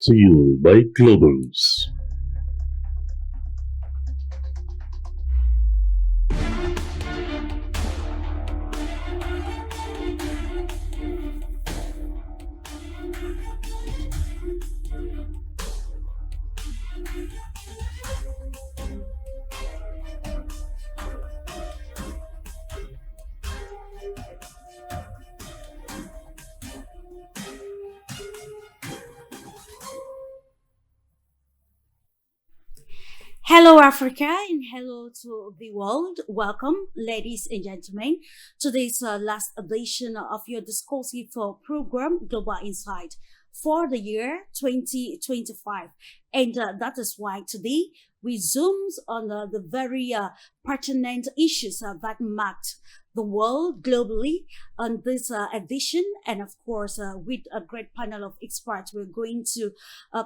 To you by Globals. Hello, Africa, and hello to the world. Welcome, ladies and gentlemen, to this last edition of your discursive program, Global Insight, for the year 2025. And that is why today we zoomed on the very pertinent issues that marked the world globally on this edition. And of course, with a great panel of experts, we're going to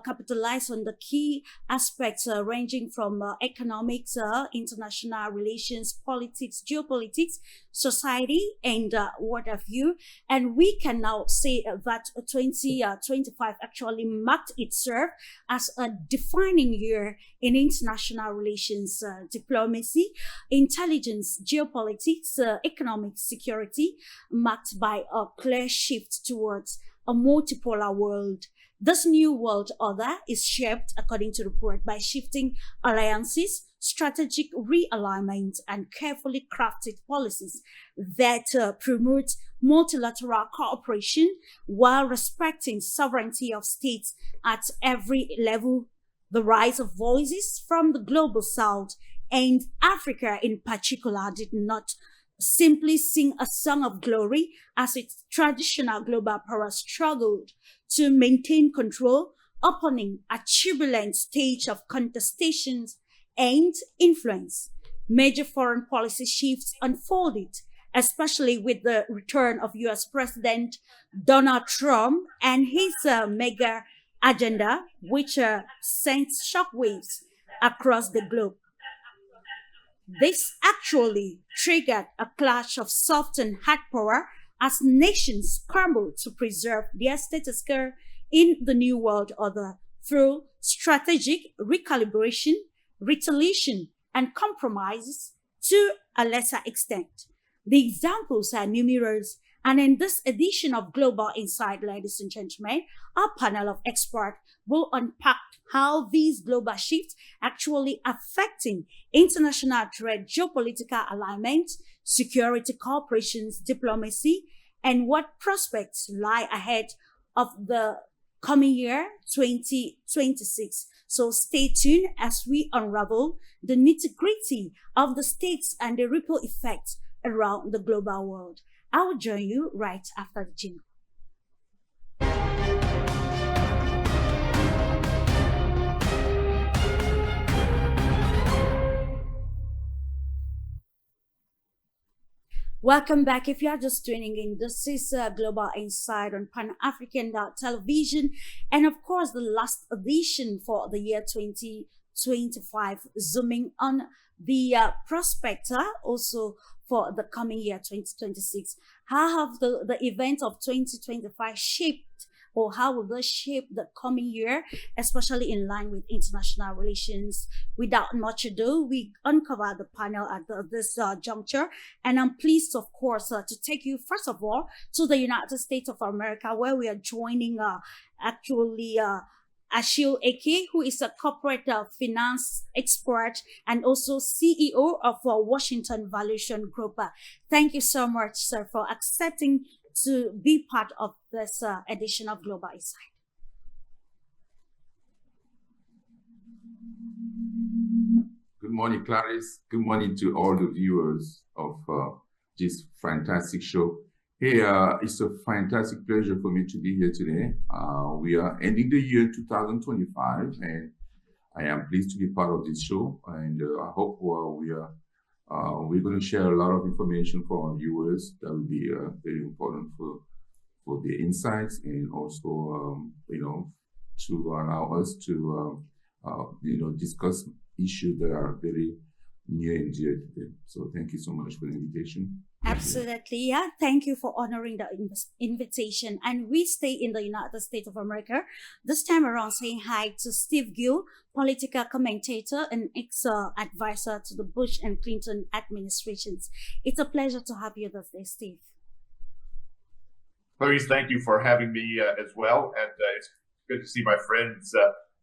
capitalize on the key aspects ranging from economics, international relations, politics, geopolitics, society, and what have you. And we can now say that 2025 actually marked itself as a defining year in international relations, diplomacy, intelligence, geopolitics, economic security, marked by a clear shift towards a multipolar world. This new world order is shaped, according to the report, by shifting alliances, strategic realignment, and carefully crafted policies that promote multilateral cooperation while respecting sovereignty of states at every level. The rise of voices from the global south and Africa in particular did not simply sing a song of glory as its traditional global power struggled to maintain control, opening a turbulent stage of contestations and influence. Major foreign policy shifts unfolded, especially with the return of US President Donald Trump and his mega agenda, which sent shockwaves across the globe. This actually triggered a clash of soft and hard power as nations scrambled to preserve their status quo in the New World Order through strategic recalibration, retaliation, and compromises to a lesser extent. The examples are numerous, and in this edition of Global Insight, ladies and gentlemen, our panel of experts will unpack how these global shifts actually affecting international trade, geopolitical alignment, security cooperations, diplomacy, and what prospects lie ahead of the coming year 2026. So stay tuned as we unravel the nitty gritty of the stakes and the ripple effects around the global world. I will join you right after the jingle. Welcome back. If you are just tuning in, this is Global Insight on Pan-African television, and of course, the last edition for the year 2025, zooming on the prospector also for the coming year 2026. How have the events of 2025 shaped, or how will they shape the coming year, especially in line with international relations? Without much ado, we uncover the panel at this juncture, and I'm pleased, of course, to take you first of all to the United States of America, where we are joining actually. Ashil Eke, who is a corporate finance expert and also CEO of Washington Valuation Group. Thank you so much, sir, for accepting to be part of this edition of Global Insight. Good morning, Clarice. Good morning to all the viewers of this fantastic show. Hey, it's a fantastic pleasure for me to be here today. We are ending the year 2025, and I am pleased to be part of this show. And I hope we're going to share a lot of information for our viewers that will be very important for the insights, and also to allow us to discuss issues that are very near and dear to them. So thank you so much for the invitation. Absolutely. Yeah. Thank you for honoring the invitation. And we stay in the United States of America. This time around, saying hi to Steve Gill, political commentator and ex advisor to the Bush and Clinton administrations. It's a pleasure to have you this day, Steve. Clarice, thank you for having me as well. And it's good to see my friends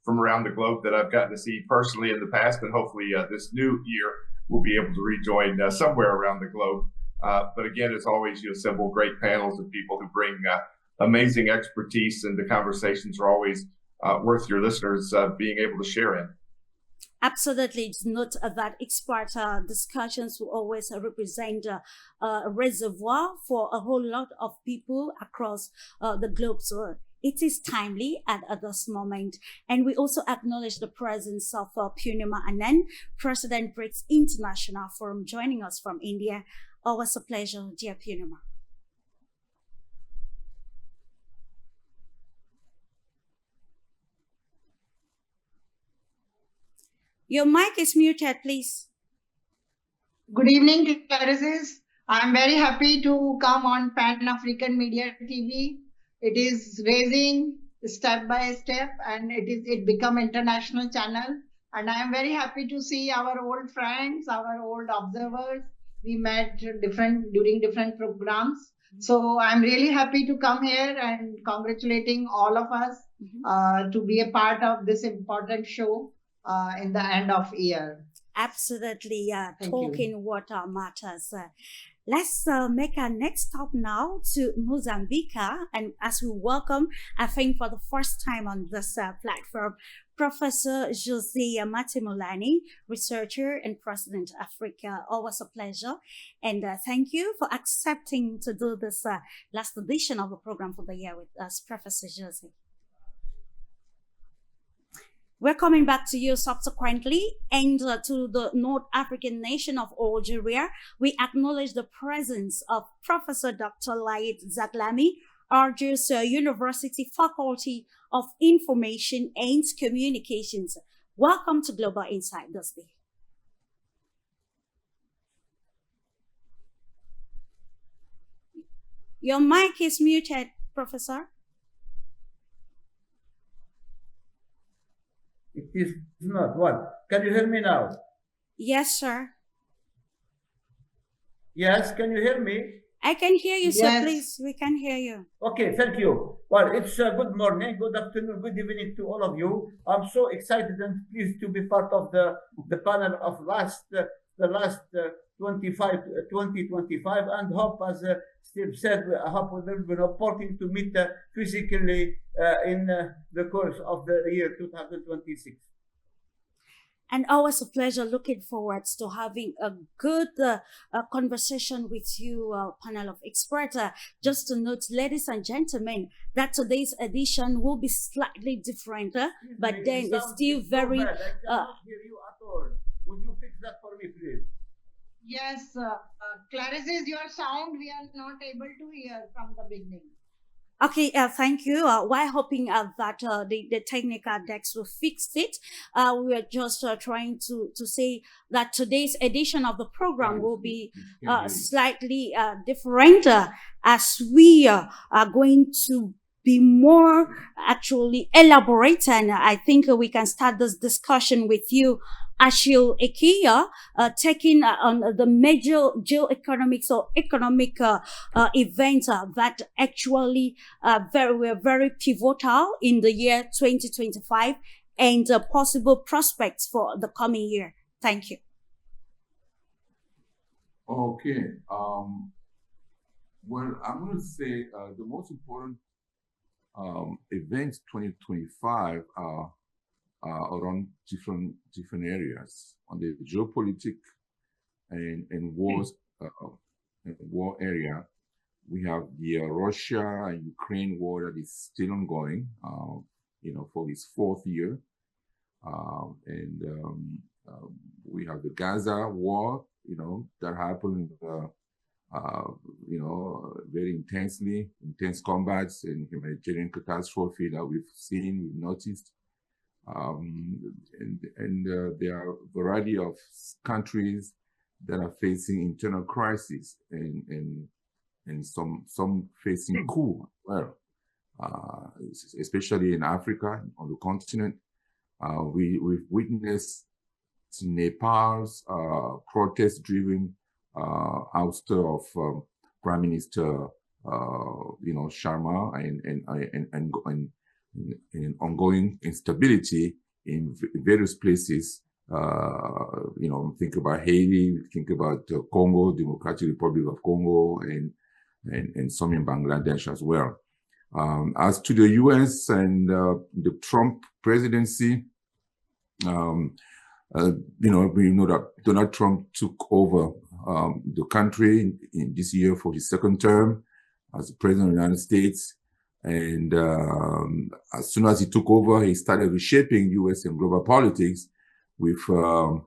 from around the globe that I've gotten to see personally in the past. And hopefully this new year we'll be able to rejoin somewhere around the globe. But again, as always, you assemble great panels of people who bring amazing expertise, and the conversations are always worth your listeners being able to share in. Absolutely. It's not that expert discussions will always represent a reservoir for a whole lot of people across the globe. So it is timely at this moment. And we also acknowledge the presence of Punima Anand, President BRICS International Forum, joining us from India. Always a pleasure, dear Punima. Your mic is muted, please. Good evening, Clarice. I'm very happy to come on Pan-African Media TV. It is raising step by step, and it become international channel. And I am very happy to see our old friends, our old observers. We met during different programs. So I'm really happy to come here and congratulating all of us to be a part of this important show in the end of year. Absolutely, talking what matters. Let's make our next stop now to Mozambique, and as we welcome, I think for the first time on this platform, Professor Jose Matimulani, researcher and President Africa. Always a pleasure, and thank you for accepting to do this last edition of the program for the year with us, Professor Jose. We're coming back to you subsequently, and to the North African nation of Algeria. We acknowledge the presence of Professor Dr. Laïd Zaglami, Algiers University Faculty of Information and Communications. Welcome to Global Insight this day. Your mic is muted, Professor. It is not. What? Can you hear me now? Yes, sir. Yes, can you hear me? I can hear you, sir. Yes. Please, we can hear you. Okay, thank you. Well, it's good morning, good afternoon, good evening to all of you. I'm so excited and pleased to be part of the panel of the last 2025, and hope, as Steve said, I hope we will be reporting to meet physically in the course of the year 2026. And always a pleasure. Looking forward to having a good conversation with you, panel of experts. Just to note, ladies and gentlemen, that today's edition will be slightly different, but then it's still very. I cannot hear you at all. Would you fix that for me, please? Yes, Clarice, your sound we are not able to hear from the beginning. Okay, thank you. While hoping that the technical decks will fix it, we are just trying to say that today's edition of the program will be slightly different, as we are going to be more actually elaborate. And I think we can start this discussion with you, Achille Ekia, taking on the major geoeconomics or economic events that actually were very pivotal in the year 2025 and possible prospects for the coming year. Thank you. Okay. Well, I'm going to say the most important events 2025 are around different areas. On the geopolitics and war area, we have the Russia and Ukraine war that is still ongoing, for its fourth year, and we have the Gaza war, that happened, very intense combats and humanitarian catastrophe that we've noticed. And there are a variety of countries that are facing internal crisis and some facing coup. Well, especially in Africa, on the continent, we've witnessed Nepal's protest-driven ouster of Prime Minister, Sharma, and ongoing instability in various places. Think about Haiti, think about Congo, Democratic Republic of Congo, and some in Bangladesh as well. As to the U.S. and the Trump presidency, we know that Donald Trump took over the country in this year for his second term as the president of the United States. And as soon as he took over, he started reshaping U.S. and global politics with a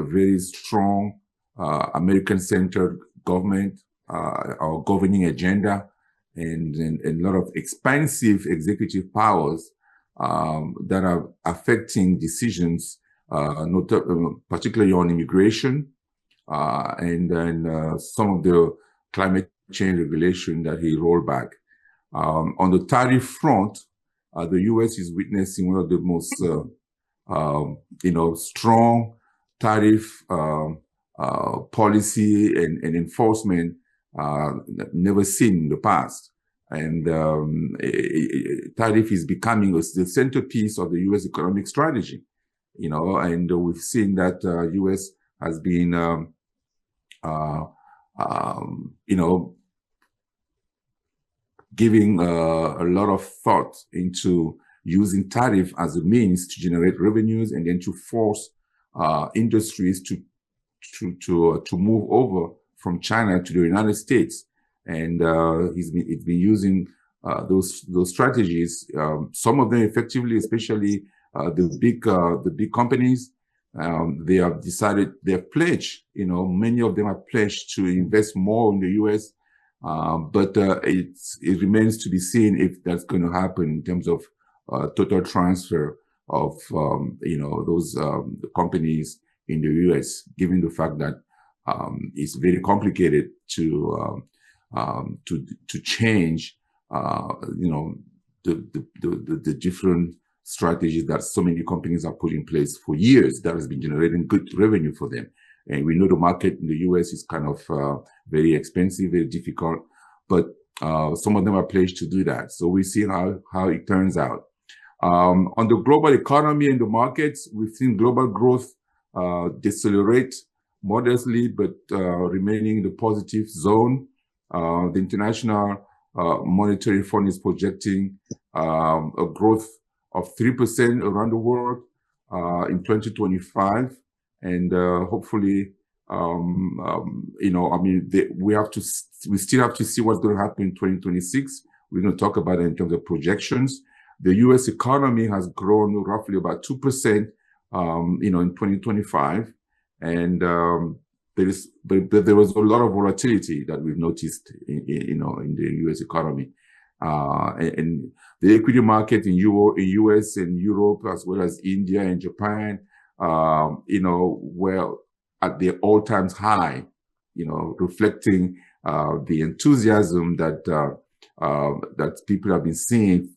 very strong American-centered government, our governing agenda, and a lot of expansive executive powers that are affecting decisions, particularly on immigration, and then some of the climate change regulation that he rolled back. On the tariff front, the U.S. is witnessing one of the most, strong tariff policy and enforcement never seen in the past. And tariff is becoming the centerpiece of the U.S. economic strategy, and we've seen that U.S. has been, giving a lot of thought into using tariff as a means to generate revenues and then to force industries to move over from China to the United States. And it's been using those strategies. Some of them effectively, especially the big companies. They have decided, they have pledged. Many of them have pledged to invest more in the U.S. But it remains to be seen if that's going to happen in terms of total transfer of those companies in the U.S. Given the fact that it's very complicated to change the different strategies that so many companies have put in place for years that has been generating good revenue for them. And we know the market in the U.S. is kind of very expensive, very difficult, but some of them are pledged to do that. So we see how it turns out. On the global economy and the markets, we've seen global growth decelerate modestly, but remaining in the positive zone. The International Monetary Fund is projecting a growth of 3% around the world in 2025. And hopefully, we still have to see what's going to happen in 2026. We're going to talk about it in terms of projections. The U.S. economy has grown roughly about 2%, in 2025, and there was a lot of volatility that we've noticed, in the U.S. economy, and the equity market in U.S. and Europe, as well as India and Japan, were at their all-time high, reflecting the enthusiasm that people have been seeing,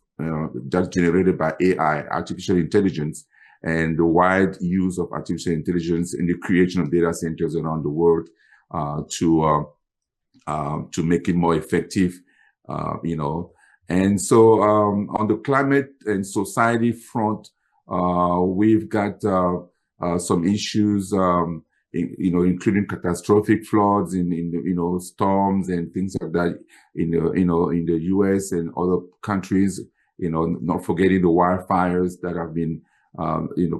that's generated by AI, artificial intelligence, and the wide use of artificial intelligence in the creation of data centers around the world to make it more effective, And so on the climate and society front, we've got some issues, including catastrophic floods in storms and things like that in the U.S. and other countries. Not forgetting the wildfires that have been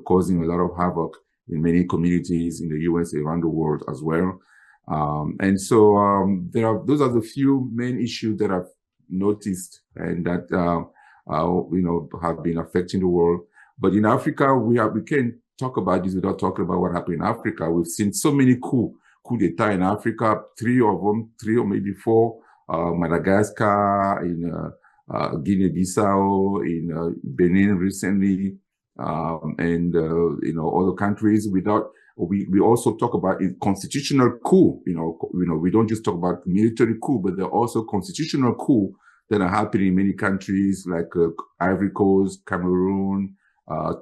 causing a lot of havoc in many communities in the U.S. around the world as well. And so those are the few main issues that I've noticed and that have been affecting the world. But in Africa, we can't talk about this without talking about what happened in Africa. We've seen so many coup d'etat in Africa, three or maybe four, Madagascar, in Guinea-Bissau, in Benin recently, and other countries without we also talk about a constitutional coup. We don't just talk about military coup, but there are also constitutional coup that are happening in many countries like Ivory Coast, Cameroon,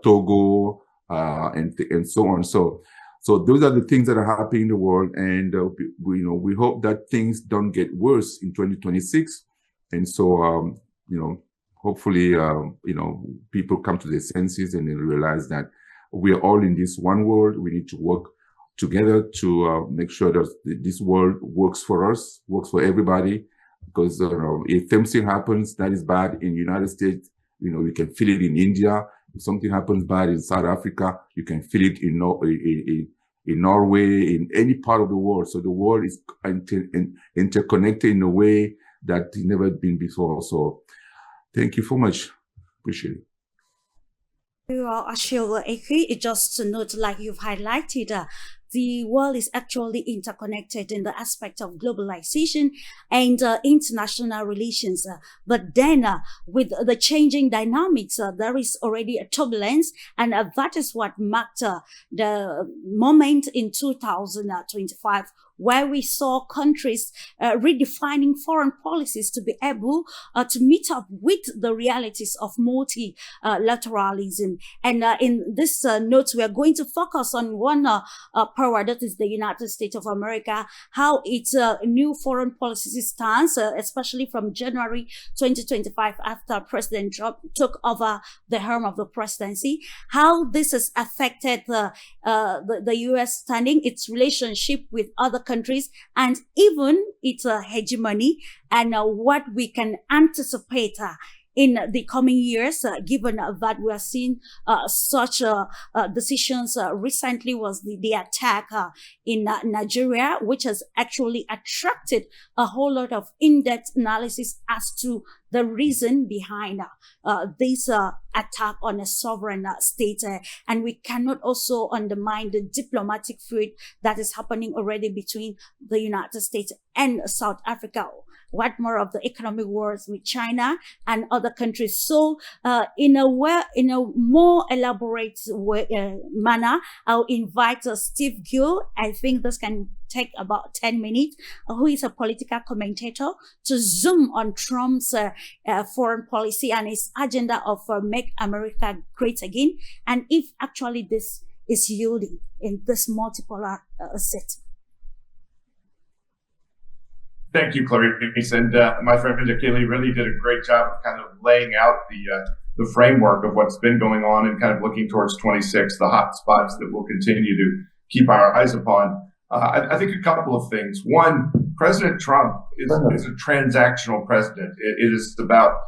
Togo, and so on. So those are the things that are happening in the world, and we hope that things don't get worse in 2026. And so hopefully people come to their senses and they realize that we are all in this one world. We need to work together to make sure that this world works for us, works for everybody. Because if something happens that is bad in the United States, we can feel it in India. If something happens bad in South Africa, you can feel it in Norway, in any part of the world. So the world is interconnected in a way that it's never been before. So thank you so much. Appreciate it. Ashil Eki, just to note, like you've highlighted, the world is actually interconnected in the aspect of globalization and international relations. But then with the changing dynamics, there is already a turbulence, and that is what marked the moment in 2025 where we saw countries redefining foreign policies to be able to meet up with the realities of multilateralism. And in this note, we are going to focus on one power, that is the United States of America, how its new foreign policy stands, especially from January 2025, after President Trump took over the helm of the presidency, how this has affected the U.S. standing, its relationship with other countries, and even its hegemony, and what we can anticipate in the coming years, given that we are seeing such decisions. Recently was the attack in Nigeria, which has actually attracted a whole lot of in-depth analysis as to the reason behind this attack on a sovereign state. And we cannot also undermine the diplomatic feud that is happening already between the United States and South Africa. What more of the economic wars with China and other countries. So in a more elaborate manner, I'll invite Steve Gill. I think this can take about 10 minutes, who is a political commentator, to zoom on Trump's foreign policy and his agenda of Make America Great Again, and if actually this is yielding in this multipolar setting. Thank you, Clarice, and my friend Akili really did a great job of kind of laying out the framework of what's been going on and kind of looking towards 26, the hot spots that we'll continue to keep our eyes upon. I think a couple of things. One, President Trump is a transactional president. It is about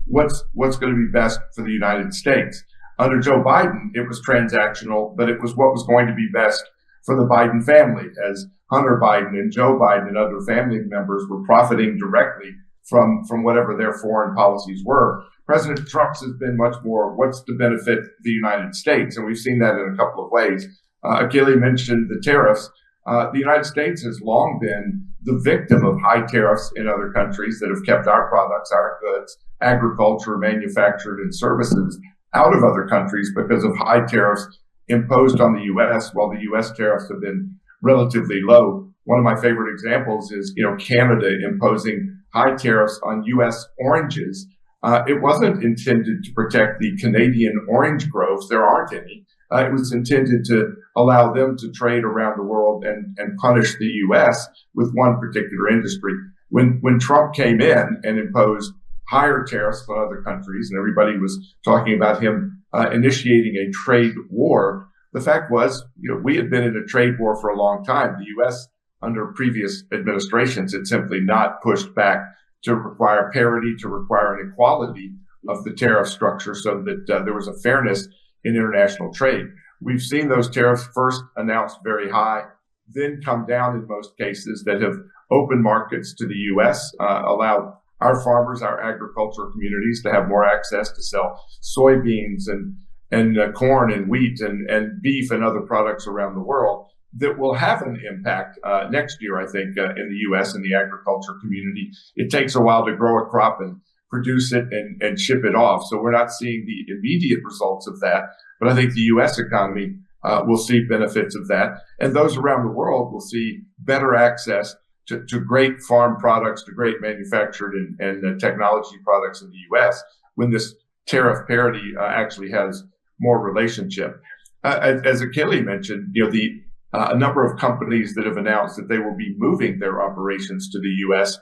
what's going to be best for the United States. Under Joe Biden, it was transactional, but it was what was going to be best for the Biden family, as Hunter Biden and Joe Biden and other family members were profiting directly from whatever their foreign policies were. President Trump's has been much more, what's to benefit the United States? And we've seen that in a couple of ways. Akili mentioned the tariffs. The United States has long been the victim of high tariffs in other countries that have kept our products, our goods, agriculture, manufactured, and services out of other countries because of high tariffs imposed on the U.S., while the U.S. tariffs have been relatively low. One of my favorite examples is, Canada imposing high tariffs on U.S. oranges. It wasn't intended to protect the Canadian orange groves. There aren't any. It was intended to allow them to trade around the world and punish the U.S. with one particular industry. When Trump came in and imposed higher tariffs on other countries, and everybody was talking about him initiating a trade war, the fact was, we had been in a trade war for a long time. The U.S., under previous administrations, had simply not pushed back to require parity, to require an equality of the tariff structure so that there was a fairness in international trade. We've seen those tariffs first announced very high, then come down in most cases, that have opened markets to the U.S., allowed our farmers, our agricultural communities to have more access to sell soybeans and corn and wheat and beef and other products around the world that will have an impact next year, I think, in the U.S. and the agriculture community. It takes a while to grow a crop and produce it and ship it off. So we're not seeing the immediate results of that. But I think the U.S. economy will see benefits of that. And those around the world will see better access to great farm products, to great manufactured and technology products in the U.S. when this tariff parity actually has more relationship. As Achille mentioned, a number of companies that have announced that they will be moving their operations to the U.S.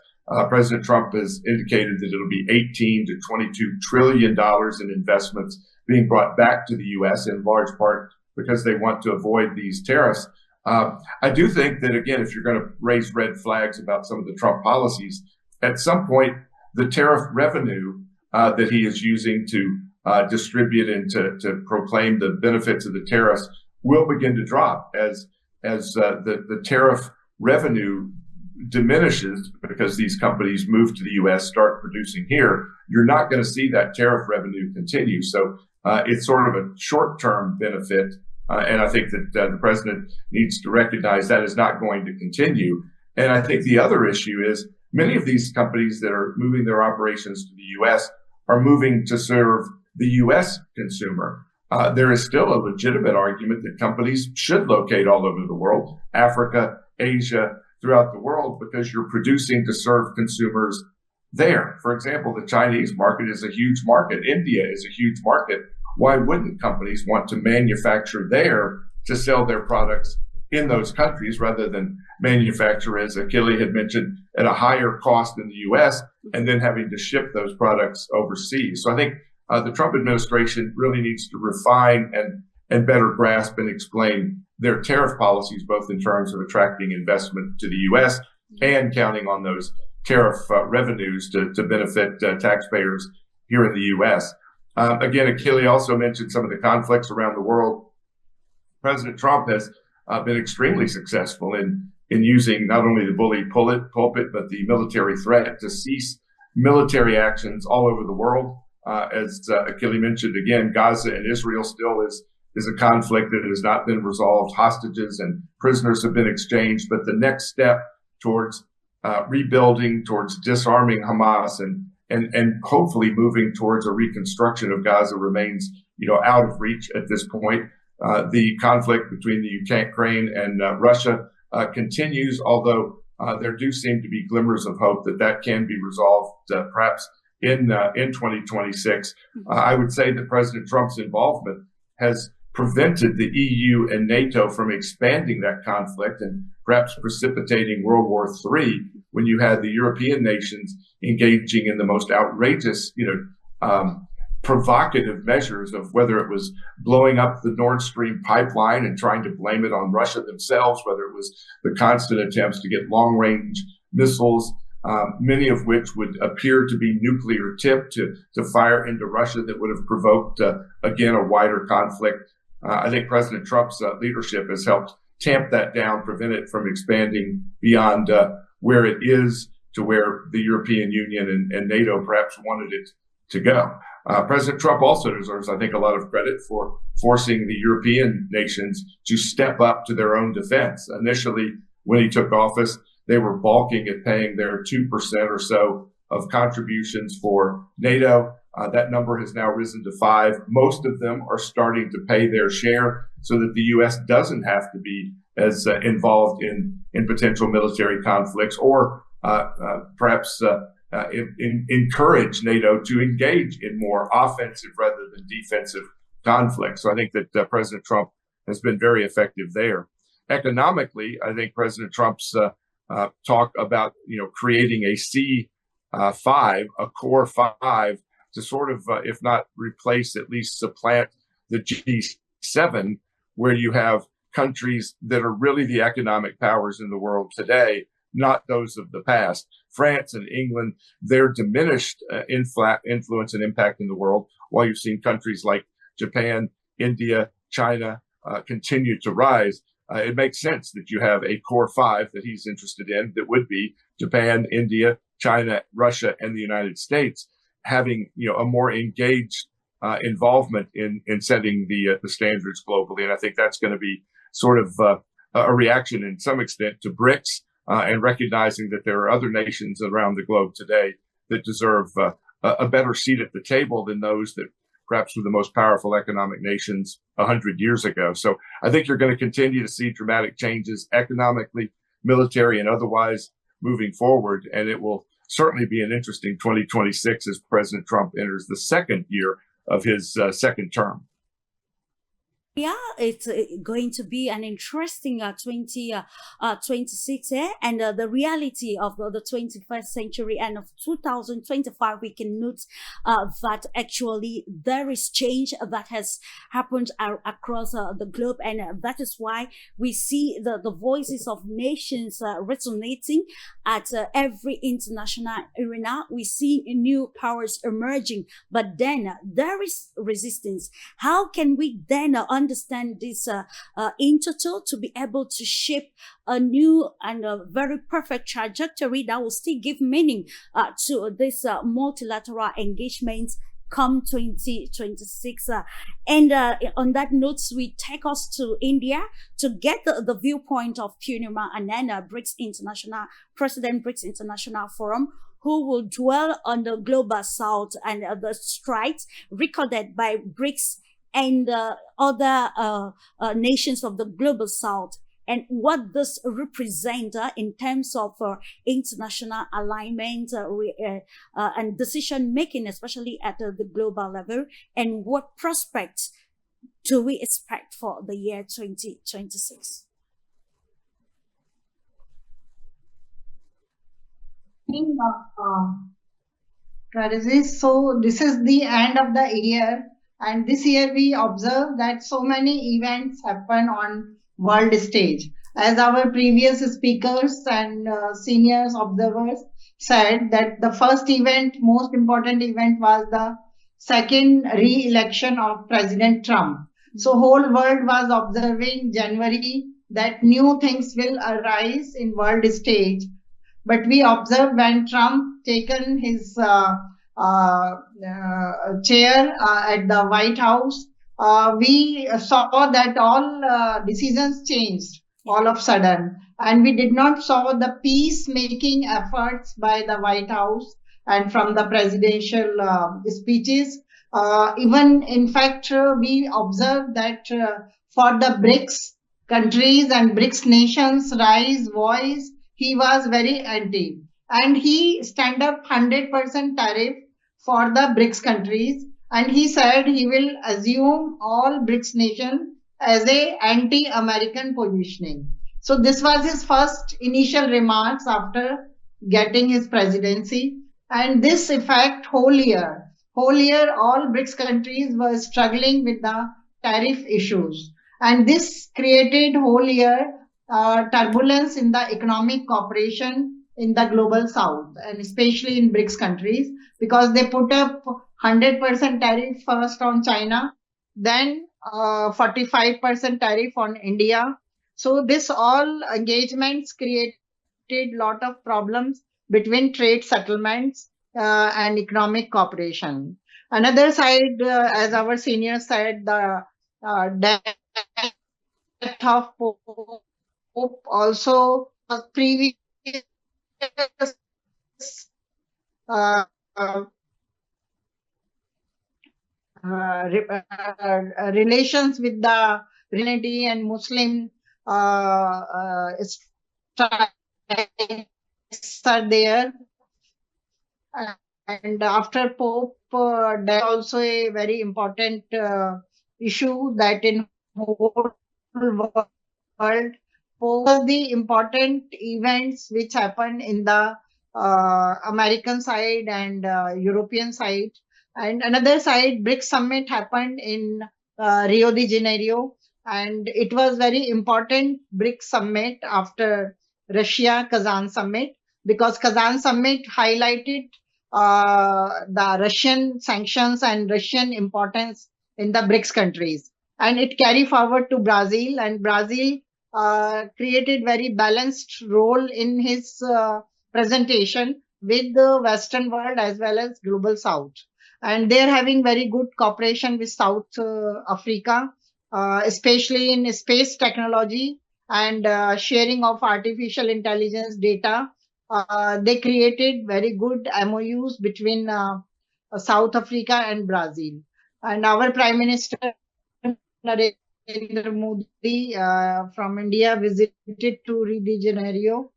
President Trump has indicated that it'll be $18 to $22 trillion in investments being brought back to the U.S. in large part because they want to avoid these tariffs. I do think that, again, if you're going to raise red flags about some of the Trump policies, at some point, the tariff revenue that he is using to distribute and to proclaim the benefits of the tariffs will begin to drop as the tariff revenue diminishes because these companies move to the U.S., start producing here. You're not going to see that tariff revenue continue. So it's sort of a short-term benefit. And I think that the president needs to recognize that is not going to continue. And I think the other issue is many of these companies that are moving their operations to the U.S. are moving to serve the U.S. consumer. There is still a legitimate argument that companies should locate all over the world, Africa, Asia, throughout the world, because you're producing to serve consumers there. For example, the Chinese market is a huge market. India is a huge market. Why wouldn't companies want to manufacture there to sell their products in those countries rather than manufacture, as Achille had mentioned, at a higher cost in the U.S. and then having to ship those products overseas? So I think the Trump administration really needs to refine and better grasp and explain their tariff policies, both in terms of attracting investment to the U.S. and counting on those tariff revenues to benefit taxpayers here in the U.S. Again, Achille also mentioned some of the conflicts around the world. President Trump has been extremely successful in using not only the bully pulpit, but the military threat to cease military actions all over the world. As Achille mentioned, again, Gaza and Israel still is a conflict that has not been resolved. Hostages and prisoners have been exchanged, but the next step towards rebuilding, towards disarming Hamas and hopefully moving towards a reconstruction of Gaza remains, out of reach at this point. The conflict between the Ukraine and Russia continues, although there do seem to be glimmers of hope that can be resolved perhaps in 2026. I would say that President Trump's involvement has prevented the EU and NATO from expanding that conflict and perhaps precipitating World War III when you had the European nations engaging in the most outrageous, provocative measures of whether it was blowing up the Nord Stream pipeline and trying to blame it on Russia themselves, whether it was the constant attempts to get long-range missiles, many of which would appear to be nuclear tipped to fire into Russia that would have provoked, again, a wider conflict. I think President Trump's leadership has helped tamp that down, prevent it from expanding beyond where it is to where the European Union and NATO perhaps wanted it to go. President Trump also deserves, I think, a lot of credit for forcing the European nations to step up to their own defense. Initially, when he took office, they were balking at paying their 2% or so of contributions for NATO. That number has now risen to 5%. Most of them are starting to pay their share so that the U.S. doesn't have to be as involved in potential military conflicts or perhaps encourage NATO to engage in more offensive rather than defensive conflicts. So I think that President Trump has been very effective there. Economically, I think President Trump's talk about creating a C5, a core 5, to sort of, if not replace, at least supplant the G7, where you have countries that are really the economic powers in the world today, not those of the past. France and England, their diminished influence and impact in the world, while you've seen countries like Japan, India, China continue to rise. It makes sense that you have a core 5 that he's interested in that would be Japan, India, China, Russia, and the United States having a more engaged involvement in setting the standards globally. And I think that's going to be sort of a reaction in some extent to BRICS and recognizing that there are other nations around the globe today that deserve a better seat at the table than those that perhaps were the most powerful economic nations 100 years ago. So I think you're going to continue to see dramatic changes economically, military, and otherwise moving forward. And it will certainly be an interesting 2026 as President Trump enters the second year of his second term. Yeah, it's going to be an interesting 2026, and the reality of the 21st century and of 2025, we can note that actually there is change that has happened across the globe, and that is why we see the voices of nations resonating at every international arena. We see new powers emerging, but then there is resistance. How can we then understand this in total to be able to shape a new and a very perfect trajectory that will still give meaning to this multilateral engagement come 2026? And on that note, we take us to India to get the viewpoint of Purnima Ananda, President BRICS International Forum, who will dwell on the global south and the strides recorded by BRICS and other nations of the global south, and what this represents in terms of international alignment and decision making, especially at the global level, and what prospects do we expect for the year 2026? So this is the end of the year, and this year we observe that so many events happen on world stage. As our previous speakers and seniors observers said, that the first event, most important event, was the second re-election of President Trump. So whole world was observing January that new things will arise in world stage. But we observed when Trump taken his chair at the White House, we saw that all decisions changed all of a sudden, and we did not saw the peacemaking efforts by the White House and from the presidential speeches. Even in fact, we observed that for the BRICS countries and BRICS nations rise voice, he was very anti, and he stand up 100% tariff for the BRICS countries, and he said he will assume all BRICS nations as a anti-American positioning. So this was his first initial remarks after getting his presidency, and this effect whole year all BRICS countries were struggling with the tariff issues, and this created whole year turbulence in the economic cooperation in the global south, and especially in BRICS countries, because they put up 100% tariff first on China, then 45% tariff on India. So this all engagements created lot of problems between trade settlements and economic cooperation. Another side, as our senior said, the death of Pope also previous relations with the Trinity and Muslim strikes are there, and after Pope there also a very important issue that in whole world, Pope the important events which happen in the American side and European side. And another side, BRICS summit happened in Rio de Janeiro, and it was very important BRICS summit after Russia Kazan summit, because Kazan summit highlighted the Russian sanctions and Russian importance in the BRICS countries, and it carried forward to Brazil, and Brazil created very balanced role in his presentation with the Western world as well as global South. And they're having very good cooperation with South Africa, especially in space technology and sharing of artificial intelligence data. They created very good MOUs between South Africa and Brazil. And our Prime Minister Narendra Modi from India visited to Rio de Janeiro,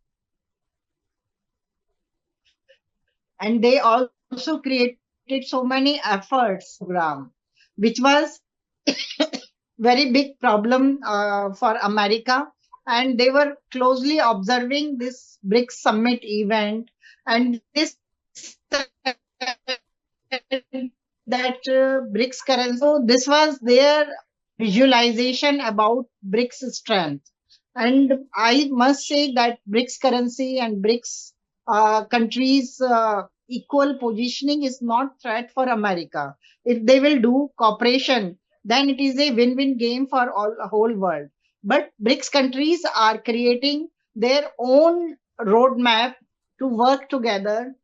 and they also created so many efforts program, which was very big problem for America, and they were closely observing this BRICS summit event, and this that BRICS currency. So this was their visualization about BRICS strength. And I must say that BRICS currency and BRICS countries equal positioning is not threat for America. If they will do cooperation, then it is a win-win game for all whole world. But BRICS countries are creating their own roadmap to work together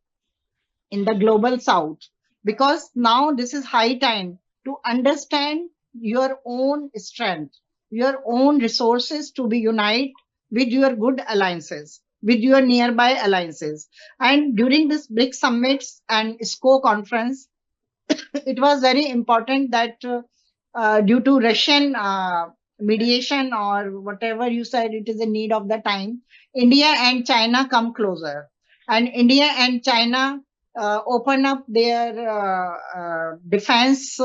in the global south, because now this is high time to understand your own strength, your own resources, to be unite with your good alliances, with your nearby alliances. And during this BRICS summits and SCO conference, it was very important that due to Russian mediation or whatever you said, it is a need of the time, India and China come closer. And India and China open up their defense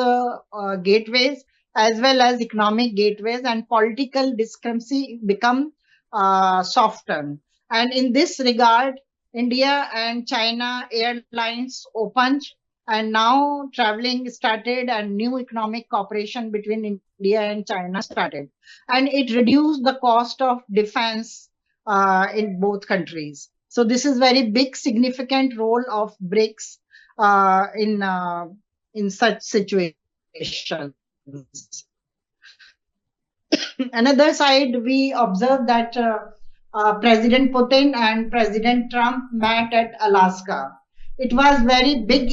gateways as well as economic gateways, and political discrepancy become softened. And in this regard, India and China airlines opened, and now traveling started, and new economic cooperation between India and China started. And it reduced the cost of defense in both countries. So this is very big, significant role of BRICS in such situations. Another side, we observe that President Putin and President Trump met at Alaska. It was very big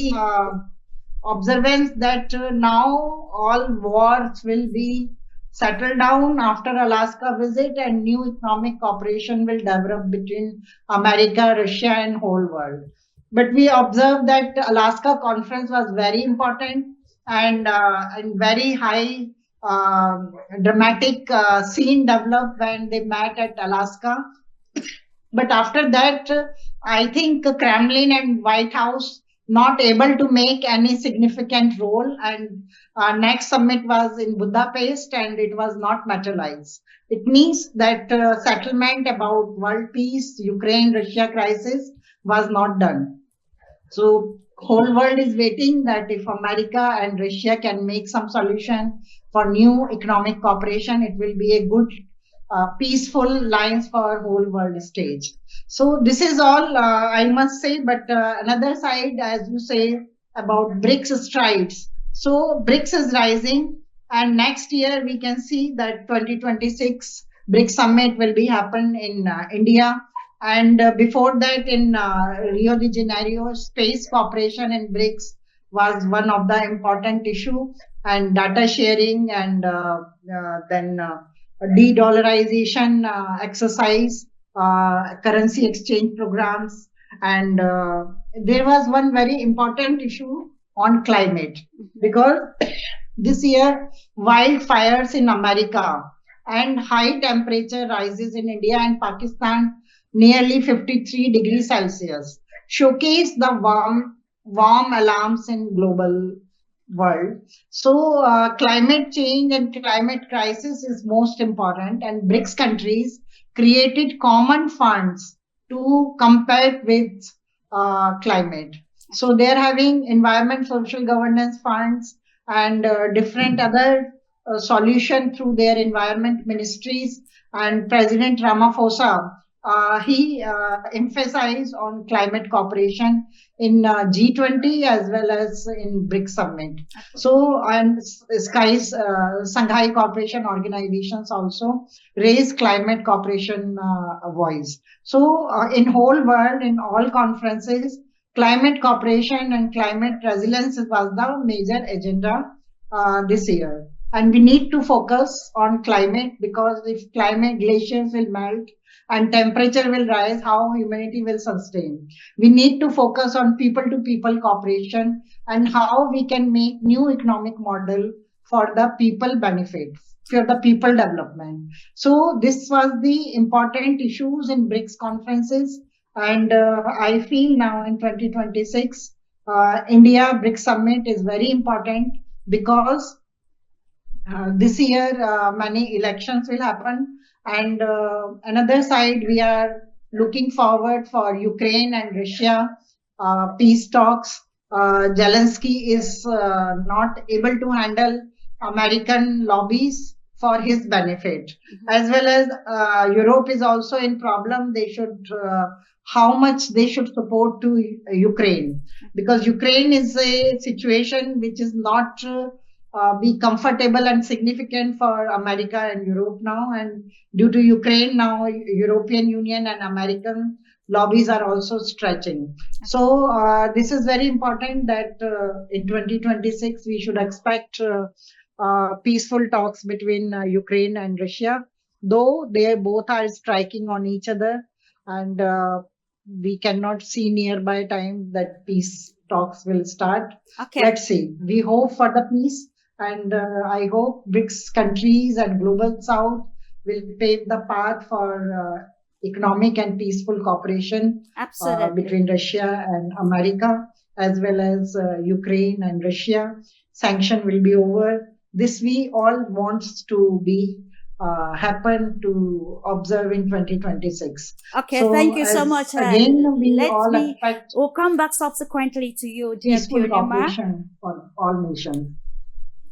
observance that now all wars will be settled down after Alaska visit, and new economic cooperation will develop between America, Russia, and whole world. But we observed that Alaska conference was very important, and very high dramatic scene developed when they met at Alaska. But after that, I think Kremlin and White House not able to make any significant role, and next summit was in Budapest and it was not materialized. It means that settlement about world peace, Ukraine-Russia crisis was not done. So whole world is waiting that if America and Russia can make some solution for new economic cooperation, it will be a good peaceful lines for whole world stage. So this is all I must say. But another side, as you say about BRICS strides. So BRICS is rising, and next year we can see that 2026 BRICS summit will be happen in India. And before that, in Rio de Janeiro, space cooperation in BRICS was one of the important issue, and data sharing, and then de-dollarization exercise, currency exchange programs, and there was one very important issue on climate, because this year wildfires in America and high temperature rises in India and Pakistan, nearly 53 degrees Celsius, showcase the warm alarms in global world. So climate change and climate crisis is most important, and BRICS countries created common funds to compete with climate. So they're having environment social governance funds and different other solution through their environment ministries. And President Ramaphosa, he emphasized on climate cooperation in G20 as well as in BRICS summit. So, and Shanghai Cooperation Organizations also raise climate cooperation voice. So, in whole world, in all conferences, climate cooperation and climate resilience was the major agenda this year. And we need to focus on climate, because if climate glaciers will melt and temperature will rise, how humanity will sustain? We need to focus on people-to-people cooperation and how we can make new economic model for the people benefits, for the people development. So this was the important issues in BRICS conferences. And I feel now in 2026, India BRICS Summit is very important, because this year many elections will happen, and another side we are looking forward for Ukraine and Russia peace talks. Zelensky is not able to handle American lobbies for his benefit, as well as Europe is also in problem. They should how much they should support to Ukraine, because Ukraine is a situation which is not be comfortable and significant for America and Europe now. And due to Ukraine now, European Union and American lobbies are also stretching. So this is very important that in 2026 we should expect peaceful talks between Ukraine and Russia, though they both are striking on each other, and we cannot see nearby time that peace talks will start. Okay. Let's see. We hope for the peace, and I hope BRICS countries and Global South will pave the path for economic and peaceful cooperation between Russia and America, as well as Ukraine and Russia. Sanction will be over. This we all wants to be happen to observe in 2026. Okay, so thank you so much. Again, we'll come back subsequently to you, dear peaceful cooperation for all nations.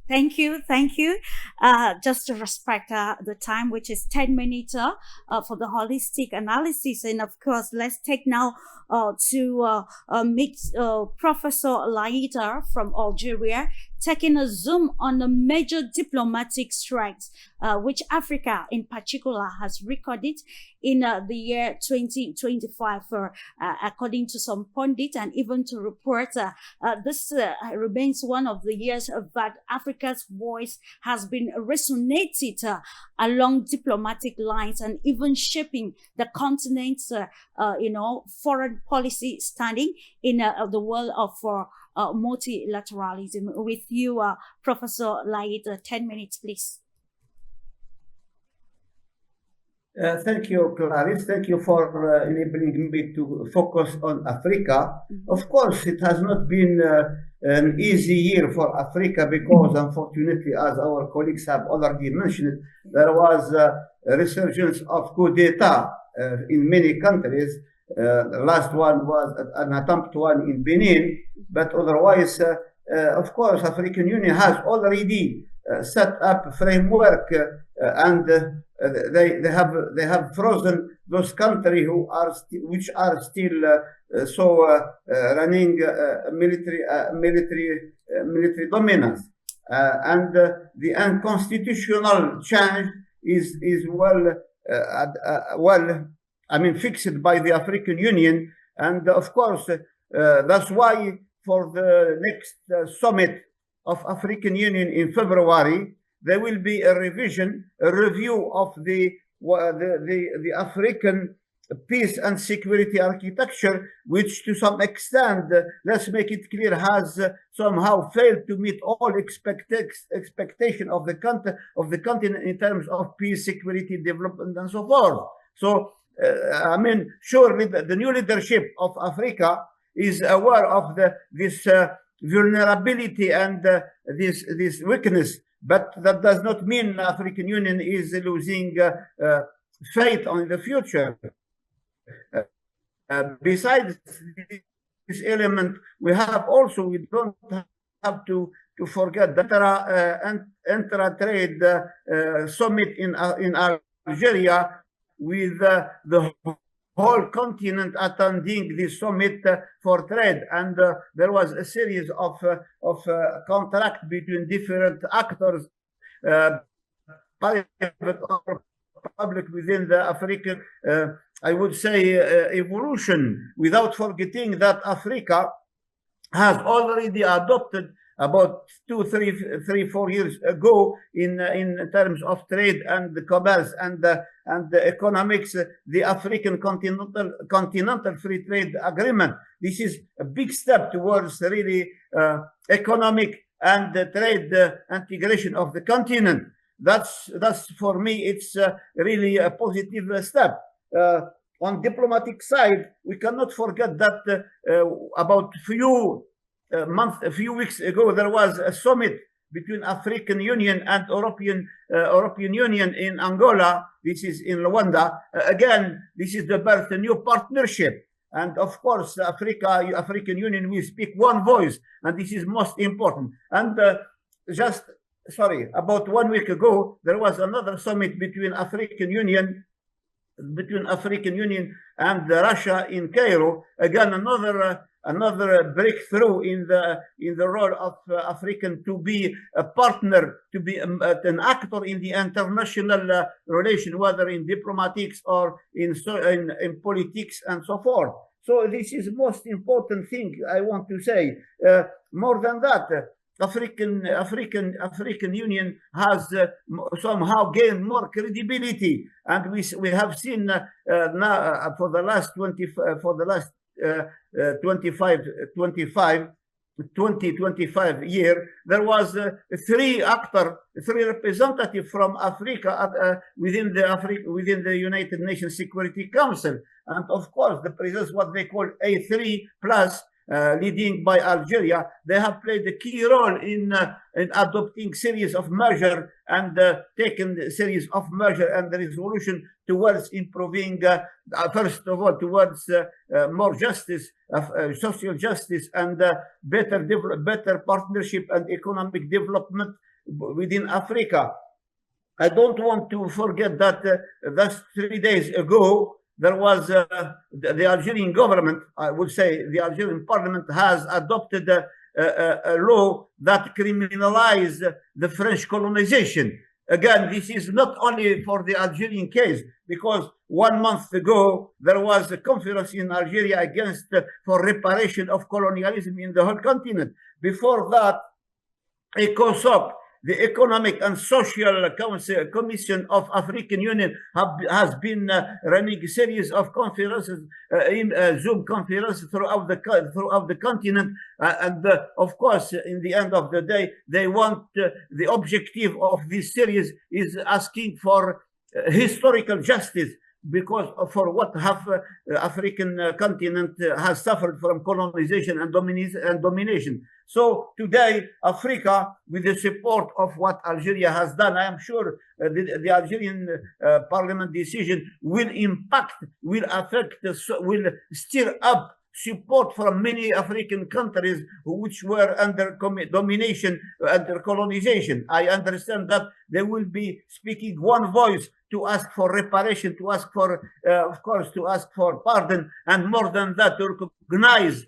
Thank you. Just to respect the time, which is 10 minutes for the holistic analysis. And of course, let's take now to meet Professor Laïda from Algeria, taking a zoom on the major diplomatic strikes which Africa in particular has recorded in the year 2025. According to some pundits and even to reports, this remains one of the years that Africa's voice has been resonated along diplomatic lines and even shaping the continent's foreign policy standing in the world of multilateralism. With you, Professor Laïda, 10 minutes, please. Thank you, Clarice. Thank you for enabling me to focus on Africa. Of course, it has not been an easy year for Africa because, unfortunately, as our colleagues have already mentioned, there was a resurgence of coup d'etat in many countries. The last one was an attempt one in Benin, but otherwise, of course, African Union has already set up a framework and they have frozen those countries which are still running military dominance, and the unconstitutional change is fixed by the African Union, and of course that's why for the next summit of African Union in February, there will be a review of the African peace and security architecture, which to some extent, let's make it clear, has somehow failed to meet all expectation of the continent in terms of peace, security, development, and so forth. So, surely the new leadership of Africa is aware of this vulnerability and this weakness, but that does not mean African Union is losing faith on the future. Besides this element, we don't have to forget the intra-trade summit in Algeria, with the whole continent attending this summit for trade, and there was a series of contracts between different actors, private or public, within the African, I would say, evolution, without forgetting that Africa has already adopted about 4 years ago in terms of trade and commerce and the economics, the African continental free trade agreement. This is a big step towards really economic and trade integration of the continent. That's for me, it's really a positive step. On diplomatic side, we cannot forget that about a few weeks ago, there was a summit between African Union and European Union in Angola. This is in Luanda. Again, this is the birth of a new partnership. And of course, African Union will speak one voice, and this is most important. And about 1 week ago, there was another summit between African Union and Russia in Cairo. Again, another breakthrough in the role of African to be a partner, to be an actor in the international relation, whether in diplomatics or in politics and so forth. So this is most important thing I want to say. More than that, African Union has somehow gained more credibility, and we have seen now for the last 25 year, there was three representatives from Africa within the United Nations Security Council, and of course the presence what they call A3 plus. Leading by Algeria, they have played a key role in adopting series of measures and taken a series of measures and the resolution towards improving, first of all, towards more justice, social justice, and better partnership and economic development within Africa. I don't want to forget that that's 3 days ago. There was the Algerian government, I would say the Algerian parliament has adopted a law that criminalizes the French colonization. Again, this is not only for the Algerian case, because 1 month ago, there was a conference in Algeria for reparation of colonialism in the whole continent. Before that, ECOSOC, the Economic and Social Commission of African Union has been running a series of conferences, Zoom conferences throughout the continent, and of course, in the end of the day, they want the objective of this series is asking for historical justice, because for what half African continent has suffered from colonization and domination. So today, Africa, with the support of what Algeria has done, I am sure the Algerian parliament decision will affect, will stir up support from many African countries which were under domination, under colonization. I understand that they will be speaking one voice to ask for reparation, to ask for, of course, to ask for pardon, and more than that, to recognize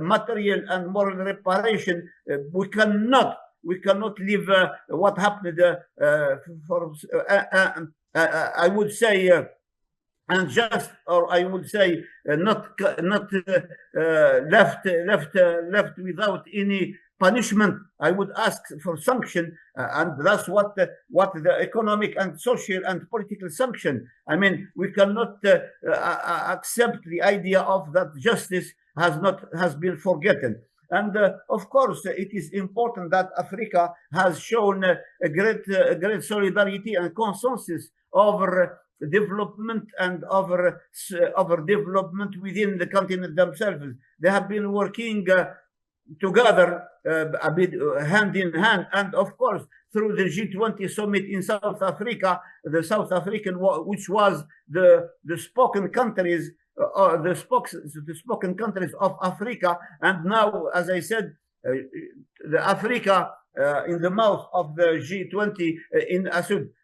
material and moral reparation. We cannot leave what happened I would say unjust, or I would say not left without any punishment. I would ask for sanction, and that's what the economic and social and political sanction. I mean, we cannot accept the idea of that justice has been forgotten. And of course, it is important that Africa has shown a great solidarity and consensus over development and over development within the continent themselves. They have been working together a bit hand in hand, and of course through the G20 summit in South Africa, the South African, which was the spoken countries, the spoken countries of Africa, and now, as I said, the Africa in the mouth of the G20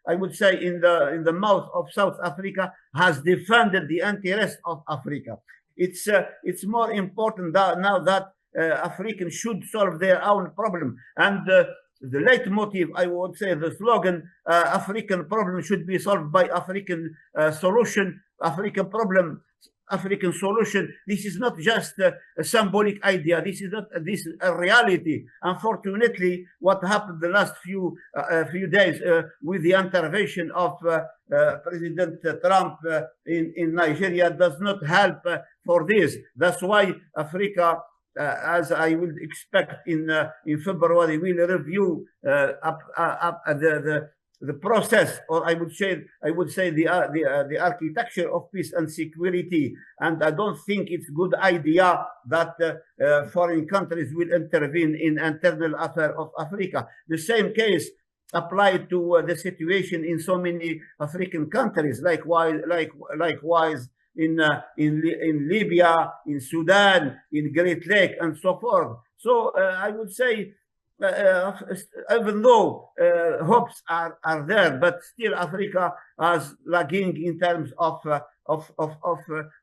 I would say in the mouth of South Africa has defended the interest of Africa. It's more important now that Africans should solve their own problem, and the leitmotif, I would say, the slogan, African problem should be solved by African solution. African problem African solution. This is not just a symbolic idea. This is not this is a reality. Unfortunately, what happened the last few days with the intervention of President Trump in Nigeria does not help for this. That's why Africa, as I would expect in February, will review the process, or I would say the architecture of peace and security. And I don't think it's a good idea that foreign countries will intervene in internal affairs of Africa. The same case applied to the situation in so many African countries, likewise in Libya, in Sudan, in Great Lake, and so forth. So I would say, even though hopes are there, but still Africa is lagging in terms of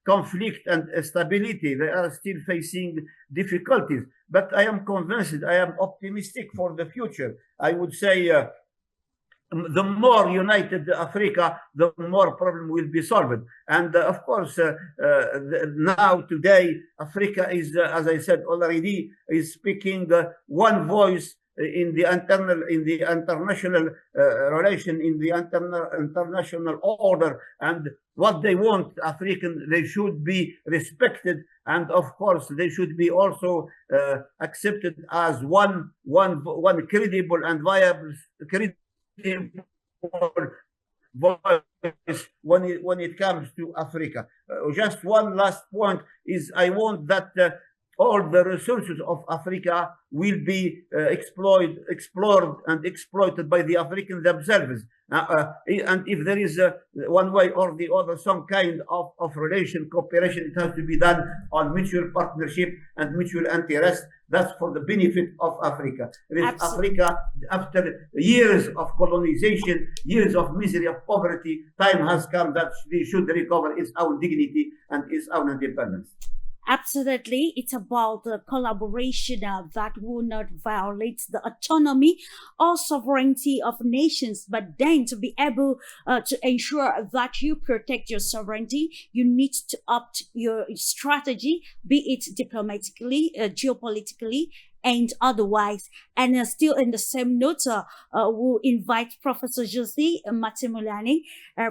conflict and stability. They are still facing difficulties. But I am convinced, I am optimistic for the future. I would say the more united Africa, the more problem will be solved. And of course, now today, Africa is, as I said already, is speaking one voice in the international relation, in the international order, and what they want, African, they should be respected, and of course, they should be also accepted as one credible and viable voice when it comes to Africa. Just one last point is I want that all the resources of Africa will be explored and exploited by the Africans themselves. And if there is one way or the other, some kind of cooperation, it has to be done on mutual partnership and mutual interest. That's for the benefit of Africa. Africa, after years of colonization, years of misery, of poverty, time has come that they should recover its own dignity and its own independence. Absolutely. It's about the collaboration that will not violate the autonomy or sovereignty of nations, but then to be able to ensure that you protect your sovereignty, you need to opt your strategy, be it diplomatically, geopolitically, and otherwise. And still in the same note, we'll invite Professor Jose Matemulani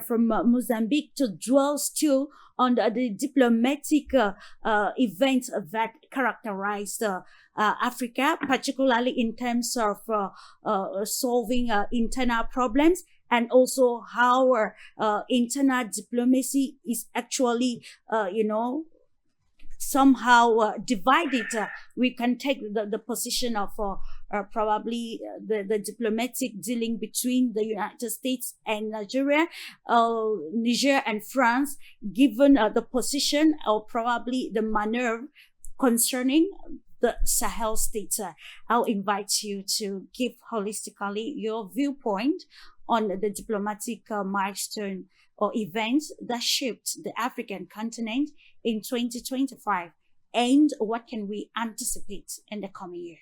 from Mozambique to dwell still on the diplomatic events that characterized Africa, particularly in terms of solving internal problems, and also how internal diplomacy is actually, somehow divided. We can take the position of probably the diplomatic dealing between the United States and Nigeria, Niger and France, given the position or probably the manner concerning the Sahel states. I'll invite you to give holistically your viewpoint on the diplomatic milestone or events that shaped the African continent in 2025, and what can we anticipate in the coming year?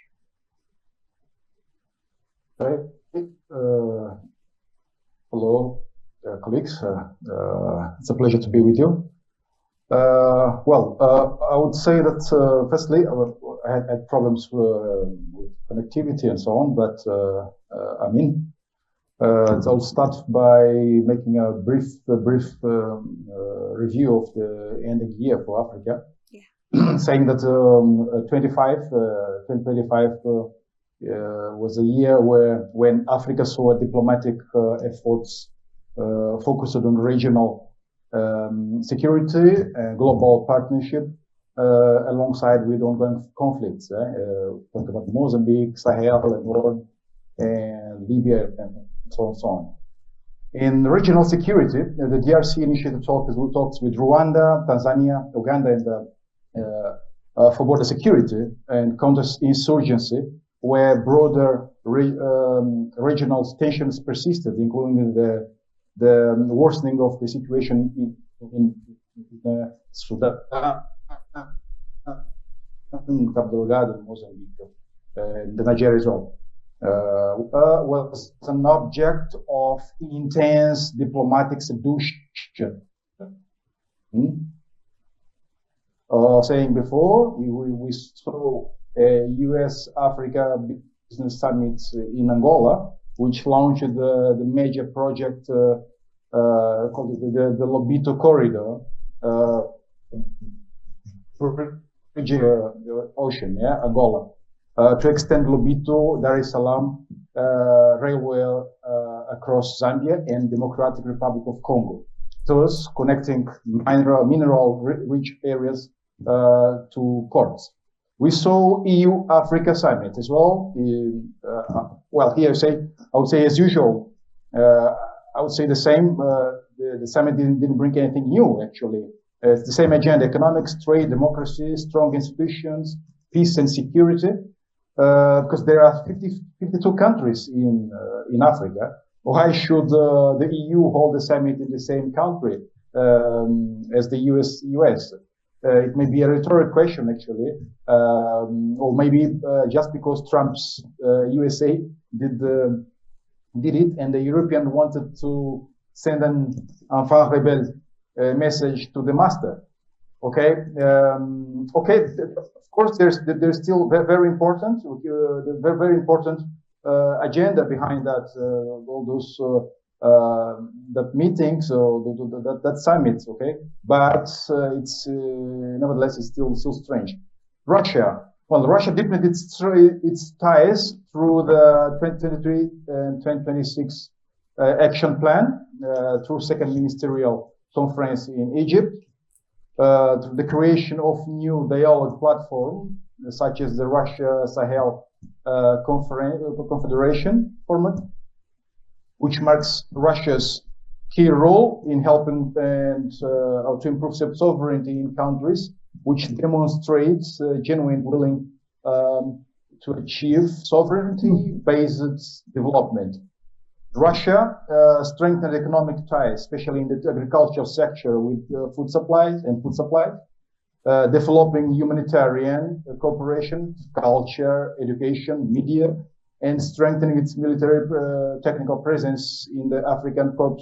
Hello, colleagues. It's a pleasure to be with you. I would say that firstly, I had problems with connectivity and so on, but I'm in. I'll start by making a brief review of the ending year for Africa, saying that 2025 was a year when Africa saw diplomatic efforts focused on regional security and global partnership alongside with ongoing conflicts. Talk about Mozambique, Sahel, and Libya, and so on. In regional security, the DRC initiated talks with Rwanda, Tanzania, Uganda, and for border security and counter-insurgency, where broader regional tensions persisted, including the worsening of the situation in Sudan, Cabo Delgado, Mozambique, and Nigeria as well. Was an object of intense diplomatic seduction. saying before, we saw a U.S. Africa Business Summit in Angola, which launched the major project called the Lobito Corridor, ocean, Angola, to extend Lobito, Dar es Salaam railway across Zambia and Democratic Republic of Congo, thus connecting mineral-rich areas to ports. We saw EU-Africa summit as well. Well, here I would say as usual. I would say the same. The summit didn't bring anything new, actually. It's the same agenda: economics, trade, democracy, strong institutions, peace and security. Because there are 52 countries in Africa. Why should the EU hold the summit in the same country as the US? It may be a rhetorical question, actually, or maybe just because Trump's USA did it, and the European wanted to send an enfant rebelle message to the master. Okay, okay. Of course, there's still very important, very important agenda behind that. All those that meetings or that summit. Okay, but it's nevertheless it's still strange. Russia. Well, Russia deepened its ties through the 2023 and 2026 action plan through second ministerial conference in Egypt. The creation of new dialogue platform, such as the Russia-Sahel Confederation format, which marks Russia's key role in helping and to improve sovereignty in countries, which demonstrates genuine willing to achieve sovereignty-based development. Russia strengthened economic ties, especially in the agricultural sector, with food supplies, developing humanitarian cooperation, culture, education, media, and strengthening its military technical presence in the African Corps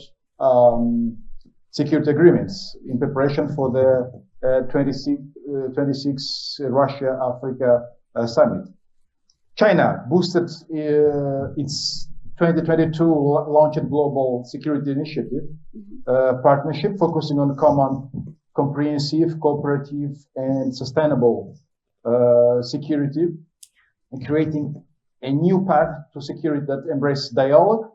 security agreements in preparation for the 26 Russia-Africa summit. China boosted its 2022 launched Global Security Initiative partnership focusing on common, comprehensive, cooperative, and sustainable security, and creating a new path to security that embraces dialogue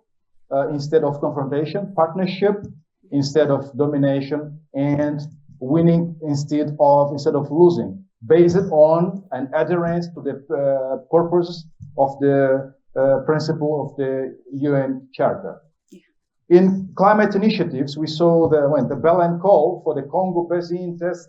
instead of confrontation, partnership instead of domination, and winning instead of losing, based on an adherence to the purposes of the principle of the UN Charter. In climate initiatives, we saw the Berlin call for the Congo Basin test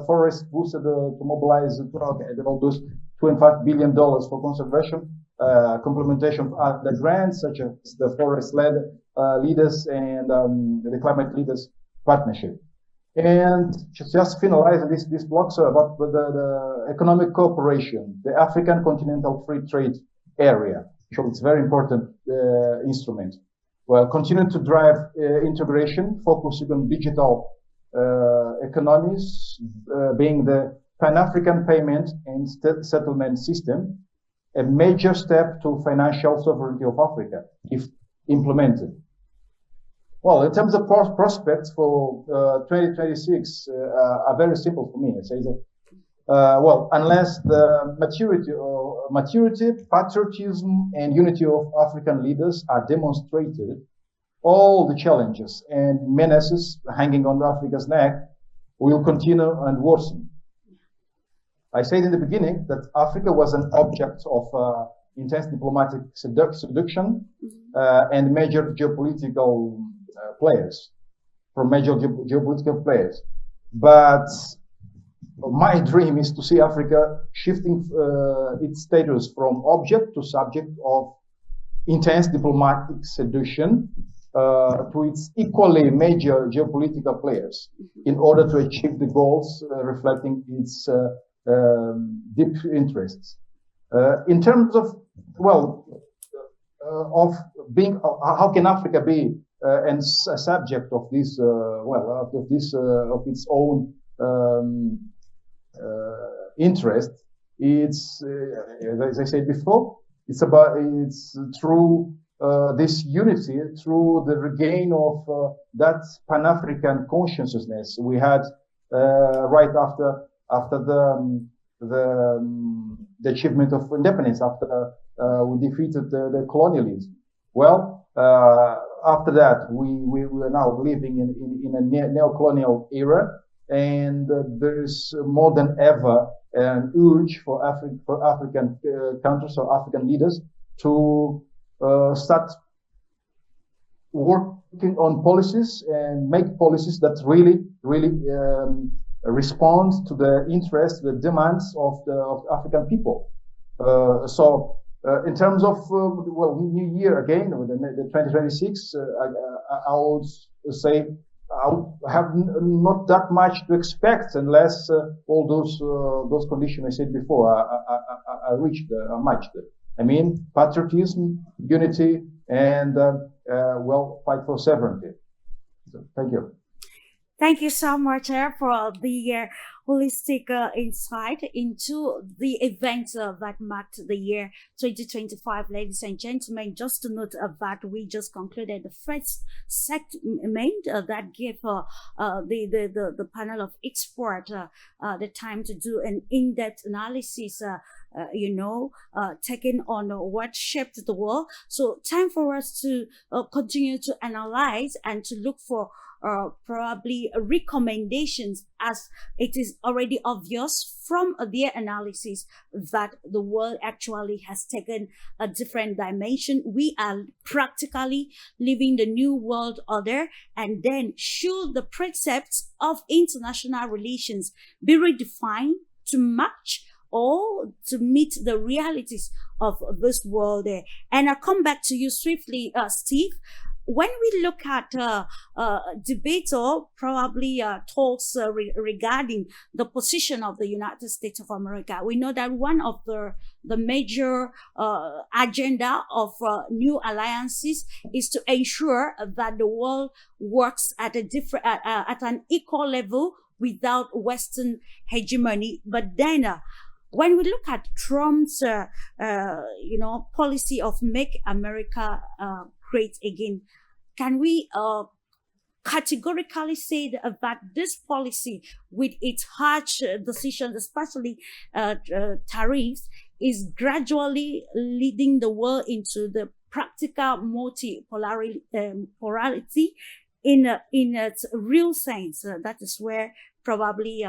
forest boosted to mobilize all those $2.5 billion for conservation, complementation of the grants such as the forest-led leaders and the climate leaders partnership. And just finalizing this block, so about the economic cooperation, the African Continental Free Trade Area. So it's a very important instrument. Well, continue to drive integration, focusing on digital economies, being the Pan-African payment and settlement system, a major step to financial sovereignty of Africa, if implemented. Well, in terms of prospects for 2026, are very simple for me. I say that, well, unless the maturity, patriotism, and unity of African leaders are demonstrated, all the challenges and menaces hanging on Africa's neck will continue and worsen. I said in the beginning that Africa was an object of intense diplomatic seduction and major geopolitical players, from major geopolitical players. But my dream is to see Africa shifting its status from object to subject of intense diplomatic seduction to its equally major geopolitical players in order to achieve the goals reflecting its deep interests. In terms of, well, of being, how can Africa be and a subject of this, well, of its own interest. It's, as I said before, it's through this unity, through the regain of that Pan-African consciousness we had right after the achievement of independence, after we defeated the colonialism. Well, after that, we are now living in a neo-colonial era, and there is more than ever an urge for African countries or African leaders to start working on policies and make policies that really respond to the interests, the demands of the African people. In terms of New Year again, the 2026, I would say I have not that much to expect unless all those conditions I said before are reached, are matched. I mean, patriotism, unity, and fight for sovereignty. So, thank you. Thank you so much for the holistic insight into the events that marked the year 2025, ladies and gentlemen. Just to note that we just concluded the first segment that gave the panel of experts the time to do an in-depth analysis, taking on what shaped the world. So time for us to continue to analyze and to look for probably recommendations, as it is already obvious from their analysis that the world actually has taken a different dimension. We are practically living the new world order, and then should the precepts of international relations be redefined to match or to meet the realities of this world? And I'll come back to you swiftly, Steve. When we look at debates or probably talks regarding the position of the United States of America, we know that one of the major agenda of new alliances is to ensure that the world works at an equal level without Western hegemony. But then when we look at Trump's policy of Make America Great Again, can we categorically say that this policy, with its harsh decisions, especially tariffs, is gradually leading the world into the practical multipolarity in its real sense? That is where probably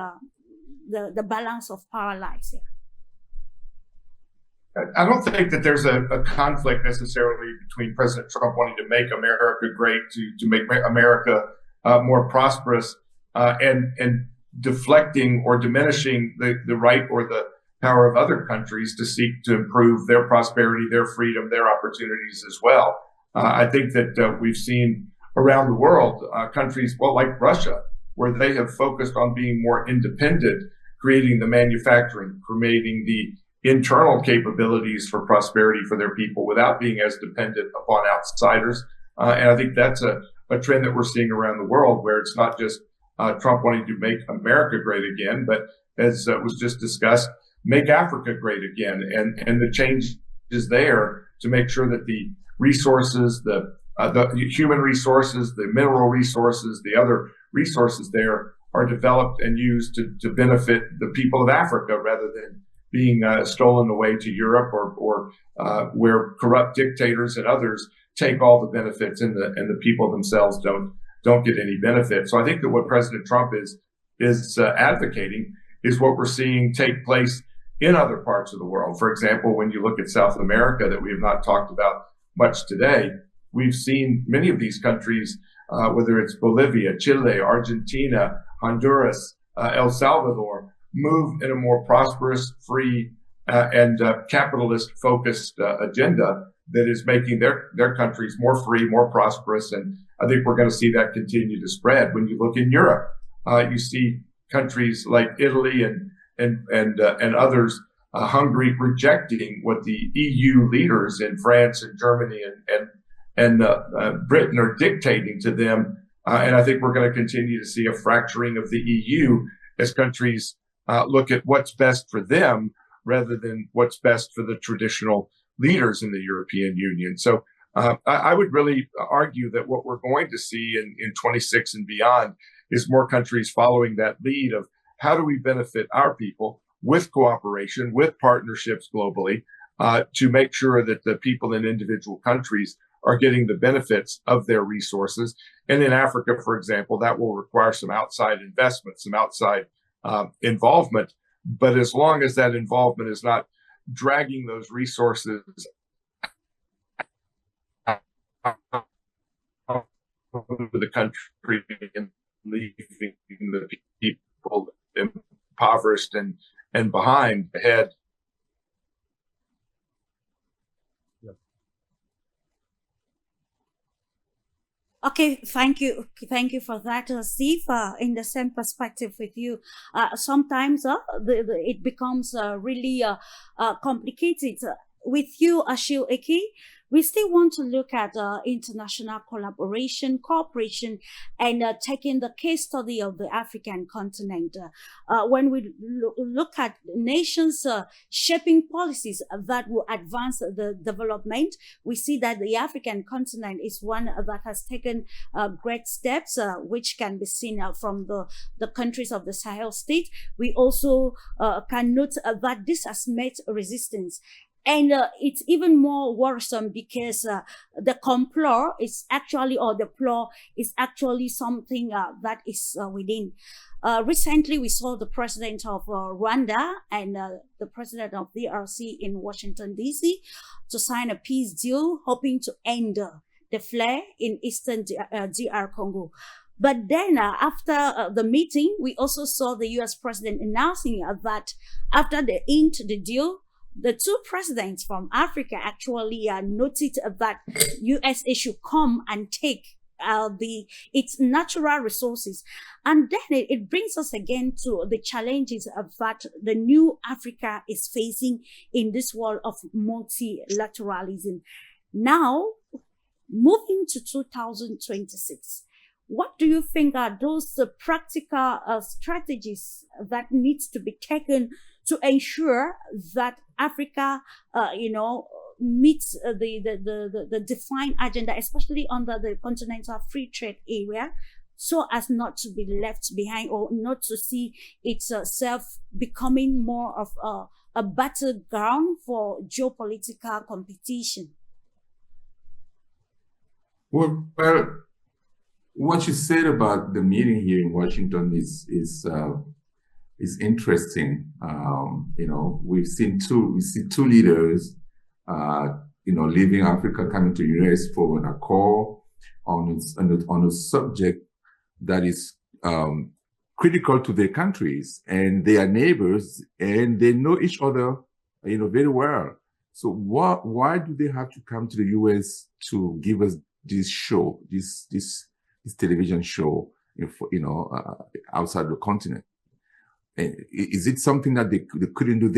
the balance of power lies here. I don't think that there's a conflict necessarily between President Trump wanting to make America great, to make America more prosperous, and deflecting or diminishing the right or the power of other countries to seek to improve their prosperity, their freedom, their opportunities as well. I think that we've seen around the world countries, like Russia, where they have focused on being more independent, creating the manufacturing, creating the internal capabilities for prosperity for their people without being as dependent upon outsiders. And I think that's a trend that we're seeing around the world, where it's not just Trump wanting to make America great again, but as was just discussed, make Africa great again. And the change is there to make sure that the resources, the human resources, the mineral resources, the other resources there are developed and used to benefit the people of Africa, rather than being stolen away to Europe or where corrupt dictators and others take all the benefits and the people themselves don't get any benefit. So I think that what President Trump is advocating is what we're seeing take place in other parts of the world. For example, when you look at South America, that we have not talked about much today, we've seen many of these countries, whether it's Bolivia, Chile, Argentina, Honduras, El Salvador, move in a more prosperous, free, and capitalist-focused agenda that is making their countries more free, more prosperous. And I think we're going to see that continue to spread. When you look in Europe, you see countries like Italy and others, Hungary, rejecting what the EU leaders in France and Germany and Britain are dictating to them. And I think we're going to continue to see a fracturing of the EU as countries look at what's best for them rather than what's best for the traditional leaders in the European Union. So I would really argue that what we're going to see in 26 and beyond is more countries following that lead of how do we benefit our people with cooperation, with partnerships globally, to make sure that the people in individual countries are getting the benefits of their resources. And in Africa, for example, that will require some outside investment, some outside involvement. But as long as that involvement is not dragging those resources out of the country and leaving the people impoverished and behind ahead. Okay, thank you for that, Steve. In the same perspective with you, sometimes it becomes really complicated. With you, Ashil Eki, we still want to look at international collaboration, cooperation, and taking the case study of the African continent. When we look at nations shaping policies that will advance the development, we see that the African continent is one that has taken great steps, which can be seen from the countries of the Sahel state. We also can note that this has met resistance. And it's even more worrisome because the complot is actually, or the plot is actually something that is within. Recently, we saw the president of Rwanda and the president of DRC in Washington, D.C. to sign a peace deal, hoping to end the flare in eastern DR Congo. But then after the meeting, we also saw the U.S. president announcing that after they inked the deal, the two presidents from Africa actually noted that USA should come and take its natural resources. And then it brings us again to the challenges that the new Africa is facing in this world of multilateralism. Now, moving to 2026, what do you think are those practical strategies that needs to be taken to ensure that Africa, meets the defined agenda, especially under the continental free trade area, so as not to be left behind or not to see itself becoming more of a battleground for geopolitical competition? Well, what you said about the meeting here in Washington is interesting. We see two leaders, leaving Africa, coming to the US for an accord on a subject that is critical to their countries, and they are neighbors, and they know each other, very well. So why do they have to come to the US to give us this show, this television show, outside the continent? And is it something that they couldn't do?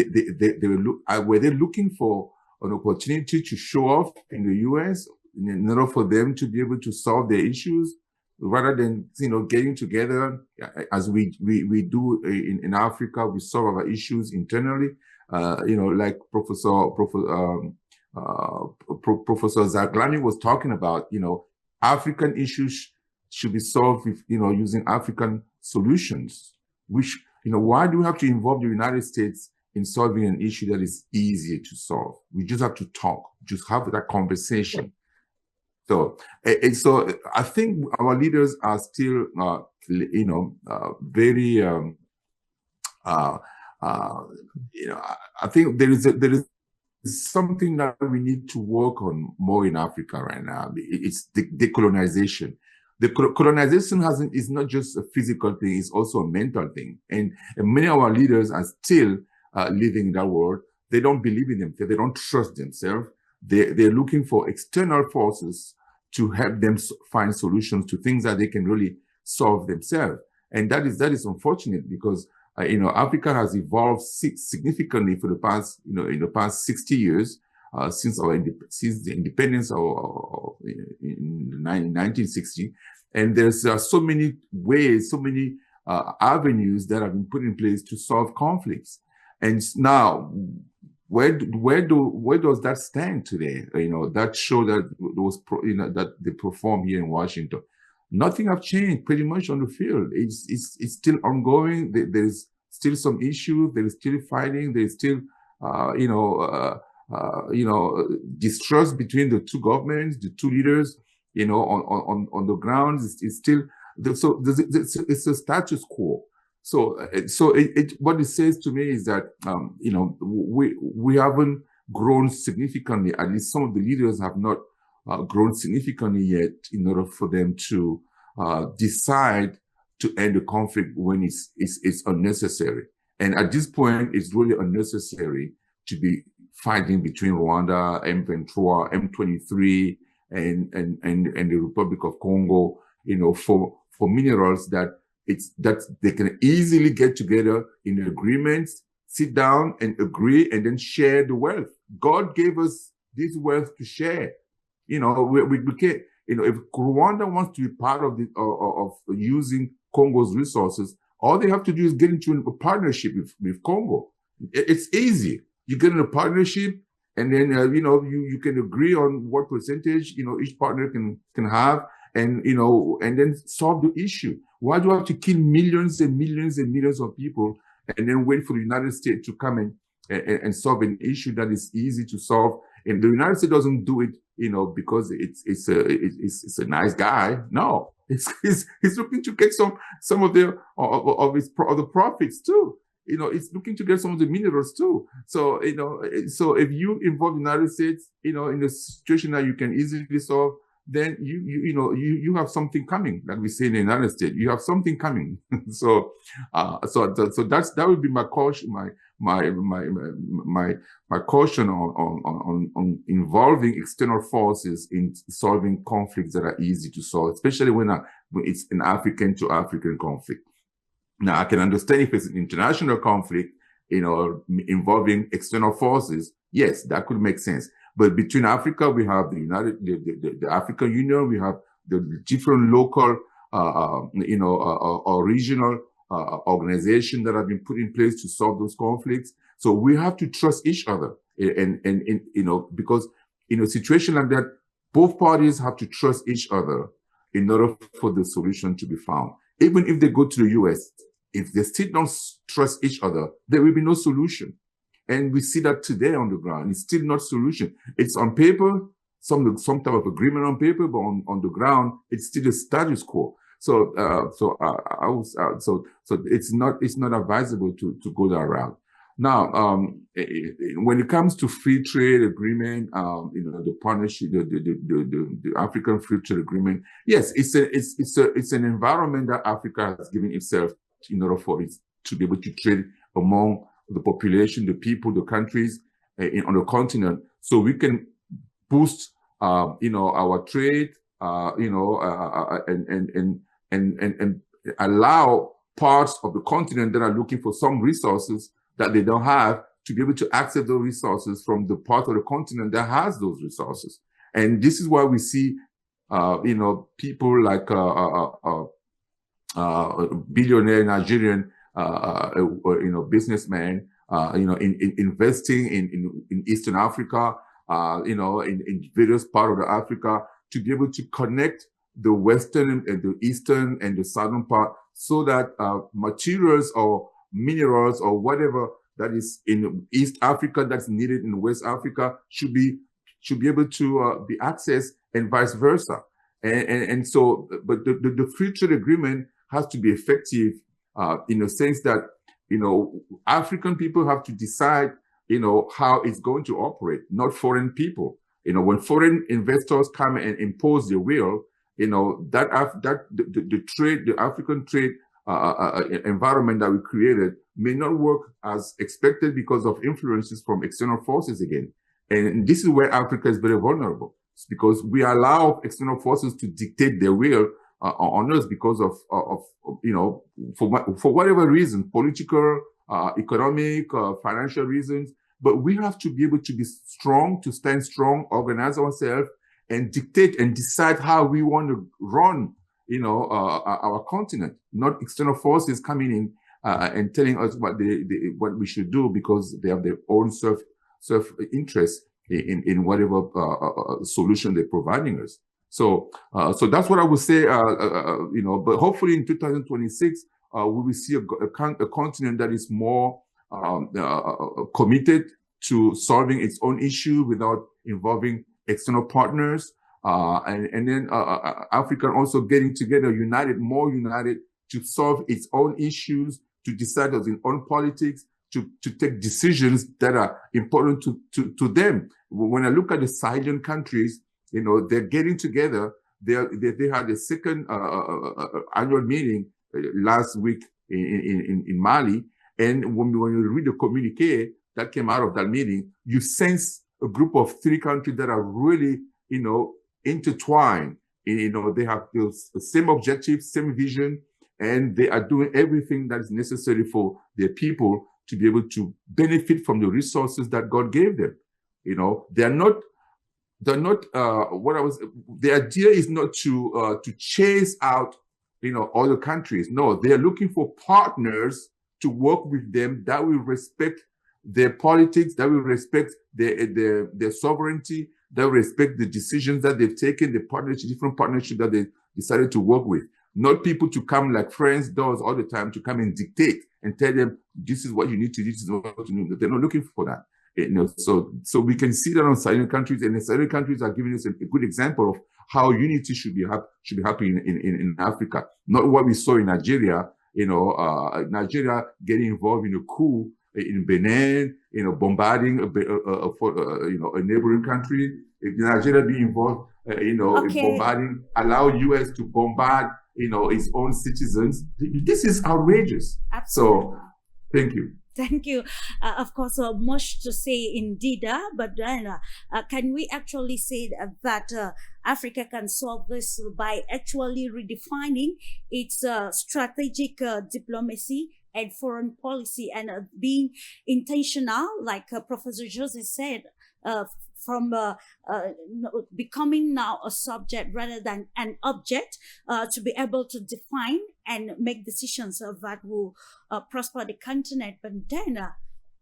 Were they looking for an opportunity to show off in the US in order for them to be able to solve their issues, rather than getting together as we do in Africa? We solve our issues internally, like Professor Zaglani was talking about. African issues should be solved with using African solutions. Which why do we have to involve the United States in solving an issue that is easier to solve? We just have to talk, just have that conversation. So I think our leaders are still, very, I think there is something that we need to work on more in Africa right now. It's the decolonization. The colonization is not just a physical thing; it's also a mental thing. And many of our leaders are still living in that world. They don't believe in themselves. They don't trust themselves. They're looking for external forces to help them find solutions to things that they can really solve themselves. And that is unfortunate, because Africa has evolved significantly for the past in the past 60 years. Since the independence in 1960, and there's so many ways, so many avenues that have been put in place to solve conflicts. And now, where does that stand today? That show that that they perform here in Washington, nothing have changed pretty much on the field. It's still ongoing. There's still some issues. There is still fighting. There's still distrust between the two governments, the two leaders. On the ground, it's still it's a status quo. So what it says to me is that we haven't grown significantly. At least some of the leaders have not grown significantly yet in order for them to decide to end the conflict when it's unnecessary. And at this point, it's really unnecessary to be fighting between Rwanda, M23, M23, and the Republic of Congo, for minerals that they can easily get together in agreements, sit down and agree, and then share the wealth. God gave us this wealth to share. We can't. If Rwanda wants to be part of of using Congo's resources, all they have to do is get into a partnership with Congo. It's easy. You get in a partnership, and then you can agree on what percentage each partner can have, and then solve the issue. Why do you have to kill millions and millions and millions of people and then wait for the United States to come and solve an issue that is easy to solve? And the United States doesn't do it, because it's a nice guy. No, he's looking to get some of the profits too. It's looking to get some of the minerals too. So so if you involve the United States, in a situation that you can easily solve, then you have something coming. Like we say in the United States, you have something coming. So that would be my caution, my caution on involving external forces in solving conflicts that are easy to solve, especially when it's an African to African conflict. Now, I can understand if it's an international conflict, involving external forces. Yes, that could make sense. But between Africa, we have the African Union, we have the different local, or regional organizations that have been put in place to solve those conflicts. So we have to trust each other, and because in a situation like that, both parties have to trust each other in order for the solution to be found. Even if they go to the U.S., if they still don't trust each other, there will be no solution. And we see that today on the ground. It's still not solution. It's on paper, some type of agreement on paper, but on the ground, it's still a status quo. So it's not advisable to go that route. Now, when it comes to free trade agreement, the partnership, the African Free Trade Agreement, yes, it's an environment that Africa has given itself in order for it to be able to trade among the population, the people, the countries on the continent, so we can boost, our trade, and allow parts of the continent that are looking for some resources that they don't have to be able to access those resources from the part of the continent that has those resources. And this is why we see, people like billionaire Nigerian, businessmen, investing in Eastern Africa, in various parts of the Africa, to be able to connect the Western and the Eastern and the Southern part, so that materials or minerals or whatever that is in East Africa that's needed in West Africa should be able to be accessed, and vice versa. And so, but the free trade agreement has to be effective in the sense that, African people have to decide, how it's going to operate, not foreign people. When foreign investors come and impose their will, the African trade environment that we created may not work as expected because of influences from external forces again. And this is where Africa is very vulnerable. It's because we allow external forces to dictate their will on us because of for whatever reason, political, economic, financial reasons. But we have to be able to be strong, to stand strong, organize ourselves, and dictate and decide how we want to run our continent, not external forces coming in and telling us what we should do because they have their own self interest in whatever solution they're providing us. So that's what I would say. But hopefully in 2026 we will see a continent that is more committed to solving its own issue without involving external partners, and then Africa also getting together, more united to solve its own issues, to decide on its own politics, to take decisions that are important to them. When I look at the Sahelian countries, they're getting together. They had the second annual meeting last week in Mali, and when you read the communique that came out of that meeting, you sense a group of 3 countries that are really, intertwined. They have the same objectives, same vision, and they are doing everything that is necessary for their people to be able to benefit from the resources that God gave them. They're not. The idea is not to chase out, other countries. No, they are looking for partners to work with them that will respect their politics, that will respect their sovereignty, that will respect the decisions that they've taken, different partnerships that they decided to work with. Not people to come like friends does all the time, to come and dictate and tell them, this is what you need to do, this is what you do. They're not looking for that. So we can see that on Sahelian countries, and the Sahelian countries are giving us a good example of how unity should be happening in Africa. Not what we saw in Nigeria, Nigeria getting involved in a coup in Benin, bombarding a neighboring country. Nigeria being involved, in bombarding, allow US to bombard, its own citizens. This is outrageous. Absolutely. So, thank you. Thank you. Of course, much to say indeed, but then can we actually say that Africa can solve this by actually redefining its strategic diplomacy and foreign policy, and being intentional, like Professor Jose said, from becoming now a subject rather than an object, to be able to define and make decisions that will prosper the continent. But then,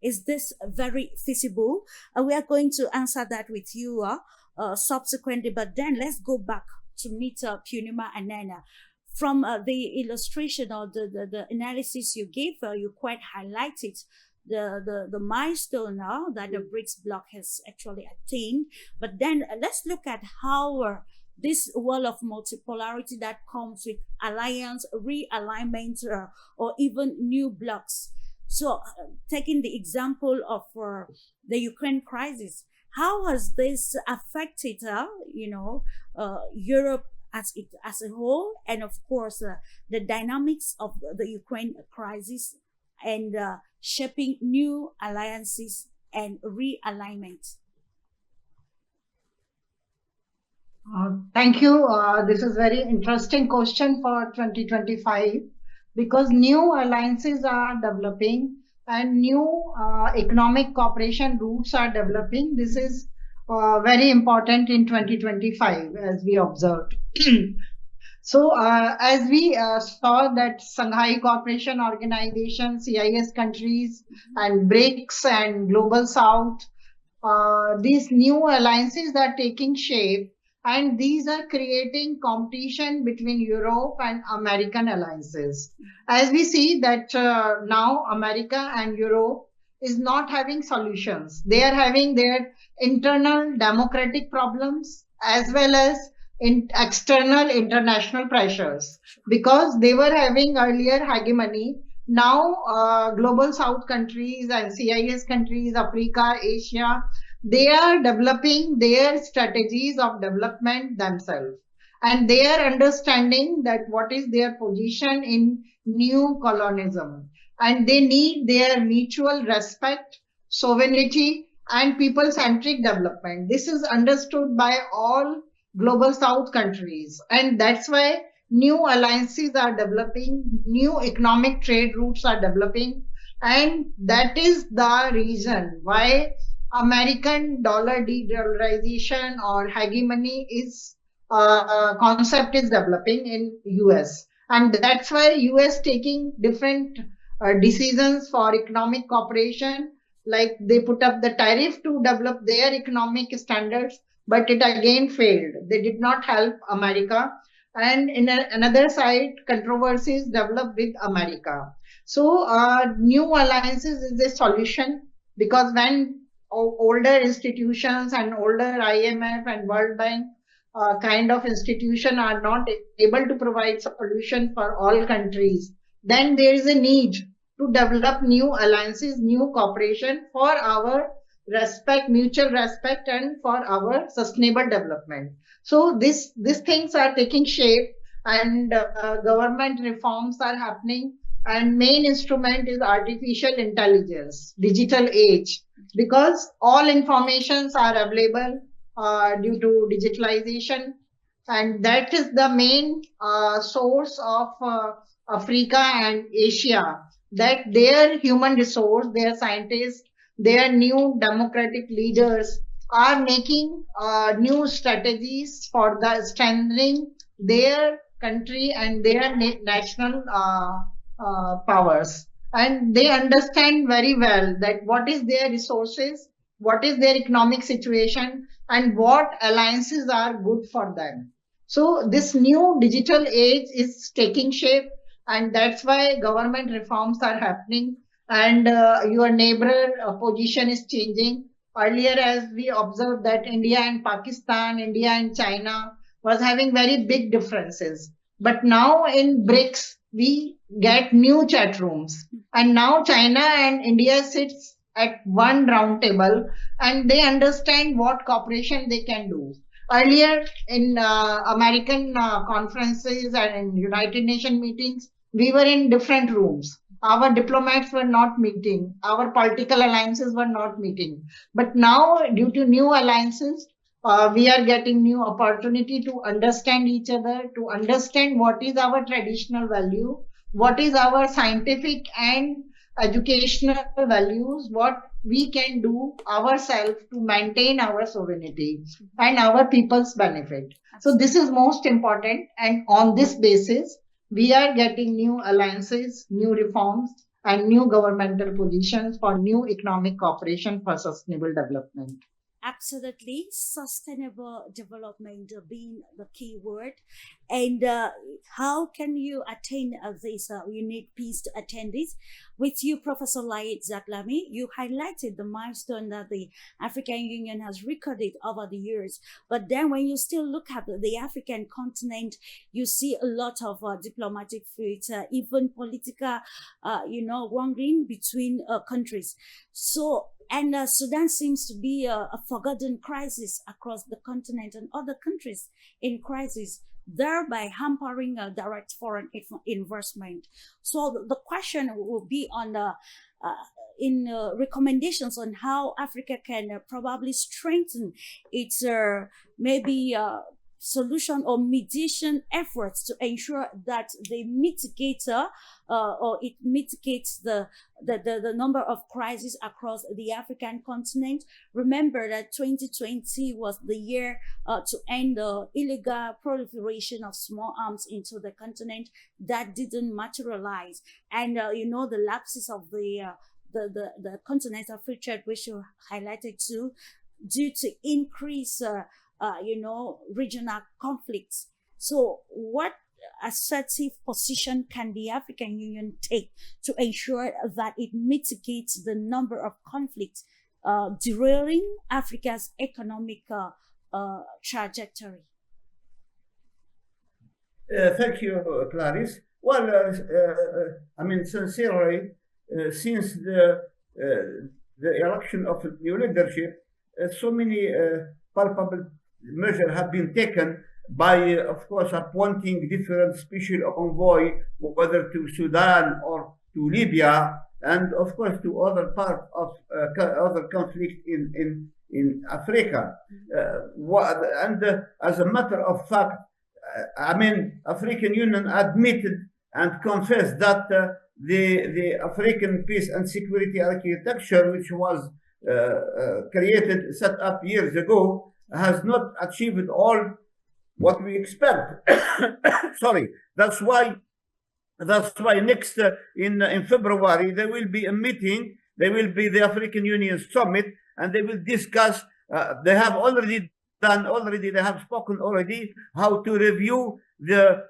is this very feasible? We are going to answer that with you subsequently, but then let's go back to meet Punima and Nana. From the illustration or the analysis you gave, you quite highlighted the milestone now that the BRICS bloc has actually attained. But then let's look at how this world of multipolarity that comes with alliance, realignment, or even new blocs. So taking the example of the Ukraine crisis, how has this affected, Europe as a whole, and of course the dynamics of the Ukraine crisis, and shaping new alliances and realignment? Thank you. This is very interesting question for 2025, because new alliances are developing and new economic cooperation routes are developing. This is very important in 2025, as we observed. So as we saw that Shanghai Cooperation Organization, CIS countries, and BRICS and Global South, these new alliances are taking shape, and these are creating competition between Europe and American alliances. As we see that now America and Europe is not having solutions. They are having their internal democratic problems as well as in external international pressures, because they were having earlier hegemony. Now Global South countries and CIS countries, Africa, Asia, they are developing their strategies of development themselves, and they are understanding that what is their position in new colonialism, and they need their mutual respect, sovereignty, and people-centric development. This is understood by all Global South countries, and that's why new alliances are developing, new economic trade routes are developing, and that is the reason why American dollar de-dollarization or hegemony is concept is developing in US, and that's why US taking different decisions for economic cooperation. Like they put up the tariff to develop their economic standards, but it again failed. They did not help America, and in another side, controversies developed with America. So new alliances is a solution, because when older institutions and older IMF and World Bank kind of institution are not able to provide solution for all countries, then there is a need to develop new alliances, new cooperation for our respect, mutual respect, and for our sustainable development. So these things are taking shape, and government reforms are happening. And main instrument is artificial intelligence, digital age, because all informations are available due to digitalization, and that is the main source of Africa and Asia, that their human resource, their scientists, their new democratic leaders are making new strategies for the strengthening their country and their national powers. And they understand very well that what is their resources, what is their economic situation, and what alliances are good for them. So this new digital age is taking shape, and that's why government reforms are happening, and your neighbor position is changing. Earlier, as we observed that India and Pakistan, India and China was having very big differences. But now in BRICS, we get new chat rooms, and now China and India sits at one round table, and they understand what cooperation they can do. Earlier in American conferences and in United Nations meetings, we were in different rooms. Our diplomats were not meeting. Our political alliances were not meeting. But now, due to new alliances, we are getting new opportunity to understand each other, to understand what is our traditional value, what is our scientific and educational values, what we can do ourselves to maintain our sovereignty and our people's benefit. So this is most important, and on this basis, we are getting new alliances, new reforms, and new governmental positions for new economic cooperation for sustainable development. Absolutely, sustainable development being the key word. And how can you attain this unique piece to attain this? With you, Professor Laid Zaklami, you highlighted the milestone that the African Union has recorded over the years. But then when you still look at the African continent, you see a lot of diplomatic feuds, even political, wronging between countries. So, and Sudan seems to be a forgotten crisis across the continent, and other countries in crisis, thereby hampering direct foreign investment. So the question will be on the recommendations on how Africa can probably strengthen its maybe solution or mediation efforts to ensure that they mitigate or it mitigates the number of crises across the African continent. Remember that 2020 was the year to end the illegal proliferation of small arms into the continent. That didn't materialize, and the lapses of the continental free trade, which you highlighted too, due to increase regional conflicts. So what assertive position can the African Union take to ensure that it mitigates the number of conflicts derailing Africa's economic trajectory? Thank you, Clarice. Well, sincerely, since the election of new leadership, so many palpable measures have been taken by, of course, appointing different special envoy, whether to Sudan or to Libya, and of course to other parts of other conflict in Africa. As a matter of fact, African Union admitted and confessed that the African peace and security architecture, which was set up years ago, has not achieved all what we expect. Sorry, that's why next in February there will be a meeting. There will be the African Union summit, and they will discuss. They have already done. Already they have spoken already how to review the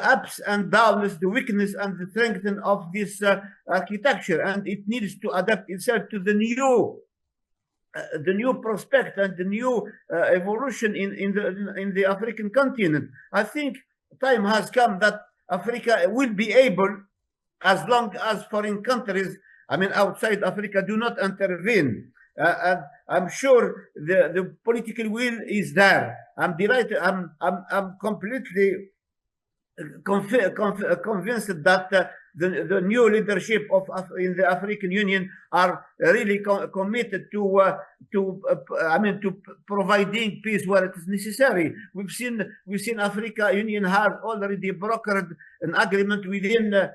ups and downs, the weakness and the strength of this architecture, and it needs to adapt itself to the new prospect and the new evolution in the African continent. I think time has come that Africa will be able, as long as foreign countries, I mean outside Africa, do not intervene. And I'm sure the political will is there. I'm delighted. I'm completely convinced that the new leadership in the African Union are really committed to providing peace where it is necessary. We've seen Africa Union has already brokered an agreement within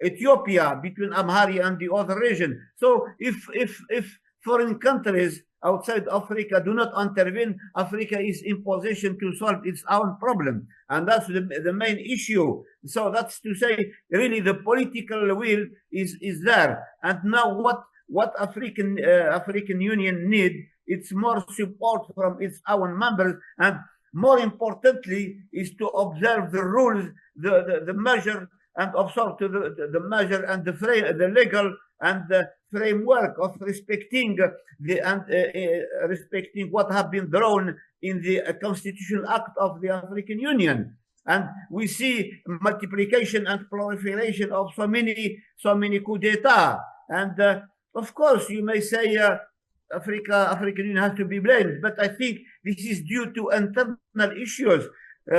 Ethiopia between Amhara and the other region. So if foreign countries outside Africa do not intervene, Africa is in position to solve its own problem. And that's the main issue. So that's to say, really the political will is there. And now what African Union need, it's more support from its own members, and more importantly is to observe the rules, the measure, and observe to the measure and the legal and the framework of respecting respecting what have been drawn in the Constitutional Act of the African Union. And we see multiplication and proliferation of so many coup d'etat. And of course, you may say African Union has to be blamed, but I think this is due to internal issues,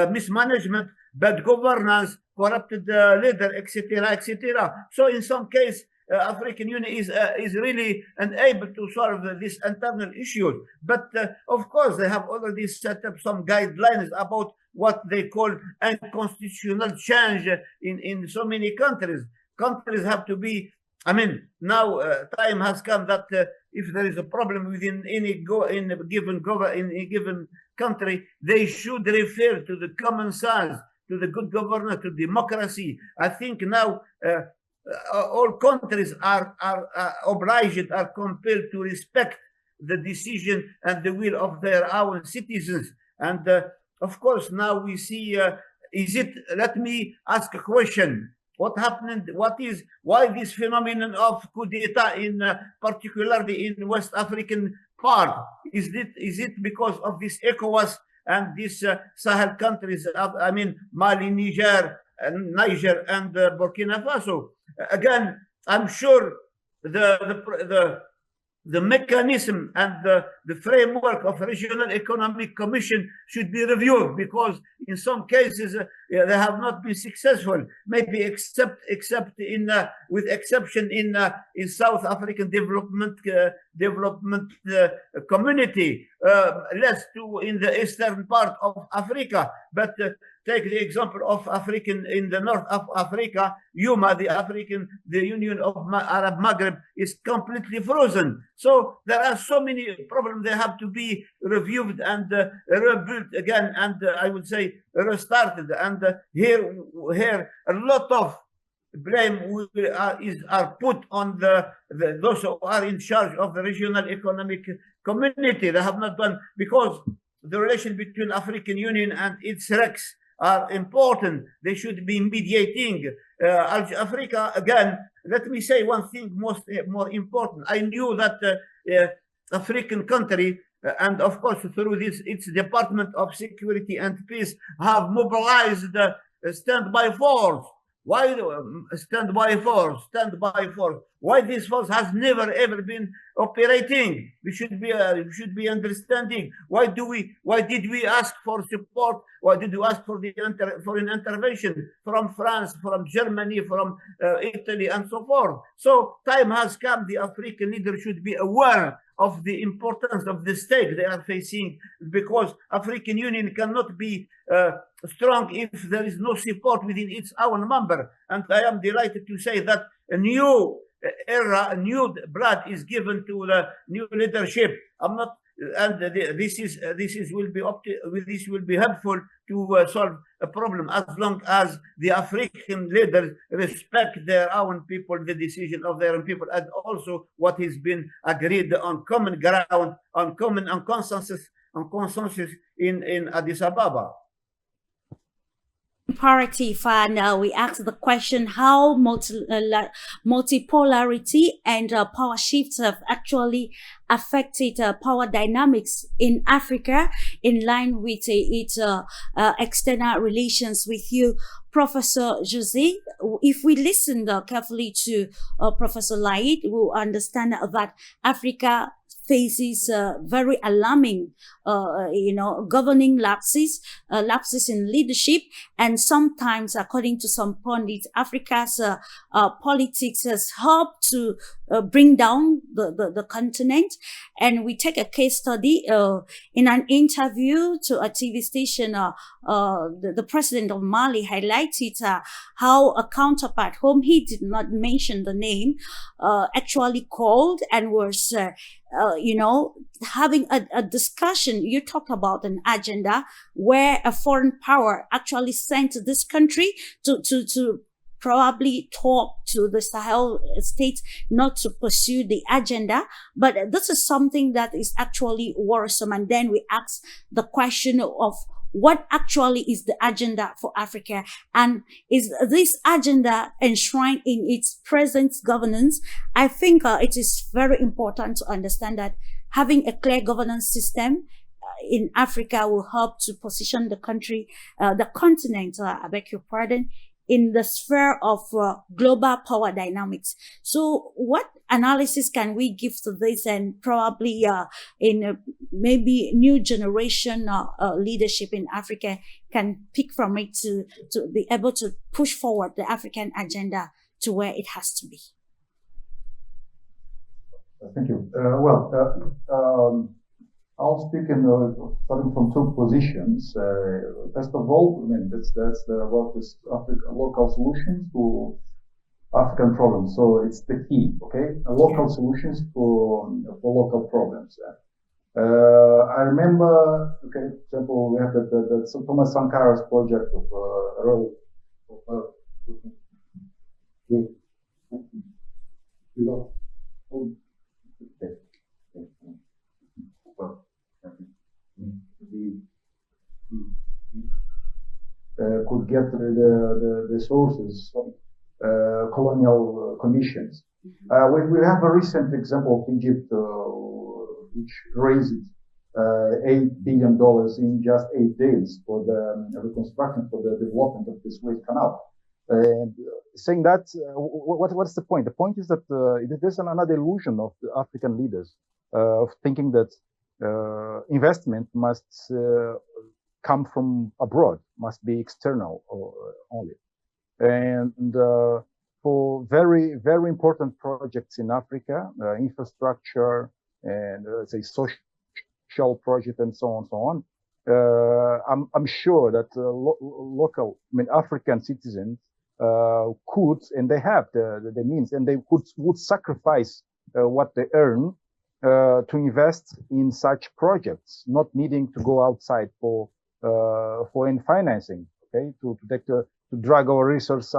mismanagement, bad governance, corrupted leader, etc., etc. So in some case, African Union is really unable to solve these internal issues. But of course, they have already set up some guidelines about what they call unconstitutional change in so many countries. Countries have to be, I mean, now time has come that if there is a problem within in a given country, they should refer to the common sense, to the good governance, to democracy. I think now all countries are obliged, are compelled to respect the decision and the will of their own citizens. And of course, now we see, let me ask a question. What happened? Why this phenomenon of coup d'etat particularly in West African part? Is it because of this ECOWAS and these Sahel countries? I mean, Mali, Niger, and Burkina Faso. Again, I'm sure the mechanism and the framework of Regional Economic Commission should be reviewed, because in some cases they have not been successful. Maybe except with exception in South African Development Community, less to in the eastern part of Africa, but. Take the example of in the north of Africa, UMA, the Union of Arab Maghreb, is completely frozen. So there are so many problems. They have to be reviewed and rebuilt again, and I would say restarted. And here a lot of blame are put on those who are in charge of the Regional Economic Community. They have not done, because the relation between African Union and its RECs are important. They should be mediating. Africa, again, let me say one thing more important. I knew that African country, and of course through its Department of Security and Peace, have mobilized standby force. Why standby force? Why this force has never ever been operating? We should be understanding. Why did we ask for support? Why did we ask for an intervention from France, from Germany, from Italy, and so forth? So time has come. The African leaders should be aware of the importance of the stake they are facing, because African Union cannot be strong if there is no support within its own member. And I am delighted to say that a new era, a new blood is given to the new leadership. I'm not and this will be helpful to solve a problem as long as the African leaders respect their own people, the decision of their own people, and also what has been agreed on common ground, on consensus in Addis Ababa. Imperative, and we asked the question how multipolarity and power shifts have actually affected power dynamics in Africa in line with its external relations. With you, Professor Jose, if we listen carefully to Professor Laid, we'll understand that Africa faces very alarming, governing lapses in leadership, and sometimes, according to some pundits, Africa's politics has helped to bring down the continent. And we take a case study in an interview to a TV station. The president of Mali highlighted how a counterpart, whom he did not mention the name, actually called and was having a discussion. You talk about an agenda where a foreign power actually sent this country to probably talk to the Sahel states not to pursue the agenda. But this is something that is actually worrisome. And then we ask the question of what actually is the agenda for Africa, and is this agenda enshrined in its present governance? I think it is very important to understand that having a clear governance system in Africa will help to position the country, the continent, I beg your pardon, in the sphere of global power dynamics. So what analysis can we give to this, and probably in maybe new generation leadership in Africa can pick from it to be able to push forward the African agenda to where it has to be? Thank you. I'll speak starting from two positions. First of all, I mean, that's about this local solutions to African problems. So it's the key, okay? Local solutions for local problems. I remember, okay, for example, we have the Thomas Sankara's project of could get the sources from colonial conditions. We have a recent example of Egypt, which raised $8 billion in just 8 days for the reconstruction, for the development of the Suez Canal. And saying that, what's the point? The point is that there's another illusion of the African leaders of thinking that investment must come from abroad, must be external only. And for very, very important projects in Africa, infrastructure and say social project and so on, I'm sure that local, African citizens could, and they have the means, and they would sacrifice what they earn to invest in such projects, not needing to go outside for foreign financing, okay, to drag our resources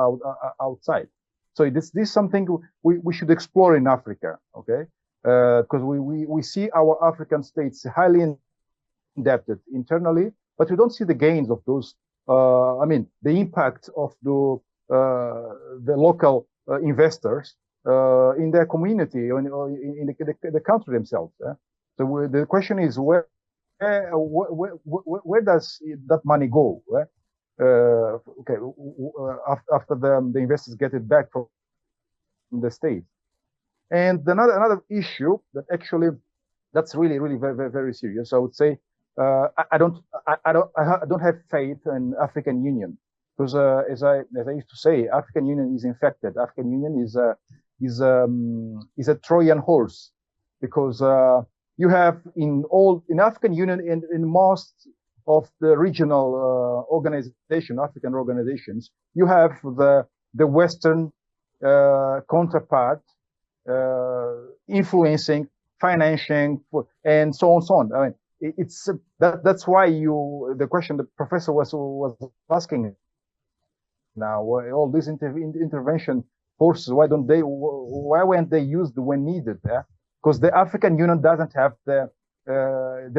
outside. So this is something we should explore in Africa, okay, because we see our African states highly indebted internally, but we don't see the gains of those. The impact of the local investors in their community or in the country themselves. So the question is where does that money go? After the investors get it back from the state. And another issue that actually that's really very, very serious. I would say I don't have faith in African Union, because as I used to say, African Union is infected. African Union is a Trojan horse, because you have in African Union and in most of the regional African organizations, you have the Western counterpart influencing financing, and so on, so on. I mean, it's that's why the question the professor was asking now, all these intervention forces, why weren't they used when needed? Because the African Union doesn't have the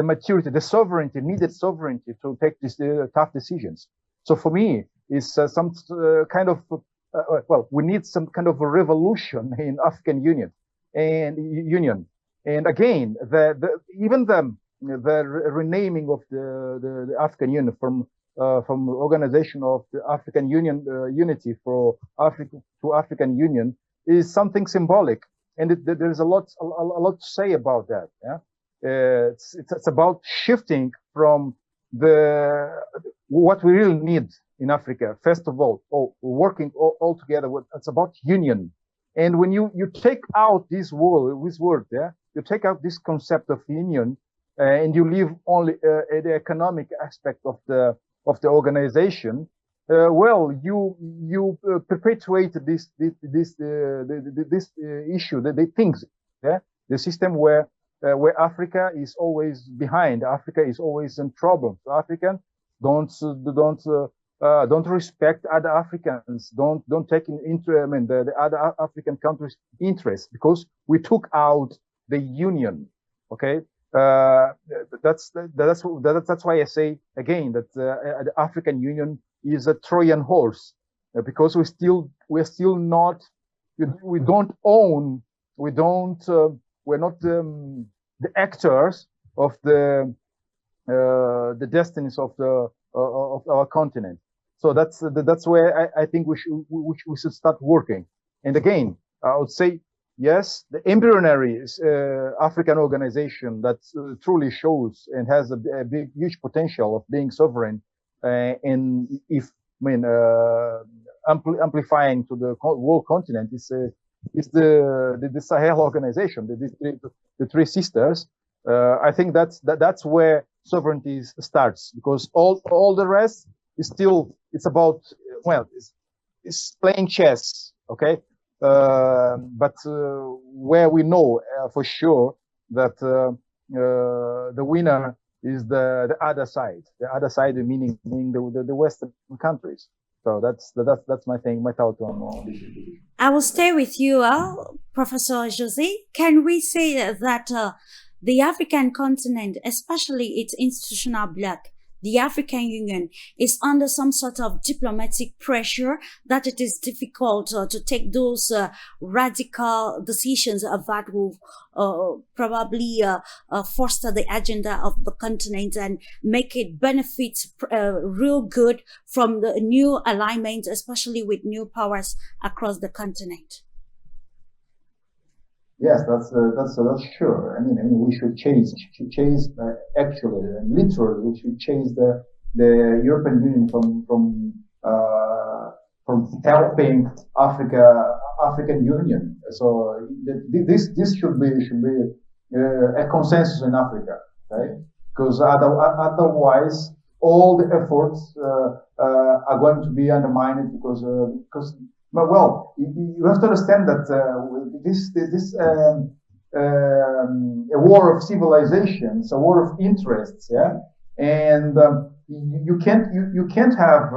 maturity, the sovereignty, needed sovereignty to take these tough decisions. So for me, it's some kind of we need some kind of a revolution in African Union. And again, even the renaming of the African Union from Organization of the African Union Unity for Africa to African Union is something symbolic, and there's a lot to say about that. Yeah, it's about shifting from what we really need in Africa. First of all, working all together. It's about union. And when you take out this word, yeah, you take out this concept of union, and you leave only the economic aspect of the organization. You perpetuate this issue, the things, yeah, the system where Africa is always behind. Africa is always in trouble. So Africans don't respect other Africans. Don't take the other African countries' interests, because we took out the union. Okay, that's why I say again that the African Union is a Trojan horse, because we're still not. We don't own. We're not the actors of the destinies of our continent. So that's where I think we should start working. And again, I would say yes, the embryonary African organization that truly shows and has a big, huge potential of being sovereign, and amplifying to the whole continent is the Sahel organization, the three sisters. I think that's where sovereignty starts, because all the rest is still, it's about, it's playing chess, okay? But where we know for sure that the winner is the other side. The other side meaning the Western countries. So that's my thought on this. I will stay with you, Professor Jose. Can we say that the African continent, especially its institutional bloc, the African Union, is under some sort of diplomatic pressure, that it is difficult to take those radical decisions that will probably foster the agenda of the continent and make it benefit real good from the new alignment, especially with new powers across the continent? Yes, that's sure. I mean, we should change. Actually, literally, we should change the European Union from helping African Union. So this should be a consensus in Africa, right? Because otherwise, all the efforts are going to be undermined because. Well, you have to understand that a war of civilizations, a war of interests, yeah, and you can't have,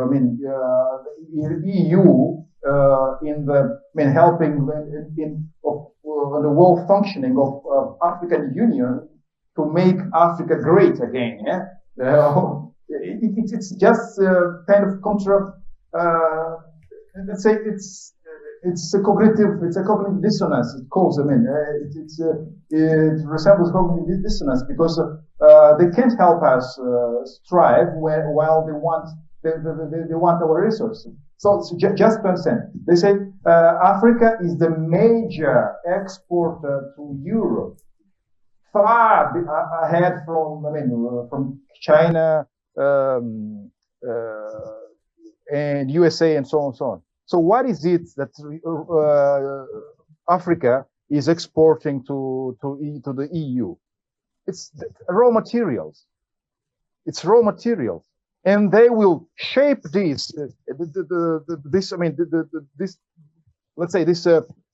EU helping in the whole functioning of African Union to make Africa great again, yeah. It's just kind of contra. Let's say it's a cognitive dissonance. It calls them in. It resembles cognitive dissonance because they can't help us strive while they want our resources. So just to understand, they say Africa is the major exporter to Europe, far ahead from China. And USA and so on and so on. So what is it that Africa is exporting to the EU? It's raw materials. It's raw materials, and they will shape this. Let's say this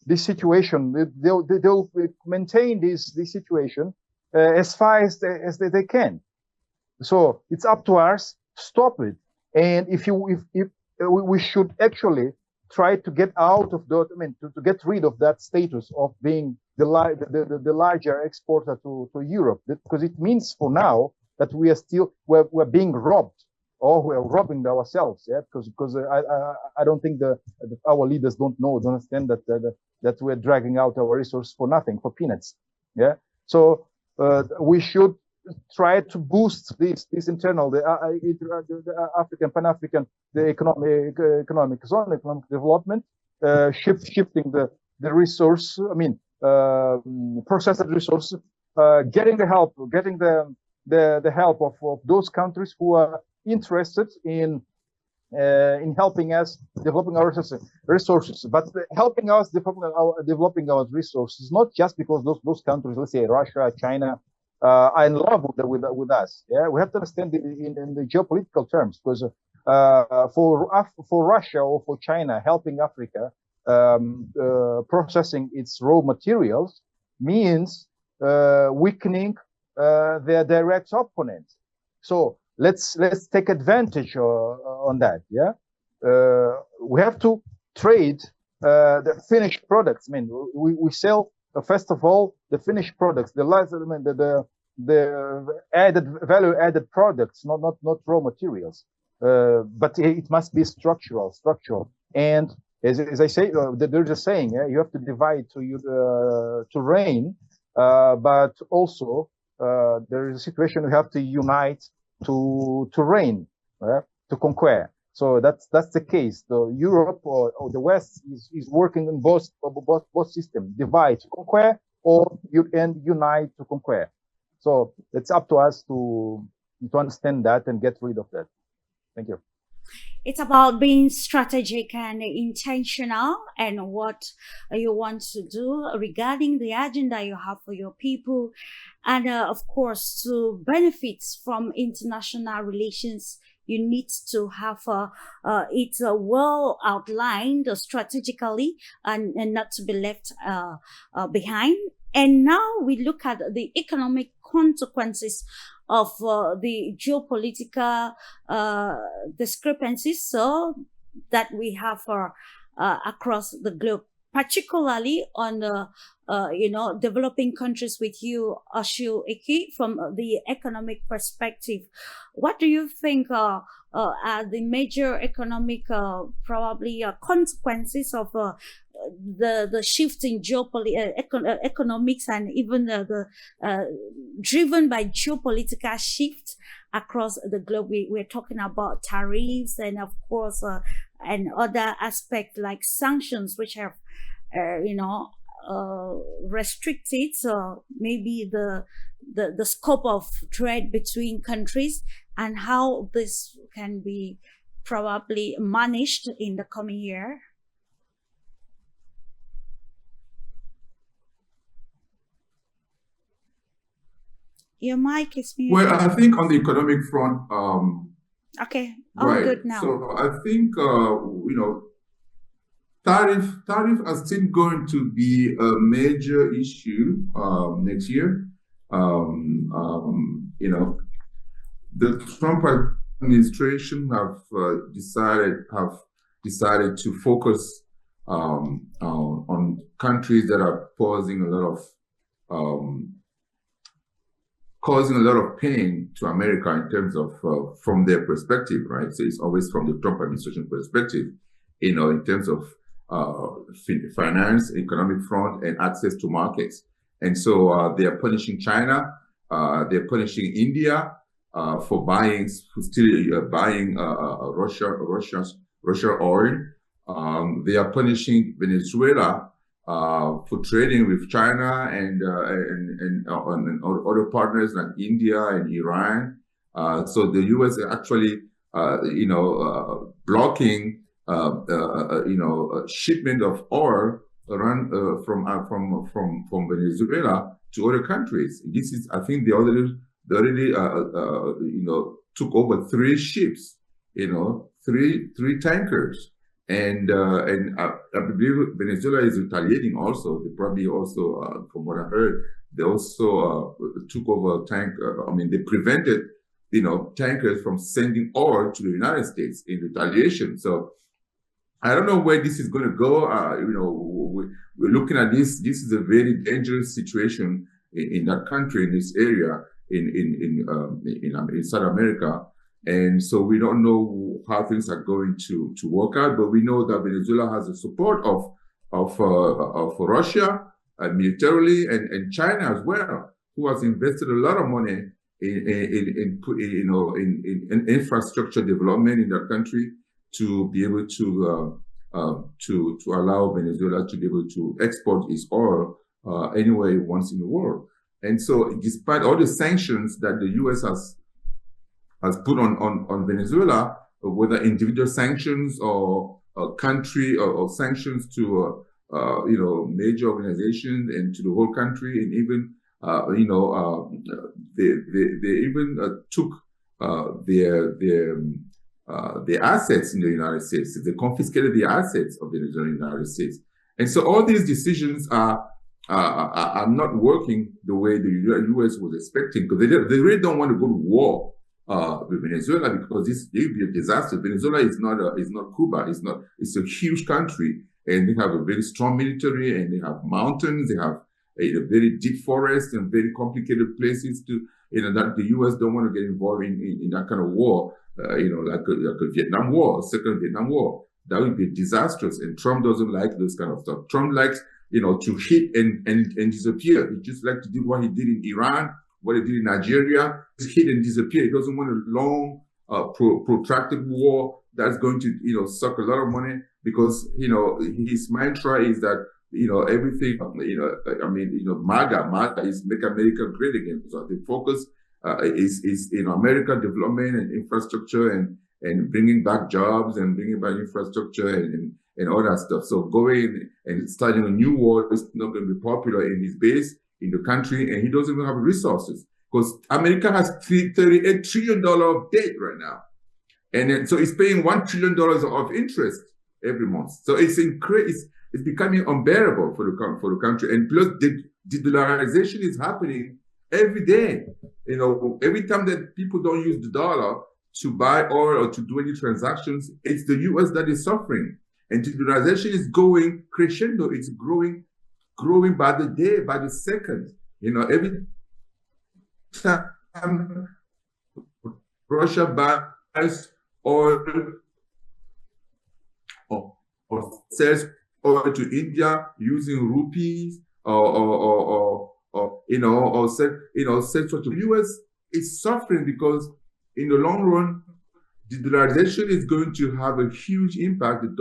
this situation. They'll maintain this situation as far as they can. So it's up to us to stop it. And if we should actually try to get out of the, to get rid of that status of being the larger exporter to Europe, because it means for now that we're being robbed, or we're robbing ourselves. Yeah, because I don't think that our leaders don't understand that we're dragging out our resources for nothing, for peanuts. Yeah, so we should try to boost this internal, the African, Pan-African, the economic zone, economic development, shifting the resource, processed resources, getting the help of those countries who are interested in helping us developing our resources, but helping us developing our resources, not just because those countries, let's say Russia, China, are in love with us. Yeah, we have to understand it in the geopolitical terms, because for Russia or for China helping Africa processing its raw materials means weakening their direct opponent. So let's take advantage on that. Yeah, we have to trade the finished products. We sell. First of all, the finished products, the value added products, not raw materials. But it must be structural. And as I say, there's a saying, you have to divide to reign, but also there is a situation you have to unite to reign, to conquer. So that's the case. The Europe or the West is working in both systems: divide to conquer, or unite to conquer. So it's up to us to understand that and get rid of that. Thank you. It's about being strategic and intentional, and what you want to do regarding the agenda you have for your people, and of course, to benefit from international relations. You need to have it well outlined strategically, and not to be left behind. And now we look at the economic consequences of the geopolitical discrepancies that we have across the globe, particularly on developing countries. With you, Ashu Eki, from the economic perspective, what do you think are the major economic probably consequences of the shift in economics, and even the driven by geopolitical shift across the globe? We're talking about tariffs, and of course and other aspects like sanctions, which have restricted maybe the scope of trade between countries, and how this can be probably managed in the coming year. Your mic is muted. Well, I think on the economic front, okay, all right. good now. So I think tariff are still going to be a major issue next year. The Trump administration have decided to focus on countries that are causing a lot of pain to America in terms of from their perspective, right? So it's always from the Trump administration perspective, in terms of finance, economic front, and access to markets. And so they are punishing China, they're punishing India for still buying Russia oil. They are punishing Venezuela for trading with China and other partners like India and Iran. So the U.S. is actually, blocking, shipment of oil around from Venezuela to other countries. This is, I think, they already took over 3 ships, 3 tankers, and I believe Venezuela is retaliating also. They probably also, from what I heard, they also took over they prevented, tankers from sending oil to the United States in retaliation. So I don't know where this is going to go. We're looking at this. This is a very dangerous situation in that country, in this area, in South America. And so we don't know how things are going to work out, but we know that Venezuela has the support of Russia militarily and China as well, who has invested a lot of money in infrastructure development in that country to be able to allow Venezuela to be able to export its oil anywhere it wants in the world. And so, despite all the sanctions that the U.S. has put on Venezuela, whether individual sanctions or country or sanctions to major organizations and to the whole country, and even they even took their assets in the United States. They confiscated the assets of Venezuela in the United States, and so all these decisions are not working the way the U.S. was expecting, because they really don't want to go to war with Venezuela, because this will be a disaster. Venezuela is not Cuba. It's a huge country, and they have a very strong military, and they have mountains. They have a very deep forest and very complicated places that the U.S. don't want to get involved in that kind of war. Like a Vietnam War, second Vietnam War. That would be disastrous, and Trump doesn't like those kind of stuff. Trump likes to hit and disappear. He just likes to do what he did in Iran, what he did in Nigeria, just hit and disappear. He doesn't want a long, protracted war that's going to, suck a lot of money, because, his mantra is that, everything, MAGA is make America great again. So the focus is in America development and infrastructure and bringing back jobs and bringing back infrastructure and all that stuff. So going and starting a new war is not going to be popular in his base, in the country, and he doesn't even have resources, because America has $38 trillion of debt right now. And then, so it's paying $1 trillion of interest every month. So it's becoming unbearable for the country. And plus, the dollarization is happening every day. Every time that people don't use the dollar to buy oil or to do any transactions, it's the U.S. that is suffering. And the dollarization is going crescendo. It's growing by the day, by the second. Every time Russia buys oil or sells oil to India using rupees or sell to the U.S. is suffering, because in the long run, the dollarization is going to have a huge impact, in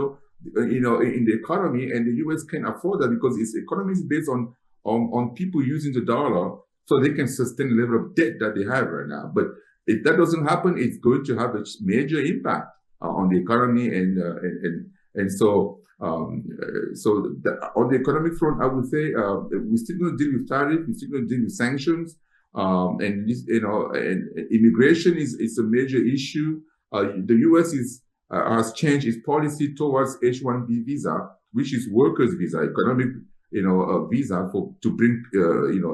the economy, and the U.S. can't afford that, because its economy is based on people using the dollar so they can sustain the level of debt that they have right now. But if that doesn't happen, it's going to have a major impact on the economy, and so on the economic front, I would say we're still going to deal with tariffs, we're still going to deal with sanctions, and this, and immigration is a major issue. The U.S. has changed its policy towards H-1B visa, which is workers' visa, economic, visa to bring,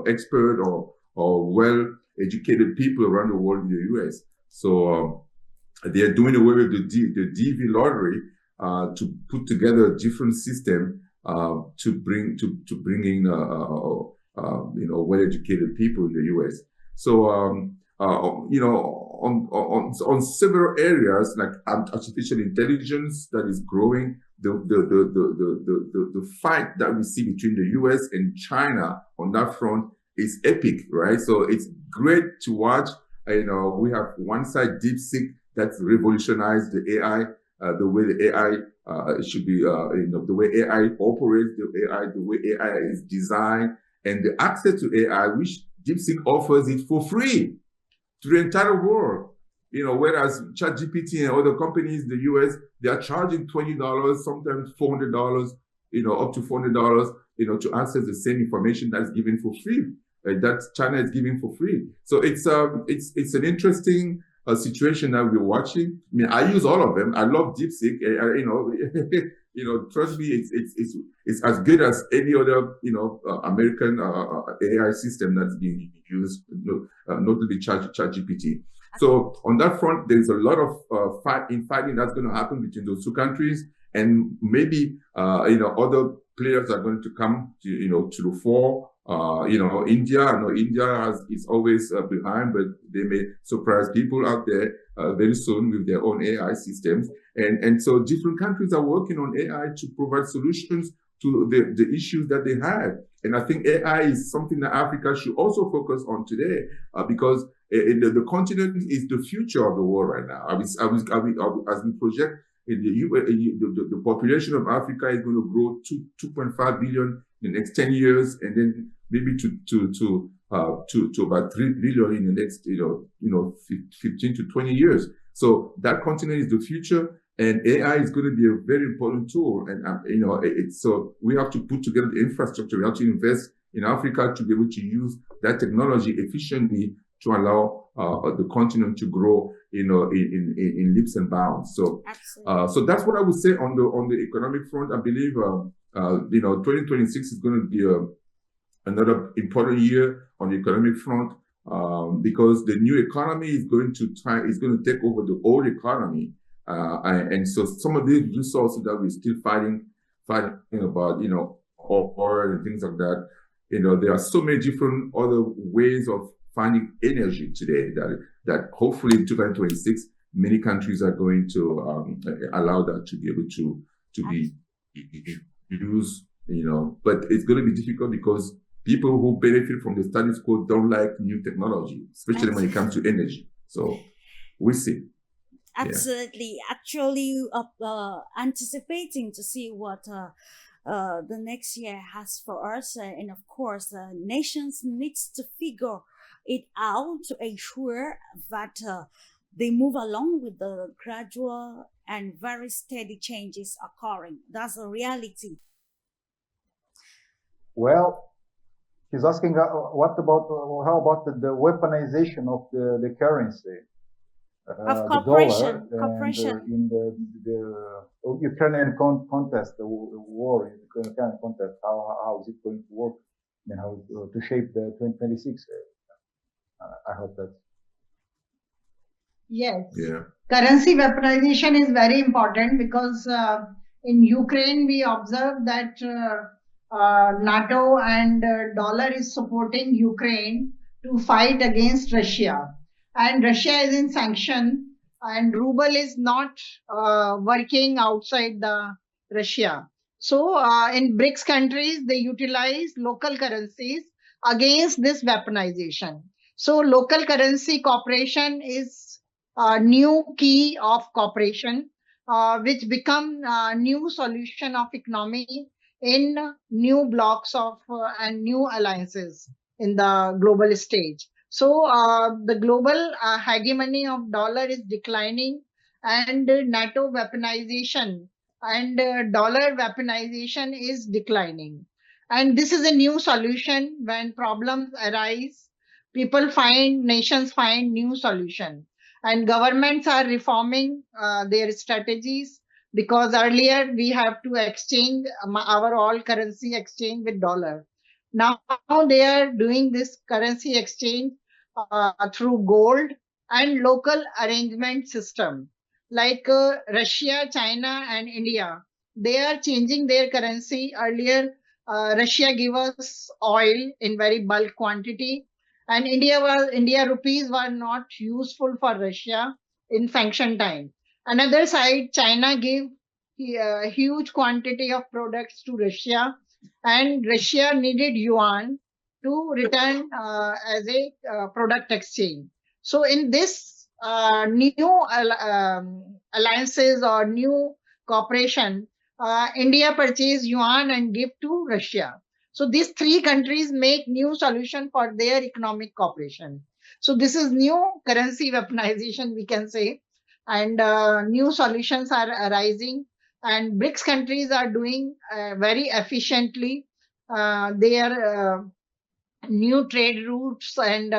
expert or well-educated people around the world in the U.S. So they are doing away with the DV lottery to put together a different system to bring in well-educated people in the U.S. So on several areas, like artificial intelligence that is growing, the fight that we see between the U.S. and China on that front is epic, right? So it's great to watch. We have one side, DeepSeek, that's revolutionized the AI, the way the AI should be, the way AI operates, the way AI is designed, and the access to AI, which DeepSeek offers it for free to the entire world. Whereas ChatGPT and other companies in the US, they are charging $20, sometimes $400, up to $400, to access the same information that's given for free, that China is giving for free. So it's an interesting situation that we're watching. I mean, I use all of them. I love DeepSeek. trust me, it's as good as any other, American AI system that's being used, notably ChatGPT. So on that front, there's a lot of fighting that's going to happen between those two countries, and maybe other players are going to come to the fore. India. I know India is always behind, but they may surprise people out there very soon with their own AI systems. And so different countries are working on AI to provide solutions to the issues that they have. And I think AI is something that Africa should also focus on today, because the continent is the future of the world right now. As we project, the population of Africa is going to grow to 2.5 billion in the next 10 years, and then maybe to about 3 billion in the next 15 to 20 years. So that continent is the future, and AI is going to be a very important tool. And so we have to put together the infrastructure. We have to invest in Africa to be able to use that technology efficiently to allow the continent to grow, in leaps and bounds. So, so that's what I would say on the economic front. I believe, 2026 is going to be another important year on the economic front, because the new economy is going to take over the old economy, and so some of these resources that we're still fighting about, oil and things like that. There are so many different other ways of finding energy today that hopefully in 2026 many countries are going to allow that to be able to be used. But it's going to be difficult because people who benefit from the status quo don't like new technology, especially when it comes to energy. So we'll see. Absolutely. Yeah. Actually, anticipating to see what the next year has for us, and of course, nations needs to figure it out to ensure that they move along with the gradual and very steady changes occurring. That's a reality. Well, he's asking how about the weaponization of the currency? Of cooperation, in the Ukrainian contest, the war in the Ukrainian contest, how is it going to work? How to shape the 2026? I hope that. Yes. Yeah. Currency weaponization is very important because in Ukraine we observe that NATO and dollar is supporting Ukraine to fight against Russia. And Russia is in sanction, and ruble is not working outside the Russia. So in BRICS countries, they utilize local currencies against this weaponization. So local currency cooperation is a new key of cooperation, which become a new solution of economy in new blocks of and new alliances in the global stage. So the global hegemony of dollar is declining, and NATO weaponization and dollar weaponization is declining. And this is a new solution. When problems arise, nations find new solution, and governments are reforming their strategies, because earlier we have to exchange our all currency exchange with dollar. Now they are doing this currency exchange through gold and local arrangement system, like Russia, China, and India. They are changing their currency. Earlier, Russia gave us oil in very bulk quantity, and India rupees were not useful for Russia in sanction time. Another side, China gave a huge quantity of products to Russia, and Russia needed yuan to return as a product exchange. So in this new alliances or new cooperation, India purchased yuan and give to Russia. So these three countries make new solution for their economic cooperation. So this is new currency weaponization, we can say, and new solutions are arising, and BRICS countries are doing very efficiently their new trade routes, and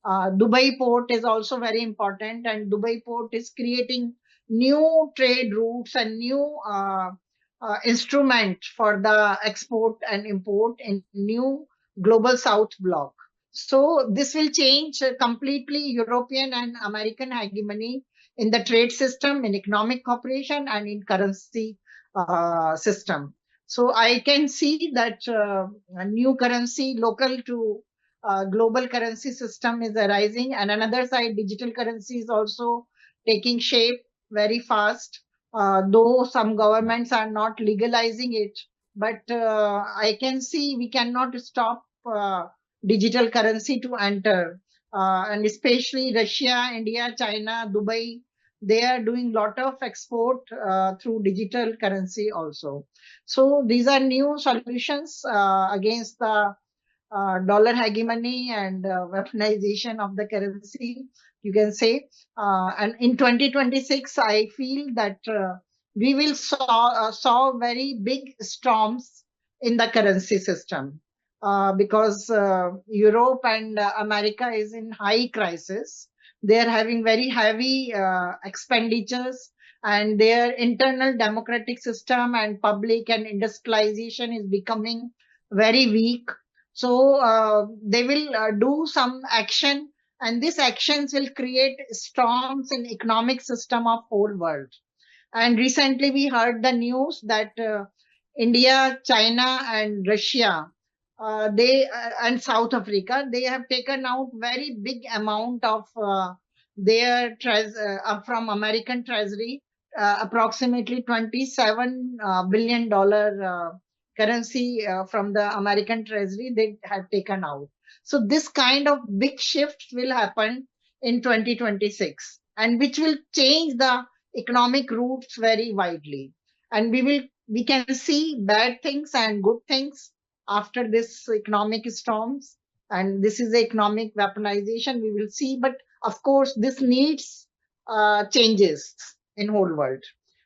Dubai port is also very important, and Dubai port is creating new trade routes and new instrument for the export and import in new global South bloc. So this will change completely European and American hegemony in the trade system, in economic cooperation, and in currency system. So I can see that a new currency local to global currency system is arising, and another side, digital currency is also taking shape very fast. Though some governments are not legalizing it, but I can see we cannot stop digital currency to enter. And especially Russia, India, China, Dubai, they are doing lot of export through digital currency also. So these are new solutions against the dollar hegemony and weaponization of the currency, you can say. And in 2026, I feel that we will saw very big storms in the currency system because Europe and America is in high crisis. They are having very heavy expenditures, and their internal democratic system and public and industrialization is becoming very weak. So they will do some action, and these actions will create storms in economic system of whole world. And recently we heard the news that India, China, and Russia, they and South Africa, they have taken out very big amount of their from American Treasury, approximately $27 billion currency from the American Treasury they have taken out. So this kind of big shift will happen in 2026, and which will change the economic routes very widely. And we can see bad things and good things after this economic storms. And this is the economic weaponization we will see. But of course, this needs changes in whole world.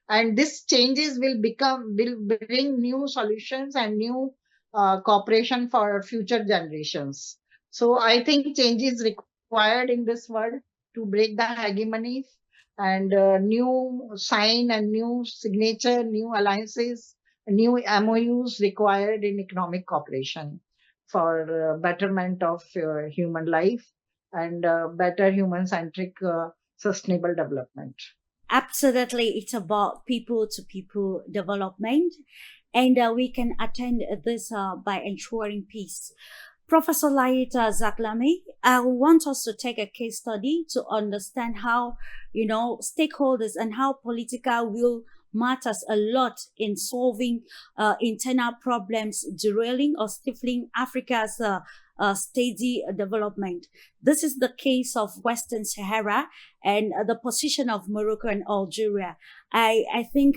And this changes will bring new solutions and new cooperation for future generations. So I think change is required in this world to break the hegemony, and new sign and new signature, new alliances, new MOUs required in economic cooperation for betterment of human life and better human-centric sustainable development. Absolutely, it's about people to people development, and we can attain this by ensuring peace. Professor Laita Zaklami, I want us to take a case study to understand how, stakeholders and how political will matters a lot in solving internal problems, derailing or stifling Africa's steady development. This is the case of Western Sahara and the position of Morocco and Algeria. I think,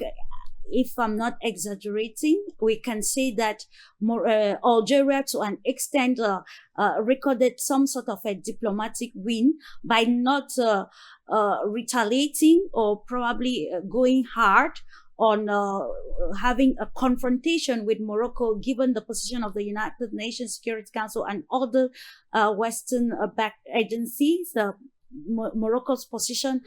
if I'm not exaggerating, we can say that Algeria, to an extent, recorded some sort of a diplomatic win by not retaliating or probably going hard on having a confrontation with Morocco, given the position of the United Nations Security Council and other Western-backed agencies. Morocco's position,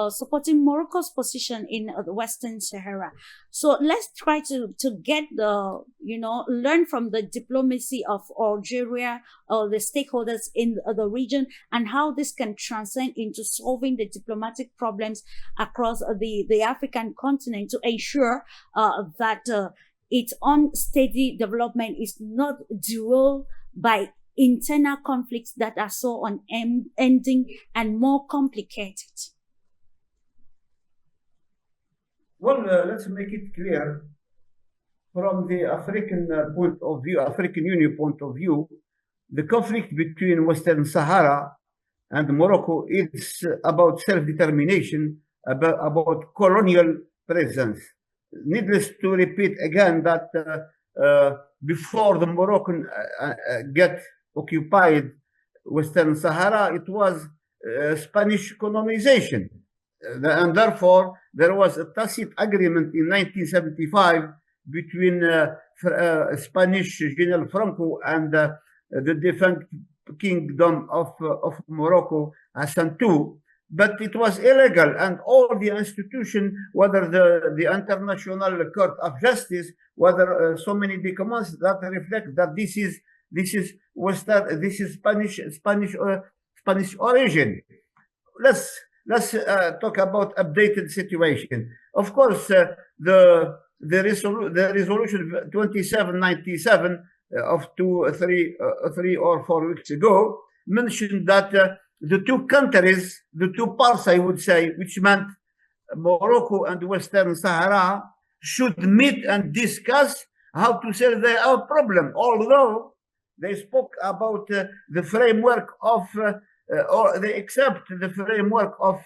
supporting Morocco's position in the Western Sahara. So let's try to get learn from the diplomacy of Algeria or the stakeholders in the region, and how this can transcend into solving the diplomatic problems across the African continent to ensure that its unsteady development is not derailed by internal conflicts that are so unending and more complicated. Well, let's make it clear from the African point of view, African Union point of view, the conflict between Western Sahara and Morocco is about self-determination, about colonial presence. Needless to repeat again that before the Moroccan get occupied Western Sahara, it was Spanish colonization. And therefore, there was a tacit agreement in 1975 between Spanish General Franco and the defunct Kingdom of Morocco, Hassan II, but it was illegal, and all the institution, whether the International Court of Justice, whether so many documents that reflect that this is Western, this is Spanish origin. Let's talk about updated situation. Of course, the resolution 2797 of 3 or 4 weeks ago mentioned that the two countries, the two parts, I would say, which meant Morocco and Western Sahara, should meet and discuss how to solve their own problem. Although they spoke about the framework of, or they accept the framework of,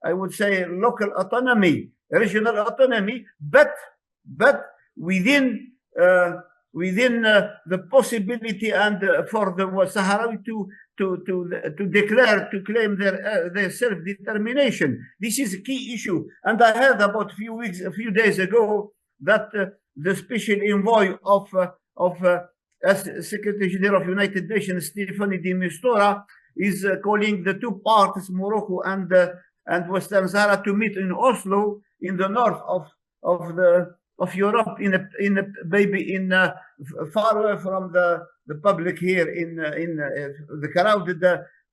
I would say, local autonomy, regional autonomy, but within the possibility and for the Sahrawi to declare, to claim their self-determination. This is a key issue. And I heard about a few days ago that the special envoy of Secretary General of United Nations, Stephanie de Mistura, is calling the two parties, Morocco and Western Sahara, to meet in Oslo, in the north of Europe, far away from the public here in the crowded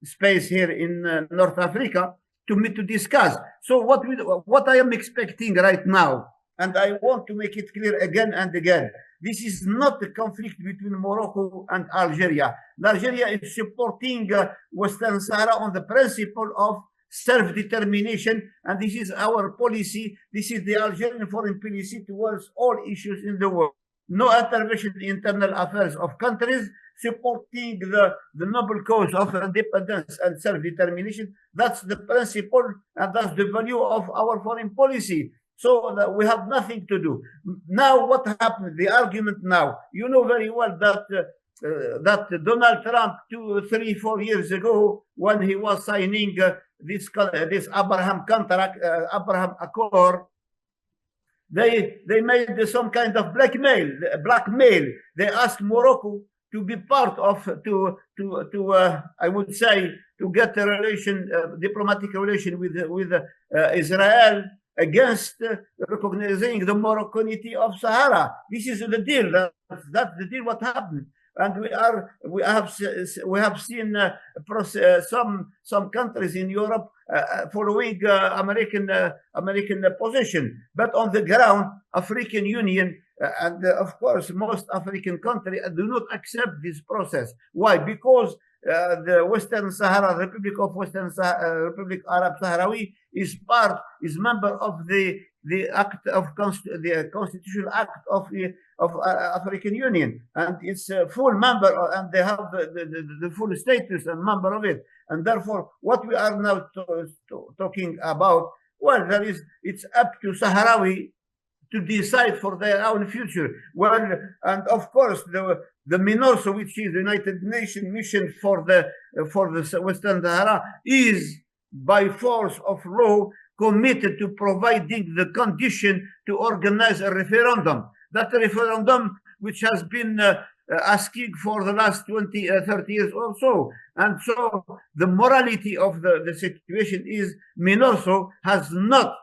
space here in North Africa, to meet to discuss. So what I am expecting right now, and I want to make it clear again and again, this is not a conflict between Morocco and Algeria. Algeria is supporting Western Sahara on the principle of self-determination, and this is our policy. This is the Algerian foreign policy towards all issues in the world. No intervention in internal affairs of countries, supporting the noble cause of independence and self-determination. That's the principle, and that's the value of our foreign policy. So that we have nothing to do. Now, what happened? The argument now, you know very well that that Donald Trump 2, 3, 4 years ago, when he was signing this Abraham contract, Abraham Accord, they made some kind of blackmail. They asked Morocco to be part of, I would say, to get a diplomatic relation with Israel, against recognizing the Moroccanity of Sahara. This is the deal. That's the deal. What happened? And we have seen some countries in Europe following American position, but on the ground, African Union and of course most African countries do not accept this process. Why? Because the Western Sahara, Republic of Western Sahara, Republic Arab Sahrawi is member of the Constitutional Act of African Union, and it's a full member, and they have the full status and member of it. And therefore, what we are now talking about, well, it's up to Sahrawi to decide for their own future. Well, and of course, the MINURSO, which is the United Nations mission for the Western Sahara, is by force of law committed to providing the condition to organize a referendum. That referendum, which has been asking for the last 20, 30 years or so. And so the morality of the situation is MINURSO has not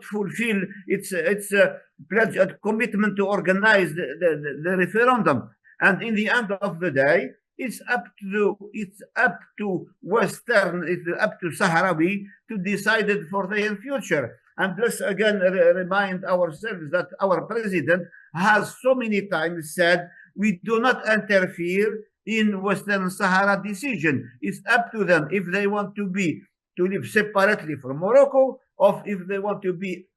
fulfilled its pledge and commitment to organize the referendum. And in the end of the day, it's up to Sahrawi to decide it for their future. And let's again remind ourselves that our president has so many times said we do not interfere in Western Sahara decision. It's up to them if they want to live separately from Morocco, or if they want to be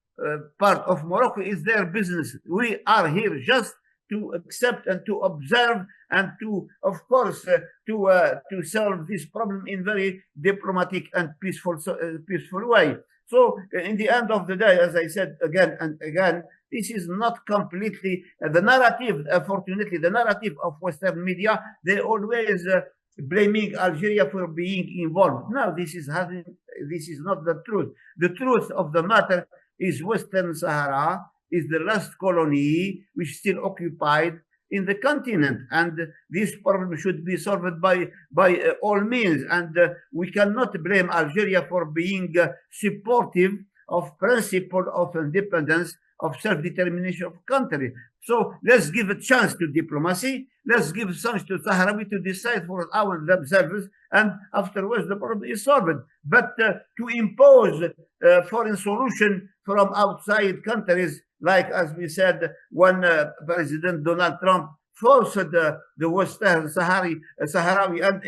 part of Morocco. Is their business. We are here just to accept and to observe and to, of course, to solve this problem in very diplomatic and peaceful way. So, in the end of the day, as I said again and again, this is not completely the narrative. Unfortunately, the narrative of Western media, they always blaming Algeria for being involved. No, this is not the truth. The truth of the matter is Western Sahara is the last colony which is still occupied. in the continent, and this problem should be solved by all means. And we cannot blame Algeria for being supportive of principle of independence, of self-determination of country. So let's give a chance to diplomacy. Let's give a chance to Sahrawi to decide for themselves, and afterwards the problem is solved. But to impose foreign solution from outside countries, like as we said, when President Donald Trump forced the Western Sahrawi, and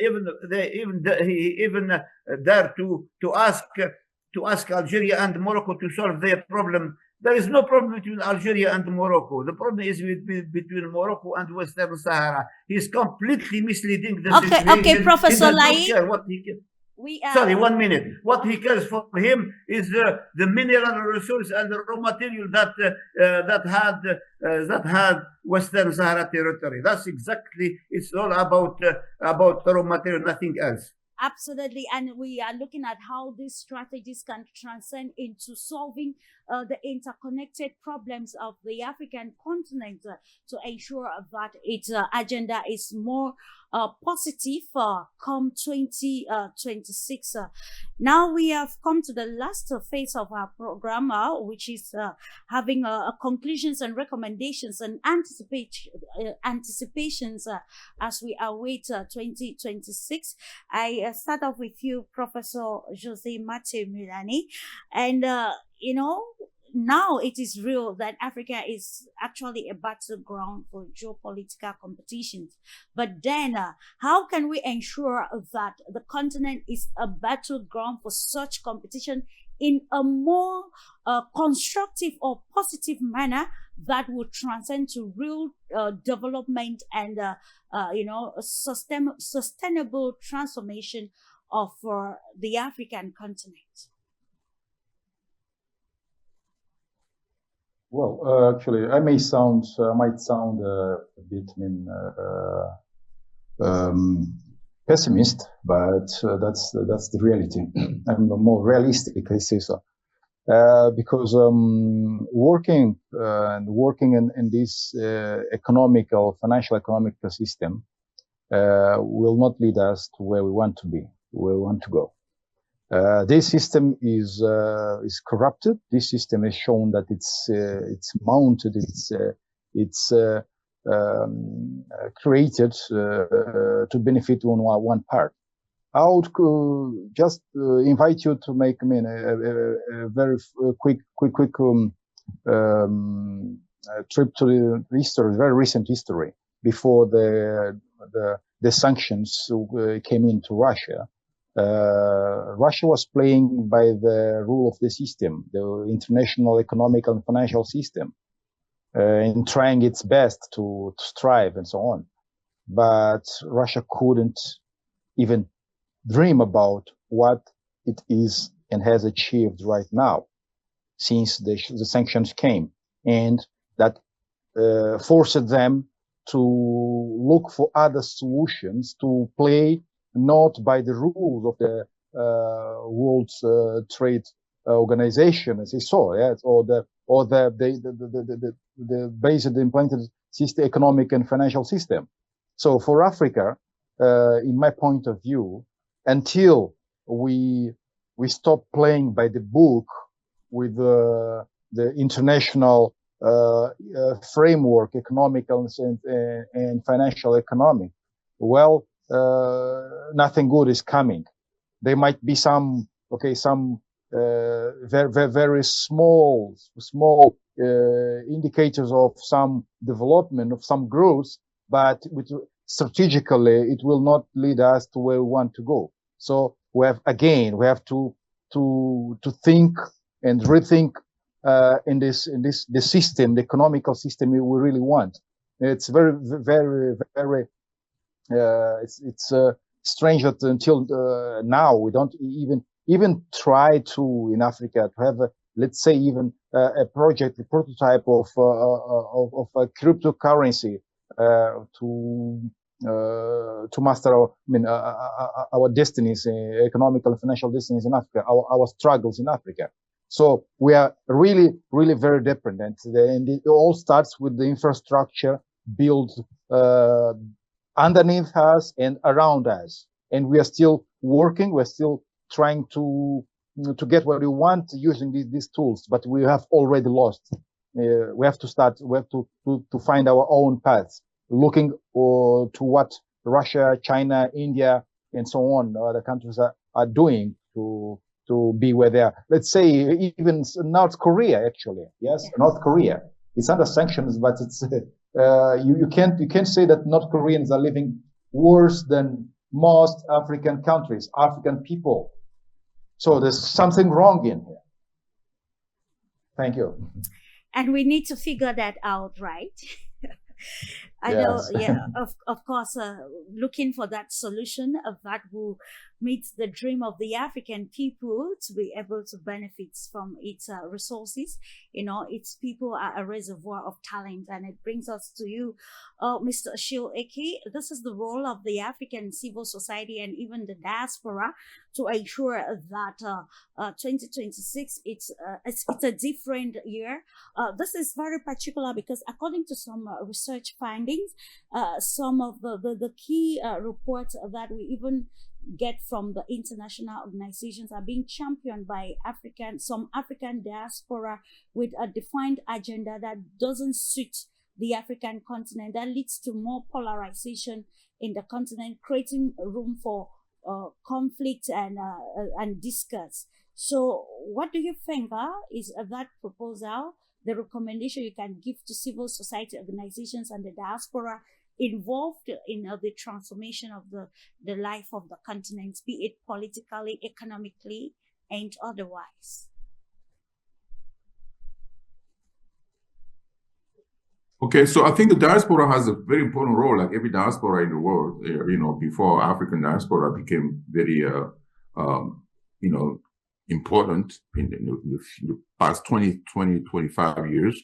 he even dare to ask Algeria and Morocco to solve their problem. There is no problem between Algeria and Morocco. The problem is between Morocco and Western Sahara. He's completely misleading the situation. Okay, Professor Lai. Sorry, 1 minute. What he cares for him is the mineral resource and the raw material that had Western Sahara territory. That's exactly. It's all about raw material, nothing else. Absolutely, and we are looking at how these strategies can transcend into solving the interconnected problems of the African continent to ensure that its agenda is more positive come 2026. Now we have come to the last phase of our program, which is having conclusions and recommendations and anticipations as we await 2026. I start off with you, Professor Jose Mathieu Milani, and now it is real that Africa is actually a battleground for geopolitical competitions. But then, how can we ensure that the continent is a battleground for such competition in a more constructive or positive manner that would transcend to real development and sustainable transformation of the African continent? Well, actually, I might sound a bit, pessimist, but that's the reality. I'm more realistic, I say so, because working in this financial economical system will not lead us to where we want to be, where we want to go. This system is corrupted. This system has shown that it's mounted, it's created to benefit one part. I would just invite you to make a very quick trip to the history, very recent history, before the sanctions came into Russia. Russia was playing by the rule of the system, the international economic and financial system, in trying its best to strive and so on. But Russia couldn't even dream about what it is and has achieved right now, since the sanctions came, and that forced them to look for other solutions, to play not by the rules of the World Trade Organization, as you saw, yes, or the basic implemented system, economic and financial system. So for Africa, in my point of view, until we stop playing by the book with the international framework, economical and financial economic, well, nothing good is coming. There might be some very small indicators of some development, of some growth, but strategically it will not lead us to where we want to go. So we have to think and rethink in this system, the economical system we really want. It's very it's strange that until now we don't even try to, in Africa, to have let's say even a project, a prototype of a cryptocurrency to master our destinies, economical and financial destinies in Africa, our struggles in Africa. So we are really very dependent, and it all starts with the infrastructure built underneath us and around us. And we are still working. We're still trying to get what we want using these tools, but we have already lost. We have to start. We have to find our own paths, looking to what Russia, China, India, and so on, other countries are doing to be where they are. Let's say even North Korea, actually. Yes, North Korea. It's under sanctions, but it's you can't say that North Koreans are living worse than most African countries, African people. So there's something wrong in here. Thank you. And we need to figure that out, right? I know, of course, looking for that solution that will meet the dream of the African people to be able to benefit from its resources. You know, its people are a reservoir of talent, and it brings us to you, Mr. Ashil Eke. This is the role of the African civil society and even the diaspora to ensure that 2026 it's a different year. This is very particular because according to some research findings, some of the key reports that we even get from the international organizations are being championed by some African diaspora with a defined agenda that doesn't suit the African continent, that leads to more polarization in the continent, creating room for conflict and discuss. So what do you think is that proposal, the recommendation you can give to civil society organizations and the diaspora involved in the transformation of the life of the continent, be it politically, economically, and otherwise? Okay, so I think the diaspora has a very important role, like every diaspora in the world. You know, before African diaspora became very, important in the past 20, 25 years.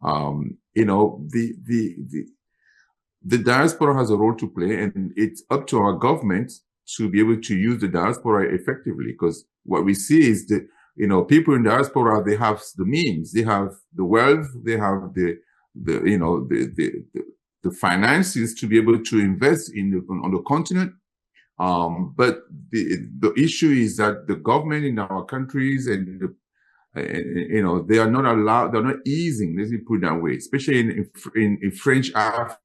You know, the diaspora has a role to play, and it's up to our government to be able to use the diaspora effectively. Because what we see is that, you know, people in diaspora, they have the means, they have the wealth, they have the finances to be able to invest on the continent. But the issue is that the government in our countries and they are not allowed, they're not easing, let me put it that way, especially in French Africa.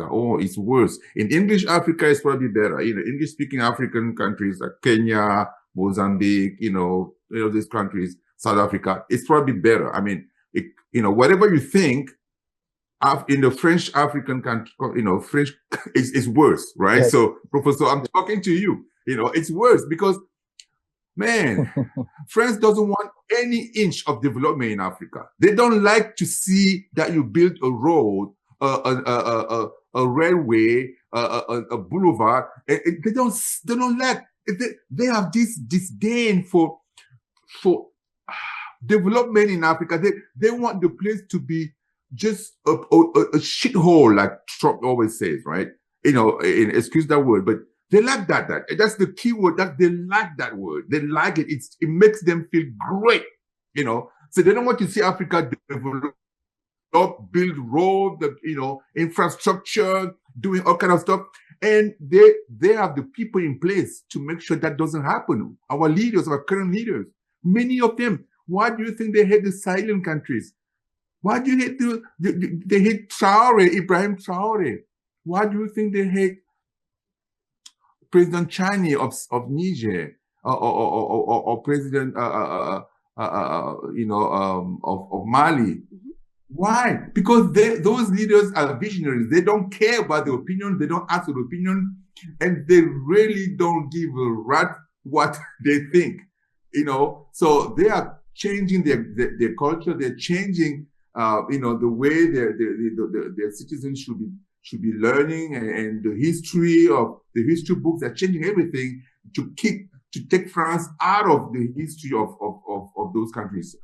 Oh, it's worse. In English Africa, it's probably better. You know, English-speaking African countries like Kenya, Mozambique, these countries, South Africa, it's probably better. I mean, whatever you think, in the French African country, French is worse, right? Yes. So, Professor, I'm talking to you. It's worse because, man, France doesn't want any inch of development in Africa. They don't like to see that you build a road, a railway, a boulevard. They don't like. They have this disdain for development in Africa. They want the place to be just a shithole, like Trump always says, right? Excuse that word, but they like that. That's the key word. That they like that word. They like it. It makes them feel great, So they don't want to see Africa develop, build roads, infrastructure, doing all kind of stuff. And they have the people in place to make sure that doesn't happen. Our leaders, our current leaders, many of them. Why do you think they hate the Sahelian countries? Why do you hate they hate Traore, Ibrahim Traore? Why do you think they hate President Chani of Niger or President of Mali? Mm-hmm. Why? Because those leaders are visionaries. They don't care about the opinion. They don't ask for the opinion, and they really don't give a rat what they think. So they are changing their culture. They're changing, the way their citizens should be learning, and the history books are changing everything to take France out of the history of those countries.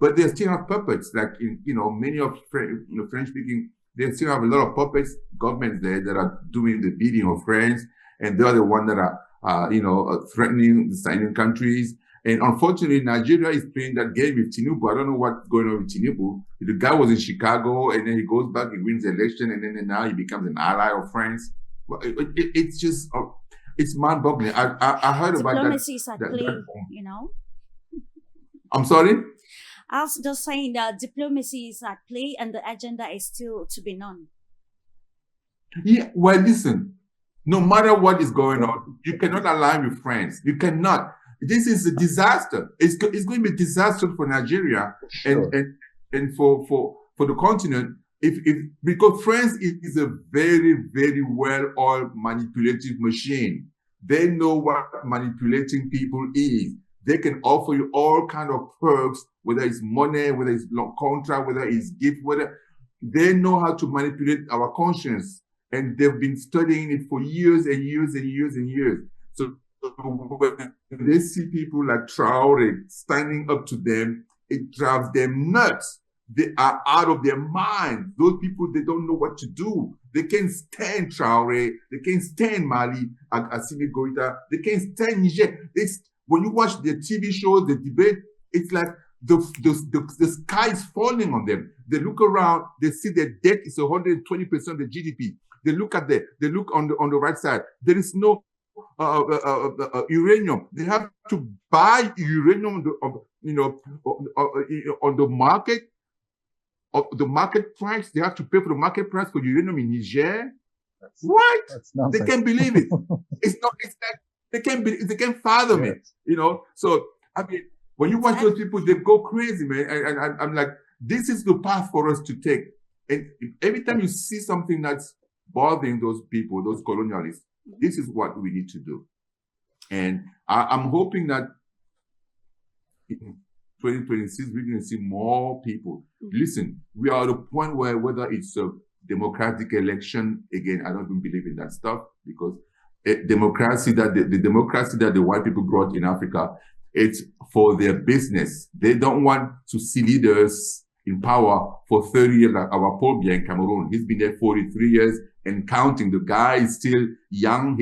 But they still have puppets, like many of French speaking. They still have a lot of puppets, governments there that are doing the bidding of France, and they are the ones that are threatening the Sahelian countries. And unfortunately, Nigeria is playing that game with Tinubu. I don't know what's going on with Tinubu. The guy was in Chicago, and then he goes back, he wins the election, and then now he becomes an ally of France. It's just, it's mind-boggling. I heard about that. Diplomacy is at play, you know. I'm sorry? I was just saying that diplomacy is at play and the agenda is still to be known. Yeah, well, listen, no matter what is going on, you cannot align with France. You cannot. This is a disaster. It's going to be a disaster for Nigeria and for the continent. Because France is a very, very well-oiled manipulative machine. They know what manipulating people is. They can offer you all kind of perks, whether it's money, whether it's long contract, whether it's gift, whether they know how to manipulate our conscience. And they've been studying it for years and years and years and years. So when they see people like Traore standing up to them, it drives them nuts. They are out of their mind. Those people, they don't know what to do. They can't stand Traore. They can't stand Mali, Assimi Goïta. They can't stand Niger. When you watch the TV shows, the debate, it's like the sky is falling on them. They look around, they see their debt is 120% of the GDP. They look on the right side. There is no uranium. They have to buy uranium on the market. Of the market price, they have to pay for the market price for uranium in Niger. What? They can't believe it. It's like they can't fathom it. You know. So I mean, when you watch those people, they go crazy, man. And I'm like, this is the path for us to take. And every time you see something that's bothering those people, those colonialists, this is what we need to do. And I'm hoping that in 2026, we're going to see more people. Listen, we are at a point where whether it's a democratic election, again, I don't even believe in that stuff, because the democracy that the white people brought in Africa, it's for their business. They don't want to see leaders in power for 30 years, like our Paul Biya in Cameroon. He's been there 43 years and counting. The guy is still young.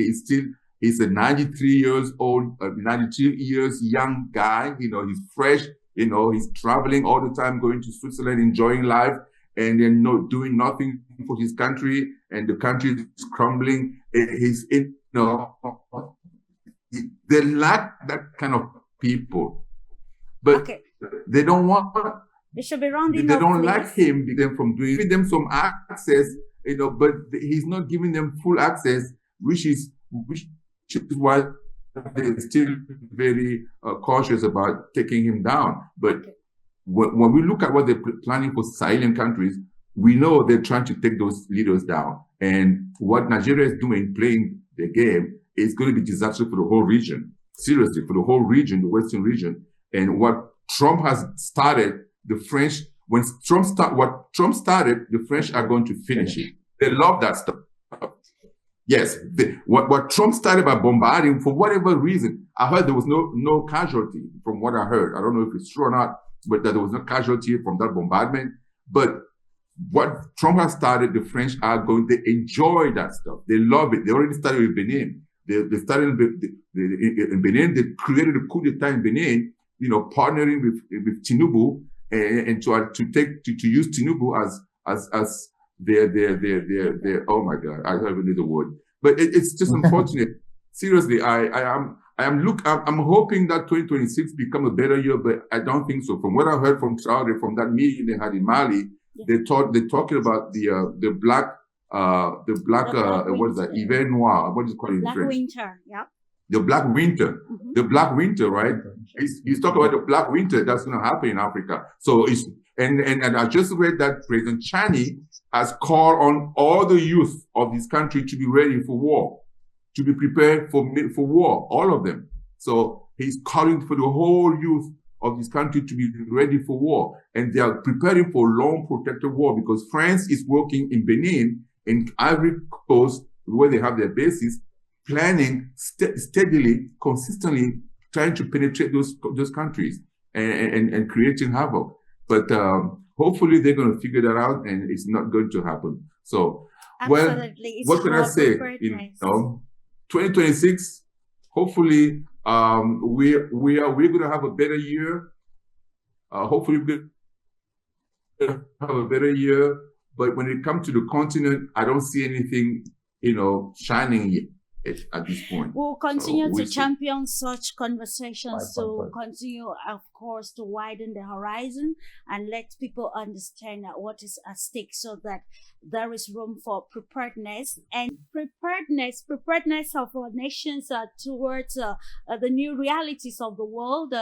He's a 93 years old, 92 years young guy. You know, he's fresh. You know, he's traveling all the time, going to Switzerland, enjoying life, and then doing nothing for his country, and the country is crumbling. They lack that kind of people, but they don't want. They should be rounding They up, don't please. like him from giving them some access, you know, but he's not giving them full access, which is why they're still very cautious about taking him down. But when we look at what they're planning for Sahelin countries, we know they're trying to take those leaders down. And what Nigeria is doing, playing the game, is going to be disastrous for the whole region. Seriously, for the whole region, the Western region. And what Trump has started, the French, what Trump started, the French are going to finish it. They love that stuff. Yes, what Trump started by bombarding, for whatever reason, I heard there was no casualty from what I heard. I don't know if it's true or not, but that there was no casualty from that bombardment. But what Trump has started, the French are going to enjoy that stuff. They love it. They already started with Benin. They started in Benin. They created a coup d'etat in Benin, you know, partnering with Tinubu and to use Tinubu as their oh my God, I don't even know the word, but it's just unfortunate. Seriously, I'm hoping that 2026 become a better year, but I don't think so. From what I heard from Traore, from that meeting they had in Mali, they're talking about the black what is that? Hiver noir. What is it called in Black French? winter, yeah. The Black Winter. The Black Winter, right? He's talking about the Black Winter that's going to happen in Africa. So and I just read that President Chani has called on all the youth of this country to be ready for war, to be prepared for war, all of them. So he's calling for the whole youth of this country to be ready for war. And they are preparing for long protracted war, because France is working in Benin, in Ivory Coast, where they have their bases, planning steadily, consistently, trying to penetrate those countries and creating havoc. But hopefully they're going to figure that out, and it's not going to happen. So, Absolutely. what can I say? You know, 2026, hopefully we're going to have a better year. Hopefully, we're going to have a better year. But when it comes to the continent, I don't see anything, shining yet at this point. We'll continue we'll to see. champion such conversations to 5.5. continue, of course, to widen the horizon and let people understand what is at stake so that there is room for preparedness of our nations towards the new realities of the world.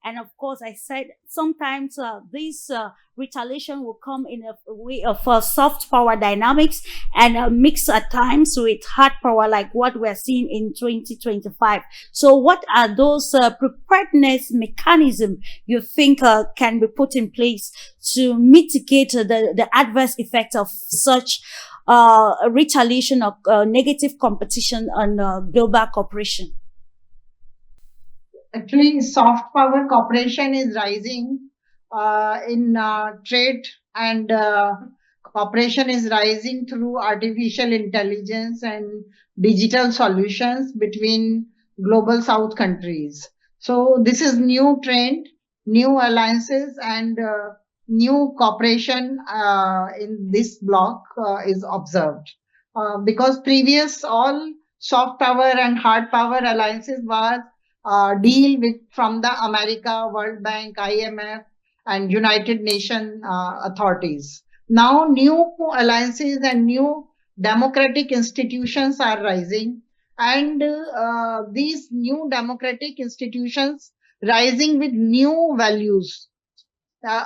And of course, I said sometimes this retaliation will come in a way of soft power dynamics and mix at times with hard power, like what we're seeing in 2025. So what are those preparedness mechanisms you think can be put in place to mitigate the adverse effects of such retaliation or negative competition on global cooperation? Actually, soft power cooperation is rising in trade, and cooperation is rising through artificial intelligence and digital solutions between global South countries. So this is new trend, new alliances, and new cooperation in this block is observed. Because previous all soft power and hard power alliances was deal with from the America, World Bank, IMF, and United Nations authorities. Now new alliances and new democratic institutions are rising, and these new democratic institutions rising with new values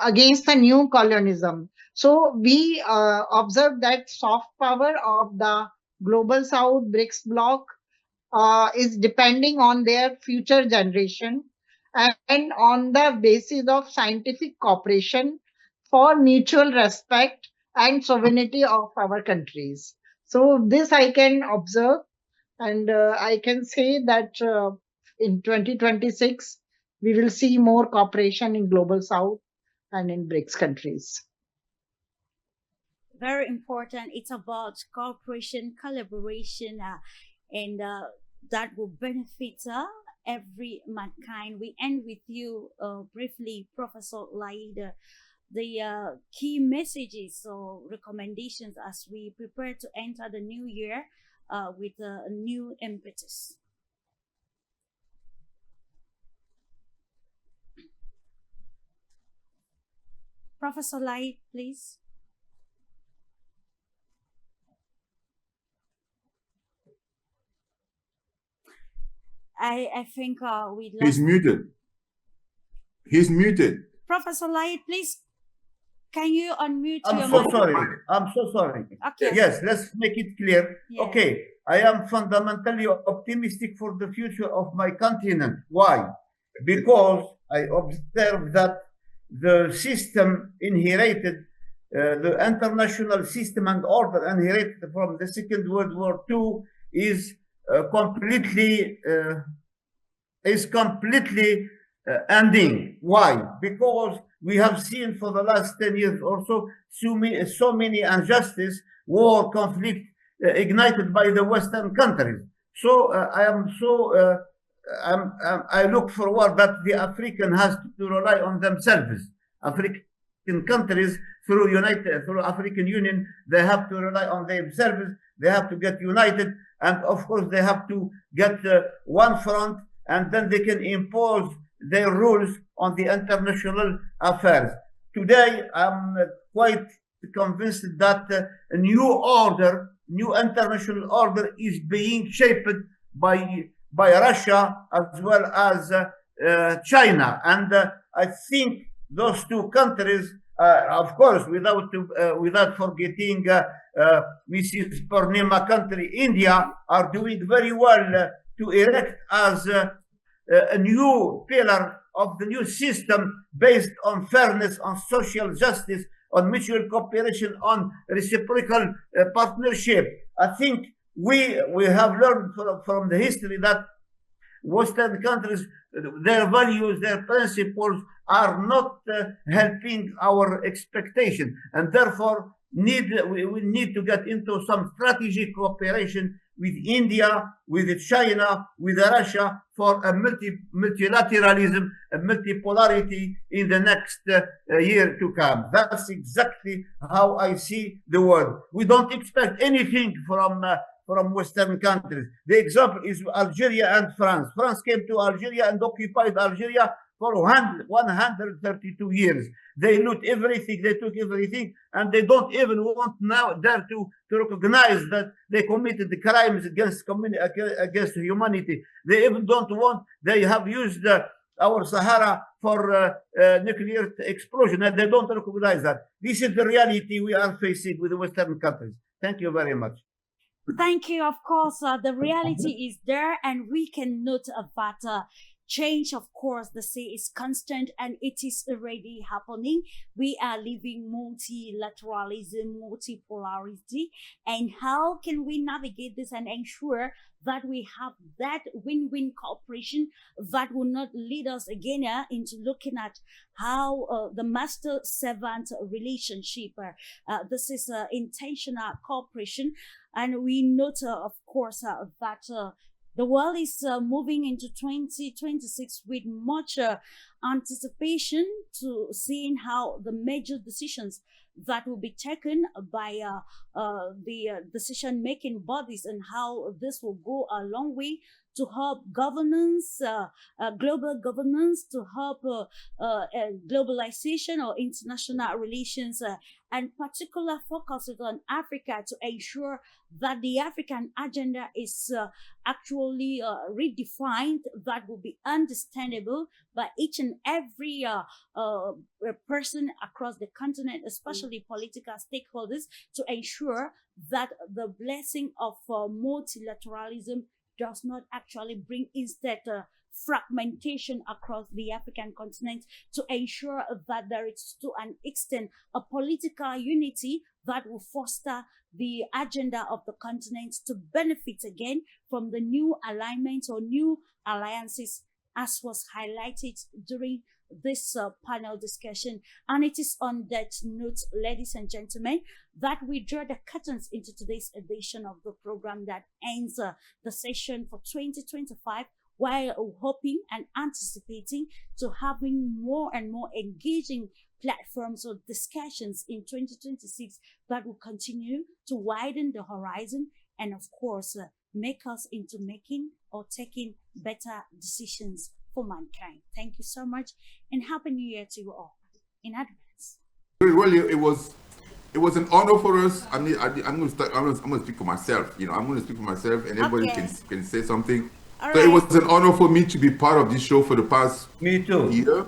against the new colonialism. So we observe that soft power of the global South BRICS bloc is depending on their future generation and on the basis of scientific cooperation for mutual respect and sovereignty of our countries. So this I can observe, and I can say that in 2026 we will see more cooperation in global South and in BRICS countries. Very important. It's about cooperation, collaboration, and that will benefit every mankind. We end with you briefly, Professor Laid, the key messages or recommendations as we prepare to enter the new year with a new impetus. Professor Laid, please. I think we lost. He's muted. He's muted. Professor Laid, please. Can you unmute I'm your so mic? sorry. I'm so sorry. Okay. Yes, let's make it clear. Yeah. Okay, I am fundamentally optimistic for the future of my continent. Why? Because I observe that the system inherited, the international system and order inherited from the Second World War II is completely ending. Why? Because we have seen for the last 10 years or so many injustice, war, conflict ignited by the Western countries. So I look forward that the African has to rely on themselves. African countries through African Union, they have to rely on themselves. They have to get united, and of course they have to get one front, and then they can impose their rules on the international affairs. Today, I'm quite convinced that a new international order is being shaped by Russia as well as China. And I think those two countries, of course, without forgetting Mrs. Purnima country, India, are doing very well to erect as a new pillar of the new system based on fairness, on social justice, on mutual cooperation, on reciprocal partnership. I think we have learned from the history that Western countries, their values, their principles are not helping our expectation, and therefore we need to get into some strategic cooperation with India, with China, with Russia for a multilateralism, a multipolarity in the next year to come. That's exactly how I see the world. We don't expect anything from Western countries. The example is Algeria and France. France came to Algeria and occupied Algeria for 132 years. They loot everything, they took everything, and they don't even want now dare to recognize that they committed the crimes against humanity. They even don't want, they have used our Sahara for nuclear explosion, and they don't recognize that. This is the reality we are facing with the Western countries. Thank you very much. Thank you. Of course, the reality is there, and we can note that change, of course, they say is constant, and it is already happening. We are living multilateralism, multipolarity, and how can we navigate this and ensure that we have that win-win cooperation that will not lead us again into looking at how the master-servant relationship, this is intentional cooperation, and we note, of course, that the world is moving into 2026 with much anticipation to seeing how the major decisions that will be taken by the decision-making bodies and how this will go a long way to help governance, global governance, to help globalization or international relations, and particular focus on Africa to ensure that the African agenda is actually redefined, that will be understandable by each and every person across the continent, especially political stakeholders, to ensure that the blessing of multilateralism does not actually bring instead fragmentation across the African continent, to ensure that there is to an extent a political unity that will foster the agenda of the continent to benefit again from the new alignments or new alliances, as was highlighted during this panel discussion. And it is on that note, ladies and gentlemen, that we draw the curtains into today's edition of the program that ends the session for 2025, while hoping and anticipating to having more and more engaging platforms or discussions in 2026 that will continue to widen the horizon and, of course, make us into making or taking better decisions for mankind. Thank you so much, and Happy New Year to you all in advance. Well, it was an honor for us. I'm going to speak for myself. I'm going to speak for myself, and everybody can say something. All so right. It was an honor for me to be part of this show for the past Me too. year,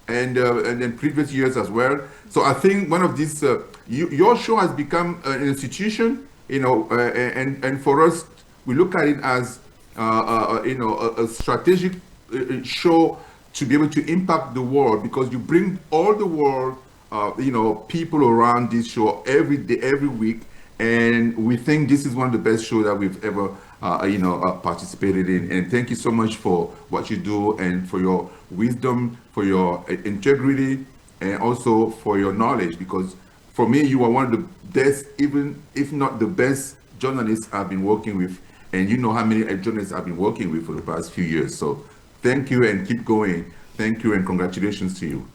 and then previous years as well. So I think one of these, your show has become an institution, and for us, we look at it as a strategic show to be able to impact the world, because you bring all the world, people around this show every day, every week, and we think this is one of the best shows that we've ever participated in. And thank you so much for what you do, and for your wisdom, for your integrity, and also for your knowledge, because for me, you are one of the best, even if not the best journalists I've been working with, and you know how many journalists I've been working with for the past few years. So thank you, and keep going. Thank you, and congratulations to you.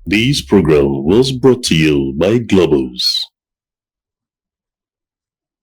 This program was brought to you by Globos.